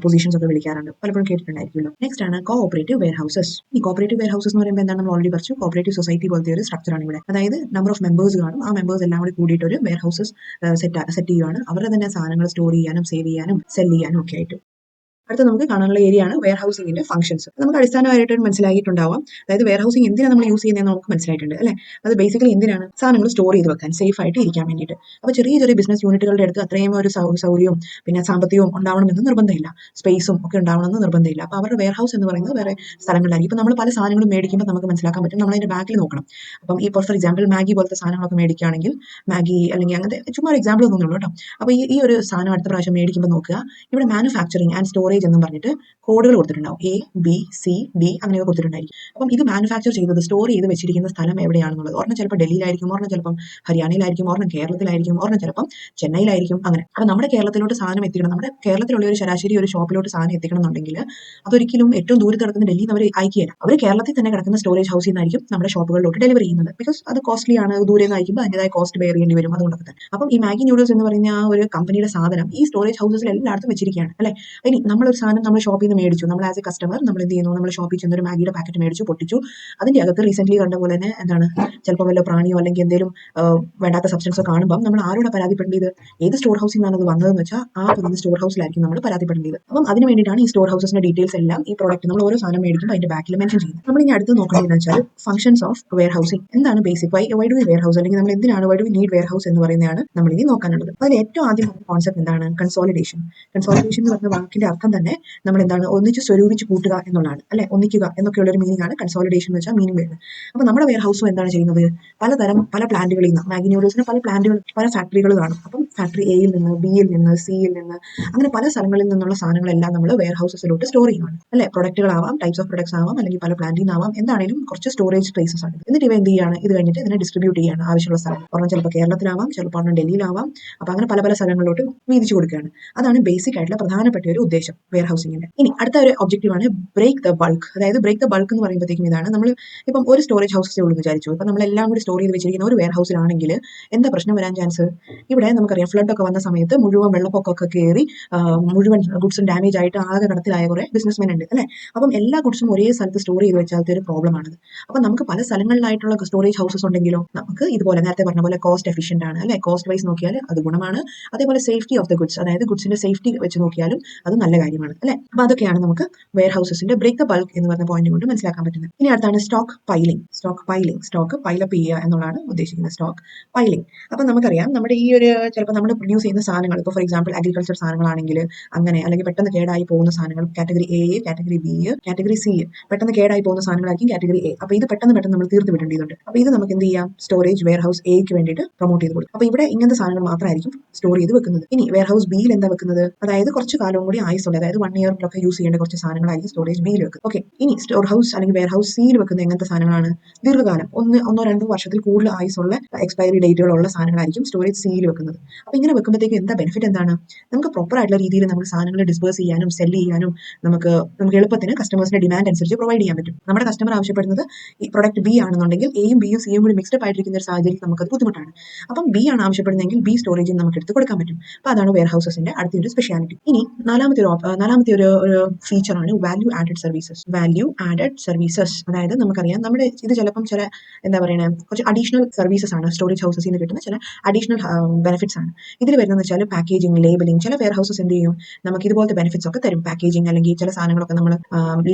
പൊസിഷൻസ് ഒക്കെ വിളിക്കാറുണ്ട്, പലപ്പോഴും കേട്ടിട്ടുണ്ടായിരിക്കുമല്ലോ. നെക്സ്റ്റ് ആണ് കോഓപ്പറേറ്റീവ് വെയർ ഹൗസസ്. ഈ കോഓപ്പറേറ്റീവ് വെയർ ഹൗസസ് എന്ന് പറയുമ്പോൾ എന്താണ്, നമ്മൾ ഓൾറെഡി പറഞ്ഞു, കോഓപ്പറേറ്റീവ് സൊസൈറ്റി പോലത്തെ ഒരു സ്ട്രക്ചർ ആണ് ഇവിടെ. അതായത് നമ്പർ ഓഫ് മെമ്പേഴ്സ് കാണും, ആ മെമ്പേഴ്സ് എല്ലാം കൂടി കൂടിയിട്ട് ഒരു വെയർ ഹൗസസ് സെറ്റ് ചെയ്യുകയാണ്. അവരുടെ തന്നെ സാധനങ്ങൾ സ്റ്റോർ ചെയ്യാനും സേവ് ചെയ്യാനും സെൽ ചെയ്യാനും ഒക്കെ ആയിട്ട്. അടുത്ത നമുക്ക് കാണാനുള്ള ഏരിയ ആണ് വെയർ ഹൗസിംഗിന്റെ ഫംഗ്ഷൻസ്. നമുക്ക് അടിസ്ഥാനമായിട്ട് മനസ്സിലായിട്ടുണ്ടാവാം, അതായത് വെയർ ഹൗസിംഗ് എന്തിനാണ് നമ്മൾ യൂസ് ചെയ്യുന്നതെന്ന് നമുക്ക് മനസ്സിലായിട്ടുണ്ട് അല്ലേ. അത് ബേസിക്കലി എന്തിനാണ്, സാധനങ്ങൾ സ്റ്റോർ ചെയ്ത് വെക്കാൻ, സേഫ് ആയിട്ട് ഇരിക്കാൻ വേണ്ടിയിട്ട്. അപ്പോൾ ചെറിയ ബിസിനസ് യൂണിറ്റുകളുടെ അടുത്ത് അത്രയും ഒരു സൗകര്യവും പിന്നെ സാമ്പത്തികവും ഉണ്ടാവണമെന്ന് നിർബന്ധമില്ല, സ്പേസും ഒക്കെ ഉണ്ടാവണമെന്ന് നിർബന്ധമില്ല. അപ്പോൾ അവരുടെ വെയർ ഹൗസ് എന്ന് പറയുന്നത് വേറെ സ്ഥലങ്ങളിലായിരിക്കും. ഇപ്പോൾ നമ്മൾ പല സാധനങ്ങളും മേടിക്കുമ്പോൾ നമുക്ക് മനസ്സിലാക്കാൻ പറ്റും, നമ്മൾ അതിന്റെ ബാക്കിൽ നോക്കണം. അപ്പം ഈ ഫോർ എക്സാമ്പിൾ മാഗി പോലത്തെ സാധനങ്ങളൊക്കെ മേടിക്കുകയാണെങ്കിൽ, മാഗി അല്ലെങ്കിൽ അങ്ങനത്തെ ചുമ്മാ ഒരു എക്സാമ്പിൾ ഒന്നുള്ളൂ കേട്ടോ. അപ്പോൾ ഈ ഒരു സാധനം അടുത്ത പ്രാവശ്യം മേടിക്കുമ്പോൾ നോക്കുക, ഇവിടെ മാനുഫാക്ചറിങ് ആൻഡ് സ്റ്റോറേജ് എന്നും പറഞ്ഞിട്ട് കോഡുകൾ കൊടുത്തിട്ടുണ്ടാവും, ABCD അങ്ങനെയൊക്കെ കൊടുത്തിട്ടുണ്ടായിരിക്കും. അപ്പം ഇത് മാനുഫാക്ചർ ചെയ്തത്, സ്റ്റോർ ചെയ്ത് വെച്ചിരിക്കുന്ന സ്ഥലം എവിടെയാണെന്നുള്ളത്, ഒരെണ്ണം ചിലപ്പോൾ ഡൽഹിയിലായിരിക്കും, ഒരെണ്ണം ചിലപ്പം ഹരിയാനയിലായിരിക്കും, ഒരെണ്ണം കേരളത്തിലായിരിക്കും, ഒരെണ്ണം ചിലപ്പം ചെന്നൈയിലായിരിക്കും. അങ്ങനെ അപ്പോൾ നമ്മുടെ കേരളത്തിലോട്ട് സാധനം എത്തിക്കണം, നമ്മുടെ കേരളത്തിലുള്ള ഒരു ശരാശരി ഒരു ഷോപ്പിലോട്ട് സാധനം എത്തിക്കണം എന്നുണ്ടെങ്കിൽ അതൊരിക്കലും ഏറ്റവും ദൂരത്ത് കിടക്കുന്ന ഡൽഹിയിൽ നിന്ന് അവർ അയക്കുകയില്ല. അവർ കേരളത്തിൽ തന്നെ കിടക്കുന്ന സ്റ്റോറേജ് ഹൗസിൽ നിന്നായിരിക്കും നമ്മുടെ ഷോപ്പുകളിലോട്ട് ഡെലിവറി ചെയ്യുന്നത്. ബിക്കോസ് അത് കോസ്റ്റ്ലി ആണ്, ദൂരെ നിന്ന് അയക്കുമ്പോൾ അതിൻ്റെതായ കോസ്റ്റ് ബെയർ ചെയ്യേണ്ടി വരും, അതുകൊണ്ടൊക്കെ തന്നെ. അപ്പം ഈ മാഗി നൂഡിൽസ് എന്ന് പറയുന്ന ആ ഒരു കമ്പനിയുടെ സാധനം ഈ സ്റ്റോറേജ് ഹൗസസിൽ എല്ലായിടത്തും വെച്ചിരിക്കുകയാണ് അല്ലെ. ഇനി നമ്മൾ നമ്മളൊരു സാധനം നമ്മൾ ഷോപ്പിൽ നിന്ന് മേടിച്ചു, നമ്മൾ ആസ് എ കസ്റ്റമർ നമ്മൾ എന്ത് ചെയ്യുന്നു, നമ്മൾ ഷോപ്പിൽ ചെന്നൊരു മാഗിയുടെ പാക്കറ്റ് മേടിച്ചു, പൊട്ടിച്ചു, അതിൻ്റെ അകത്ത് റീസെന്റ് കണ്ട പോലെ തന്നെ എന്താണ് ചിലപ്പോൾ വല്ല പ്രാണിയോ അല്ലെങ്കിൽ എന്തെങ്കിലും വേണ്ടാത്ത സബ്സ്റ്റൻസോ കാണുമ്പോൾ നമ്മൾ ആരോടെ പരാതിപ്പെടേണ്ടത്, ഏത് സ്റ്റോർ ഹൗസിൽ നിന്നാണ് അത് വന്നതെന്ന് വെച്ചാൽ ആ പറയുന്ന സ്റ്റോർ ഹൗസിലായിരിക്കും നമ്മൾ പരാതിപ്പെടേണ്ടത്. അപ്പം അതിന് വേണ്ടിയിട്ടാണ് ഈ സ്റ്റോർ ഹൗസസിന്റെ ഡീറ്റെയിൽസ് എല്ലാം ഈ പ്രോഡക്റ്റ് നമ്മൾ ഓരോ സാധനം മേടിക്കുമ്പോൾ അതിന്റെ ബാക്കിൽ മെൻഷൻ ചെയ്യുന്നത്. നമ്മൾ ഇനി അടുത്ത് നോക്കേണ്ടതെന്ന് വെച്ചാൽ ഫംഗ്ഷൻസ് ഓഫ് വെയർ ഹൗസിംഗ്. എന്താണ് basic why do we warehouse, അല്ലെങ്കിൽ നമ്മൾ എന്തിനാണ് why do we need warehouse എന്ന് പറയുന്നതാണ് നമ്മൾ ഇനി നോക്കാനുള്ളത്. അതിൽ ഏറ്റവും ആദ്യം കോൺസെപ്റ്റ് എന്താണ്, കൺസോളിഡേഷൻ. കൺസോളിഡേഷൻ എന്ന് പറഞ്ഞ വാക്കിന്റെ അർത്ഥം തന്നെ നമ്മൾ എന്താണ്, ഒന്നിച്ച് സ്വരൂപിച്ച് കൂട്ടുക എന്നുള്ളതാണ് അല്ലെ, ഒന്നിക്കുക എന്നൊക്കെയുള്ള ഒരു മീനിങ് ആണ് കൺസോളിഡേഷൻ എന്ന് വെച്ചാൽ മീനിങ് വരുന്നത്. അപ്പൊ നമ്മുടെ വെയർ ഹൗസും എന്താണ് ചെയ്യുന്നത്, പല പ്ലാന്റുകളിൽ നിന്ന്, മാഗി നൂഡിൽസിന് പല പ്ലാന്റുകൾ, പല ഫാക്ടറികൾ കാണും. അപ്പം ഫാക്ടറി എയിൽ നിന്ന്, ബിയിൽ നിന്ന്, സിയിൽ നിന്ന്, അങ്ങനെ പല സ്ഥലങ്ങളിൽ നിന്നുള്ള സാധനങ്ങളെല്ലാം നമ്മൾ വെയർ ഹൗസസിലോട്ട് സ്റ്റോർ ചെയ്യുകയാണ് അല്ലെ. പ്രൊഡക്റ്റുകളാവാം, ടൈപ്സ് ഓഫ് പ്രൊഡക്ട്സ് ആവാം, അല്ലെങ്കിൽ പല പ്ലാന്റിൽ നിന്നാവാം, എന്താണെങ്കിലും കുറച്ച് സ്റ്റോറേജ് സ്പേസസ് ആണ്. എന്നിട്ട് ഇവ എന്ത് ചെയ്യാണ്, ഇത് കഴിഞ്ഞിട്ട് ഇതിനെ ഡിസ്ട്രിബ്യൂട്ട് ചെയ്യാണ് ആവശ്യമുള്ള സ്ഥലം. ഒരെണ്ണം ചിലപ്പോൾ കേരളത്തിലാവാം, ചിലപ്പോൾ ഒരെണ്ണം ഡൽഹിയിലാവാം. അപ്പൊ അങ്ങനെ പല സ്ഥലങ്ങളിലോട്ട് വീതിച്ചു കൊടുക്കുകയാണ്. അതാണ് ബേസിക് ആയിട്ടുള്ള പ്രധാനപ്പെട്ട ഒരു ഉദ്ദേശം വെയർ ഹൗസിംഗിന്റെ. ഇനി അടുത്ത ഒരു ഒബ്ജക്റ്റീവ് ആണ് ബ്രേക്ക് ദ ബൾക്ക്. അതായത് ബ്രേക്ക് ദ ബൾക്ക് എന്ന് പറയുമ്പോഴത്തേക്കും ഇതാണ്, നമ്മൾ ഇപ്പം ഒരു സ്റ്റോറേജ് ഹൗസേ ഉള്ളൂ വിചാരിച്ചു, ഇപ്പം നമ്മളെല്ലാം കൂടി സ്റ്റോർ ചെയ്ത് വെച്ചിരിക്കുന്ന ഒരു വെയർ ഹൗസിലാണെങ്കിൽ എന്താ പ്രശ്നം വരാൻ ചാൻസ്, ഇവിടെ നമുക്കറിയാം ഫ്ലഡ് ഒക്കെ വന്ന സമയത്ത് മുഴുവൻ വെള്ളപ്പൊക്കമൊക്കെ കയറി മുഴുവൻ ഗുഡ്സും ഡാമേജ് ആയിട്ട് ആകെ കടത്തിലായ കുറെ ബിസിനസ്മെൻ ഉണ്ട് അല്ലെ. അപ്പം എല്ലാ ഗുഡ്സും ഒരേ സ്ഥലത്ത് സ്റ്റോർ ചെയ്ത് വെച്ചാലത്തെ ഒരു പ്രോബ്ലം ആണ്. അപ്പം നമുക്ക് പല സ്ഥലങ്ങളിലായിട്ടുള്ള സ്റ്റോറേജ് ഹൗസസ് ഉണ്ടെങ്കിലോ നമുക്ക് ഇതുപോലെ നേരത്തെ പറഞ്ഞ പോലെ കോസ്റ്റ് എഫിഷ്യന്റ് ആണ് അല്ലെ, കോസ്റ്റ് വൈസ് നോക്കിയാൽ അത് ഗുണമാണ്. അതേപോലെ സേഫ്റ്റി ഓഫ് ദ ഗുഡ്സ്, അതായത് ഗുഡ്സിന്റെ സേഫ്റ്റി വെച്ച് നോക്കിയാലും അത് നല്ല കാര്യമാണ് അല്ലെ. അപ്പൊ അതൊക്കെയാണ് നമുക്ക് വെയർ ഹൗസസിന്റെ ബ്രേക്ക് ദ ബൾക്ക് എന്ന് പറഞ്ഞ പോയിന്റ് കൊണ്ട് മനസ്സിലാക്കാൻ പറ്റുന്നത്. ഇനി അടുത്താണ് സ്റ്റോക്ക് പൈലിംഗ്. സ്റ്റോക്ക് പൈലപ്പ് ചെയ്യുക എന്നുള്ളതാണ് ഉദ്ദേശിക്കുന്നത്, സ്റ്റോക്ക് പൈലിംഗ്. അപ്പൊ നമുക്കറിയാം നമ്മുടെ ഈ ഒരു ചിലപ്പോൾ നമ്മൾ പ്രൊഡ്യൂസ് ചെയ്യുന്ന സാധനങ്ങൾ, ഇപ്പോൾ ഫോർ എക്സാമ്പിൾ അഗ്രികൾച്ചർ സാധനങ്ങളാണെങ്കിൽ അങ്ങനെ, അല്ലെങ്കിൽ പെട്ടെന്ന് കേടായി പോകുന്ന സാധനങ്ങൾ category A, category B, category C, പെട്ടെന്ന് കേടായി പോകുന്ന സാധനങ്ങളായിരിക്കും കാറ്റഗറി എ. അപ്പൊ ഇത് പെട്ടെന്ന് നമ്മൾ തീർത്ത് വിടേണ്ടതുണ്ട്. അപ്പൊ ഇത് നമുക്ക് എന്ത് ചെയ്യാം, സ്റ്റോറേജ് വെയർ ഹൗസ് എക്ക് വേണ്ടിയിട്ട് പ്രൊമോട്ട് ചെയ്ത് കൊടുക്കും. അപ്പൊ ഇവിടെ ഇങ്ങനത്തെ സാധനങ്ങൾ മാത്രമായിരിക്കും സ്റ്റോർ ചെയ്ത് വെക്കുന്നത്. ഇനി വെയർ ഹൗസ് ബിയിൽ എന്താ വെക്കുന്നത്, അതായത് കുറച്ച് കാലവും കൂടി ആയുസുള്ള, അതായത് 1 ഇയറിലൊക്കെ യൂസ് ചെയ്യേണ്ട കുറച്ച് സാധനങ്ങളായിരിക്കും സ്റ്റോറേജ് ബിയിൽ വെക്കുന്നത്. ഓക്കെ, ഇനി സ്റ്റോർ ഹൗസ് അല്ലെങ്കിൽ വെയർ ഹൗസ് സിയിൽ വെക്കുന്ന എങ്ങനത്തെ സാധനങ്ങളാണ്, ദീർഘകാലം 1-2 വർഷത്തിൽ കൂടുതൽ ആയുസുള്ള എക്സ്പയറി ഡേറ്റുകളുള്ള സാധനങ്ങളായിരിക്കും സ്റ്റോറേജ് സിയിൽ വെക്കുന്നത്. അപ്പൊ ഇങ്ങനെ വെക്കുമ്പോഴത്തേക്ക് എന്താ ബെനിഫിറ്റ് എന്താണ്, നമുക്ക് പ്രോപ്പർ ആയിട്ടുള്ള രീതിയിൽ നമുക്ക് സാധനങ്ങൾ ഡിസ്പേഴ്സ് ചെയ്യാനും സെൽ ചെയ്യാനും നമുക്ക് എളുപ്പത്തിന് കസ്റ്റമേഴ്സിന്റെ ഡിമാൻഡ് അനുസരിച്ച് പ്രൊവൈഡ് ചെയ്യാൻ പറ്റും. നമ്മുടെ കസ്റ്റമർ ആവശ്യപ്പെടുന്നത് ഈ പ്രൊഡക്റ്റ് ബി ആണെന്നുണ്ടെങ്കിൽ എയും ബിയും സിയും കൂടി മിക്സ്ഡ് ആയിട്ടിരിക്കുന്ന ഒരു സാഹചര്യത്തിൽ നമുക്കത് ബുദ്ധിമുട്ടാണ്. അപ്പം ബി ആണ് ആവശ്യപ്പെടുന്നതെങ്കിൽ ബി സ്റ്റോറേജിൽ നമുക്ക് എടുത്ത് കൊടുക്കാൻ പറ്റും. അപ്പൊ അതാണ് വെയർ ഹൗസസിന്റെ അടുത്തൊരു സ്പെഷ്യാലിറ്റി. ഇനി നാലാമത്തെ ഒരു ഫീച്ചറാണ് വാല്യൂ ആഡഡ് സർവീസസ്. അതായത് നമുക്കറിയാം നമ്മുടെ ഇത് ചിലപ്പം ചില എന്താ പറയുക കുറച്ച് അഡീഷണൽ സർവീസസ് ആണ് സ്റ്റോറേജ് ഹൗസസിൽ നിന്ന് കിട്ടുന്ന ചില അഡീഷണൽ ബെനിഫിറ്റ്സ് ആണ്. ഇതിൽ വരുന്നത് വെച്ചാൽ പാക്കേജിങ്, ലേബലിംഗ്. ചില വെയർ ഹൗസസ് എന്ത് ചെയ്യും, നമുക്ക് ഇതുപോലത്തെ ബെനിഫിറ്റ്സ് ഒക്കെ തരും. പാക്കേജിങ് അല്ലെങ്കിൽ ചില സാധനങ്ങളൊക്കെ നമ്മൾ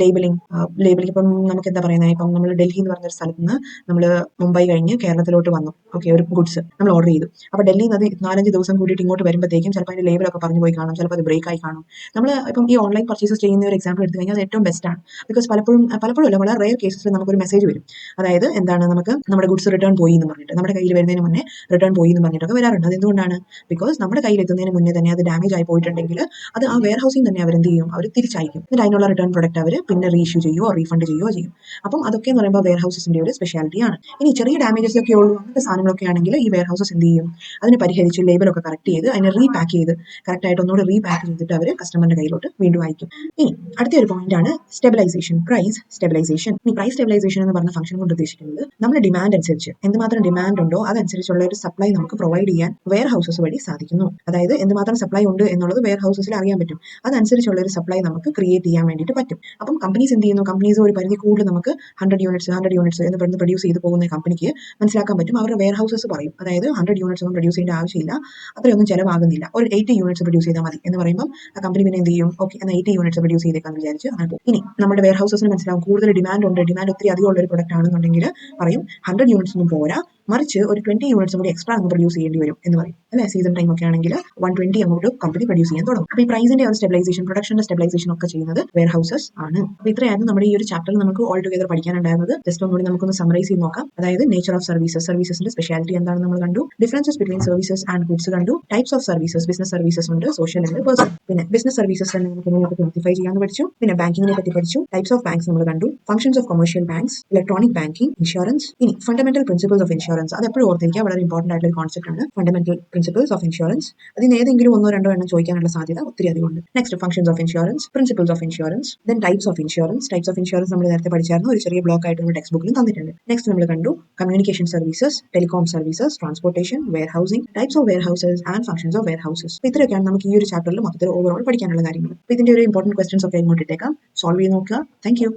ലേബലിംഗ് ഇപ്പം നമുക്ക് എന്താ പറയുന്നത്, ഇപ്പം നമ്മൾ ഡൽഹി എന്ന് പറഞ്ഞൊരു സ്ഥലത്ത് നിന്ന് നമ്മൾ മുംബൈ കഴിഞ്ഞ് കേരളത്തിലോട്ട് വന്നു, ഓക്കെ, ഒരു ഗുഡ്സ് നമ്മൾ ഓർഡർ ചെയ്തു. അപ്പോൾ ഡൽഹിയിൽ നിന്ന് അത് 4-5 ദിവസം കൂടിയിട്ട് ഇങ്ങോട്ട് വരുമ്പോഴത്തേക്കും ചിലപ്പോൾ അതിന്റെ ലേബലൊക്കെ പറഞ്ഞു പോയി കാണും, ചിലപ്പോൾ അത് ബ്രേക്ക് ആയി കാണും. നമ്മൾ ഇപ്പം ഈ ഓൺലൈൻ പർച്ചേസസ് ചെയ്യുന്ന ഒരു എക്സാമ്പിൾ എടുത്തു കഴിഞ്ഞാൽ അത് ഏറ്റവും ബെസ്റ്റ് ആണ്. ബിക്കോസ് പലപ്പോഴും അല്ല, വളരെ റെയർ കേസസിൽ നമുക്കൊരു മെസ്സേജ് വരും, അതായത് എന്താണ്, നമുക്ക് നമ്മുടെ ഗുഡ്സ് റിട്ടേൺ പോയി എന്ന് പറഞ്ഞിട്ട്, നമ്മുടെ കയ്യിൽ വരുന്നതിന് മുന്നേ റിട്ടേൺ പോയി എന്ന് പറഞ്ഞിട്ടൊക്കെ വരാറുണ്ട്. അത് എന്തുകൊണ്ടാണ്, ബിക്കോസ് നമ്മുടെ കയ്യിൽ എത്തുന്നതിന് മുന്നേ തന്നെ അത് ഡാമേജ് ആയി പോയിട്ടുണ്ടെങ്കിൽ അത് ആ വെയർ ഹൗസിൽ തന്നെ അവരെന്ത് ചെയ്യും, അവർ തിരിച്ചയക്കും. എന്നിട്ട് അതിനുള്ള റിട്ടേൺ പ്രൊഡക്റ്റ് അവർ പിന്നെ റീഇഷ്യൂ ചെയ്യുകയോ റീഫണ്ട് ചെയ്യുകയോ ചെയ്യും. അപ്പം അതൊക്കെ എന്ന് പറയുമ്പോൾ വെയർ ഹൗസസിന്റെ ഒരു സ്പെഷ്യാലിറ്റിയാണ്. ഇനി ചെറിയ ഡാമേജസ് ഒക്കെ ഉള്ളൂ അങ്ങനത്തെ സാധനങ്ങളൊക്കെ ആണെങ്കിൽ ഈ വെയർ ഹൗസസ് എന്ത് ചെയ്യും, അതിനെ പരിഹരിച്ച് ലേബലൊക്കെ കറക്റ്റ് ചെയ്ത് അതിനെ റീപാക്ക് ചെയ്ത് കറക്റ്റായിട്ട് ഒന്നുകൂടെ റീപാക്ക് ചെയ്തിട്ട് അവർ കസ്റ്റമറിന്റെ കയ്യിലോട്ട് വീണ്ടും അയക്കും. ഇനി അടുത്ത ഒരു പോയിന്റ് ആണ് സ്റ്റെബിലൈസേഷൻ, പ്രൈസ് സ്റ്റെബിലൈസേഷൻ. ഈ പ്രൈസ് സ്റ്റെബിലൈസേഷൻ എന്ന് പറഞ്ഞ ഫംഗ്ഷൻ കൊണ്ട് ഉദ്ദേശിക്കുന്നത് നമ്മുടെ ഡിമാൻഡ് അനുസരിച്ച് എന്തുമാത്രം ഡിമാൻഡ് ഉണ്ടോ അതനുസരിച്ചുള്ള ഒരു സപ്ലൈ നമുക്ക് പ്രൊവൈഡ് ചെയ്യാൻ വെയർ ഹൗസസ് വഴി സാധിക്കുന്നു. അതായത് എന്തുമാത്രം സപ്ലൈ ഉണ്ട് എന്നുള്ളത് വെയർ ഹൗസസിൽ അറിയാൻ പറ്റും. അതനുസരിച്ചുള്ള ഒരു സപ്ലൈ നമുക്ക് ക്രിയേറ്റ് ചെയ്യാൻ വേണ്ടിയിട്ട് പറ്റും. അപ്പം കമ്പനീസ് എന്ത് ചെയ്യുന്നു, കമ്പനീസ് ഒരു പരിധി കൂടുതൽ നമുക്ക് 100 യൂണിറ്റ്സ് എന്ന് പറഞ്ഞ് പ്രൊഡ്യൂസ് ചെയ്ത് പോകുന്ന കമ്പനിക്ക് മനസ്സിലാക്കാൻ പറ്റും, അവരുടെ വെയർ ഹൗസസ് പറയും, അതായത് 100 യൂണിറ്റ്സ് ഒന്നും പ്രൊഡ്യൂസ് ചെയ്യേണ്ട ആവശ്യമില്ല, അത്രയൊന്നും ചിലവാകുന്നില്ല, ഒരു 80 യൂണിറ്റ്സ് പ്രൊഡ്യൂസ് ചെയ്താൽ മതി എന്ന് പറയുമ്പോൾ ആ കമ്പനി പിന്നെ എന്ത് ചെയ്യും, ഓക്കെ എന്നാൽ 80 യൂണിറ്റ്സ് പ്രൊഡ്യൂസ് ചെയ്തേക്കാന്ന് വിചാരിച്ച് അങ്ങനെ പോകും. ഇനി നമ്മുടെ വെയർ ഹൗസസിന് മനസ്സിലാവും കൂടുതൽ ഡിമാൻഡ് ഒത്തിരി അധികം ഉള്ള ഒരു പ്രൊഡക്റ്റ് ആണെന്നുണ്ടെങ്കിൽ പറയും 100 യൂണിറ്റ്സ് ഒന്നും പോരാ, മറിച്ച് ഒരു 20 യൂണിറ്റ്സ് കൂടി എക്സ്ട്രാ അങ്ങ് പ്രൊഡ്യൂസ് ചെയ്യേണ്ടി വരും എന്ന് പറയും അല്ലെ. സീസൺ ടൈം ഒക്കെ ആണെങ്കിൽ 120 അങ്ങോട്ട് കമ്പനി പ്രൊഡ്യൂസ് ചെയ്യാൻ തുടങ്ങും. അപ്പോൾ ഈ പ്രൈസിന്റെ ഒരു സ്റ്റെബിലൈസേഷൻ, പ്രൊഡക്ഷന്റെ സ്റ്റെബിലൈസേഷൻ ഒക്കെ ചെയ്യുന്നത് വെയർ ഹൗസസ് ആണ്. അപ്പോൾ ഇത്രയായിരുന്നു നമ്മുടെ ഈ ഒരു ചാപ്റ്ററിൽ നമുക്ക് ഓൾ ടുഗദർ പഠിക്കാനുണ്ടായിരുന്നത്. ജസ്റ്റ് ഒന്നുകൂടി നമുക്കൊന്ന് സമറൈസ് ചെയ്ത് നോക്കാം. അതായത് നേച്ചർ ഓഫ് സർവീസസിന്റെ സ്പെഷ്യാലിറ്റി എന്താണെന്ന് നമ്മൾ കണ്ടു, differences between services and goods കണ്ടു, types of services, business services ഉണ്ട്, സോഷ്യൽ ഉണ്ട്, പേഴ്സണൽ. പിന്നെ ബിസിനസ് സർവീസസ് നമുക്ക് ക്ലാസിഫൈ ചെയ്യാന്ന് പഠിച്ചു. പിന്നെ ബാങ്കിങ്ങിനെ പറ്റി പഠിച്ചു, ടൈപ്സ് ഓഫ് ബാങ്ക്സ് നമ്മൾ കണ്ടു, functions of commercial banks, electronic banking, insurance. ഇനി fundamental principles of insurance insurance. അത് എപ്പോഴും ഓർത്തിരിക്കുക, വളരെ ഇമ്പോർട്ടന്റ് ആയിട്ടുള്ള ഒരു കോൺസെപ്റ്റ് ആണ്. Fundamental principles of insurance. അതിന് ഏതെങ്കിലും ഒന്നോ രണ്ടോ എണ്ണം ചോദിക്കാനുള്ള സാധ്യത ഒത്തിരി അധികം ഉണ്ട്. Next functions of insurance, principles of insurance, then types of insurance. Types of insurance നമ്മൾ നേരത്തെ പഠിച്ചായിരുന്നു, ഒരു ചെറിയ ബ്ലോക്ക് ആയിട്ട് ടെക്സ്റ്റ് ബുക്കിലും തന്നിട്ടുണ്ട്. നെക്സ്റ്റ് നമ്മൾ കണ്ടു communication services, telecom services, transportation, warehousing, types of warehouses and functions of warehouses. അപ്പോൾ ഇത്രയൊക്കെയാണ് നമുക്ക് ഈ ഒരു ചാപ്റ്ററിൽ മൊത്തത്തിൽ ഓവറോൾ പഠിക്കാനുള്ള കാര്യങ്ങൾ. അപ്പോൾ ഇതിന്റെ ഒരു ഇമ്പോർട്ടന്റ് ക്വസ്റ്റൻസ് ഒക്കെ ഇങ്ങോട്ട് ഇട്ടേക്കാം, സോൾവ് ചെയ്ത് നോക്കുക. Thank you.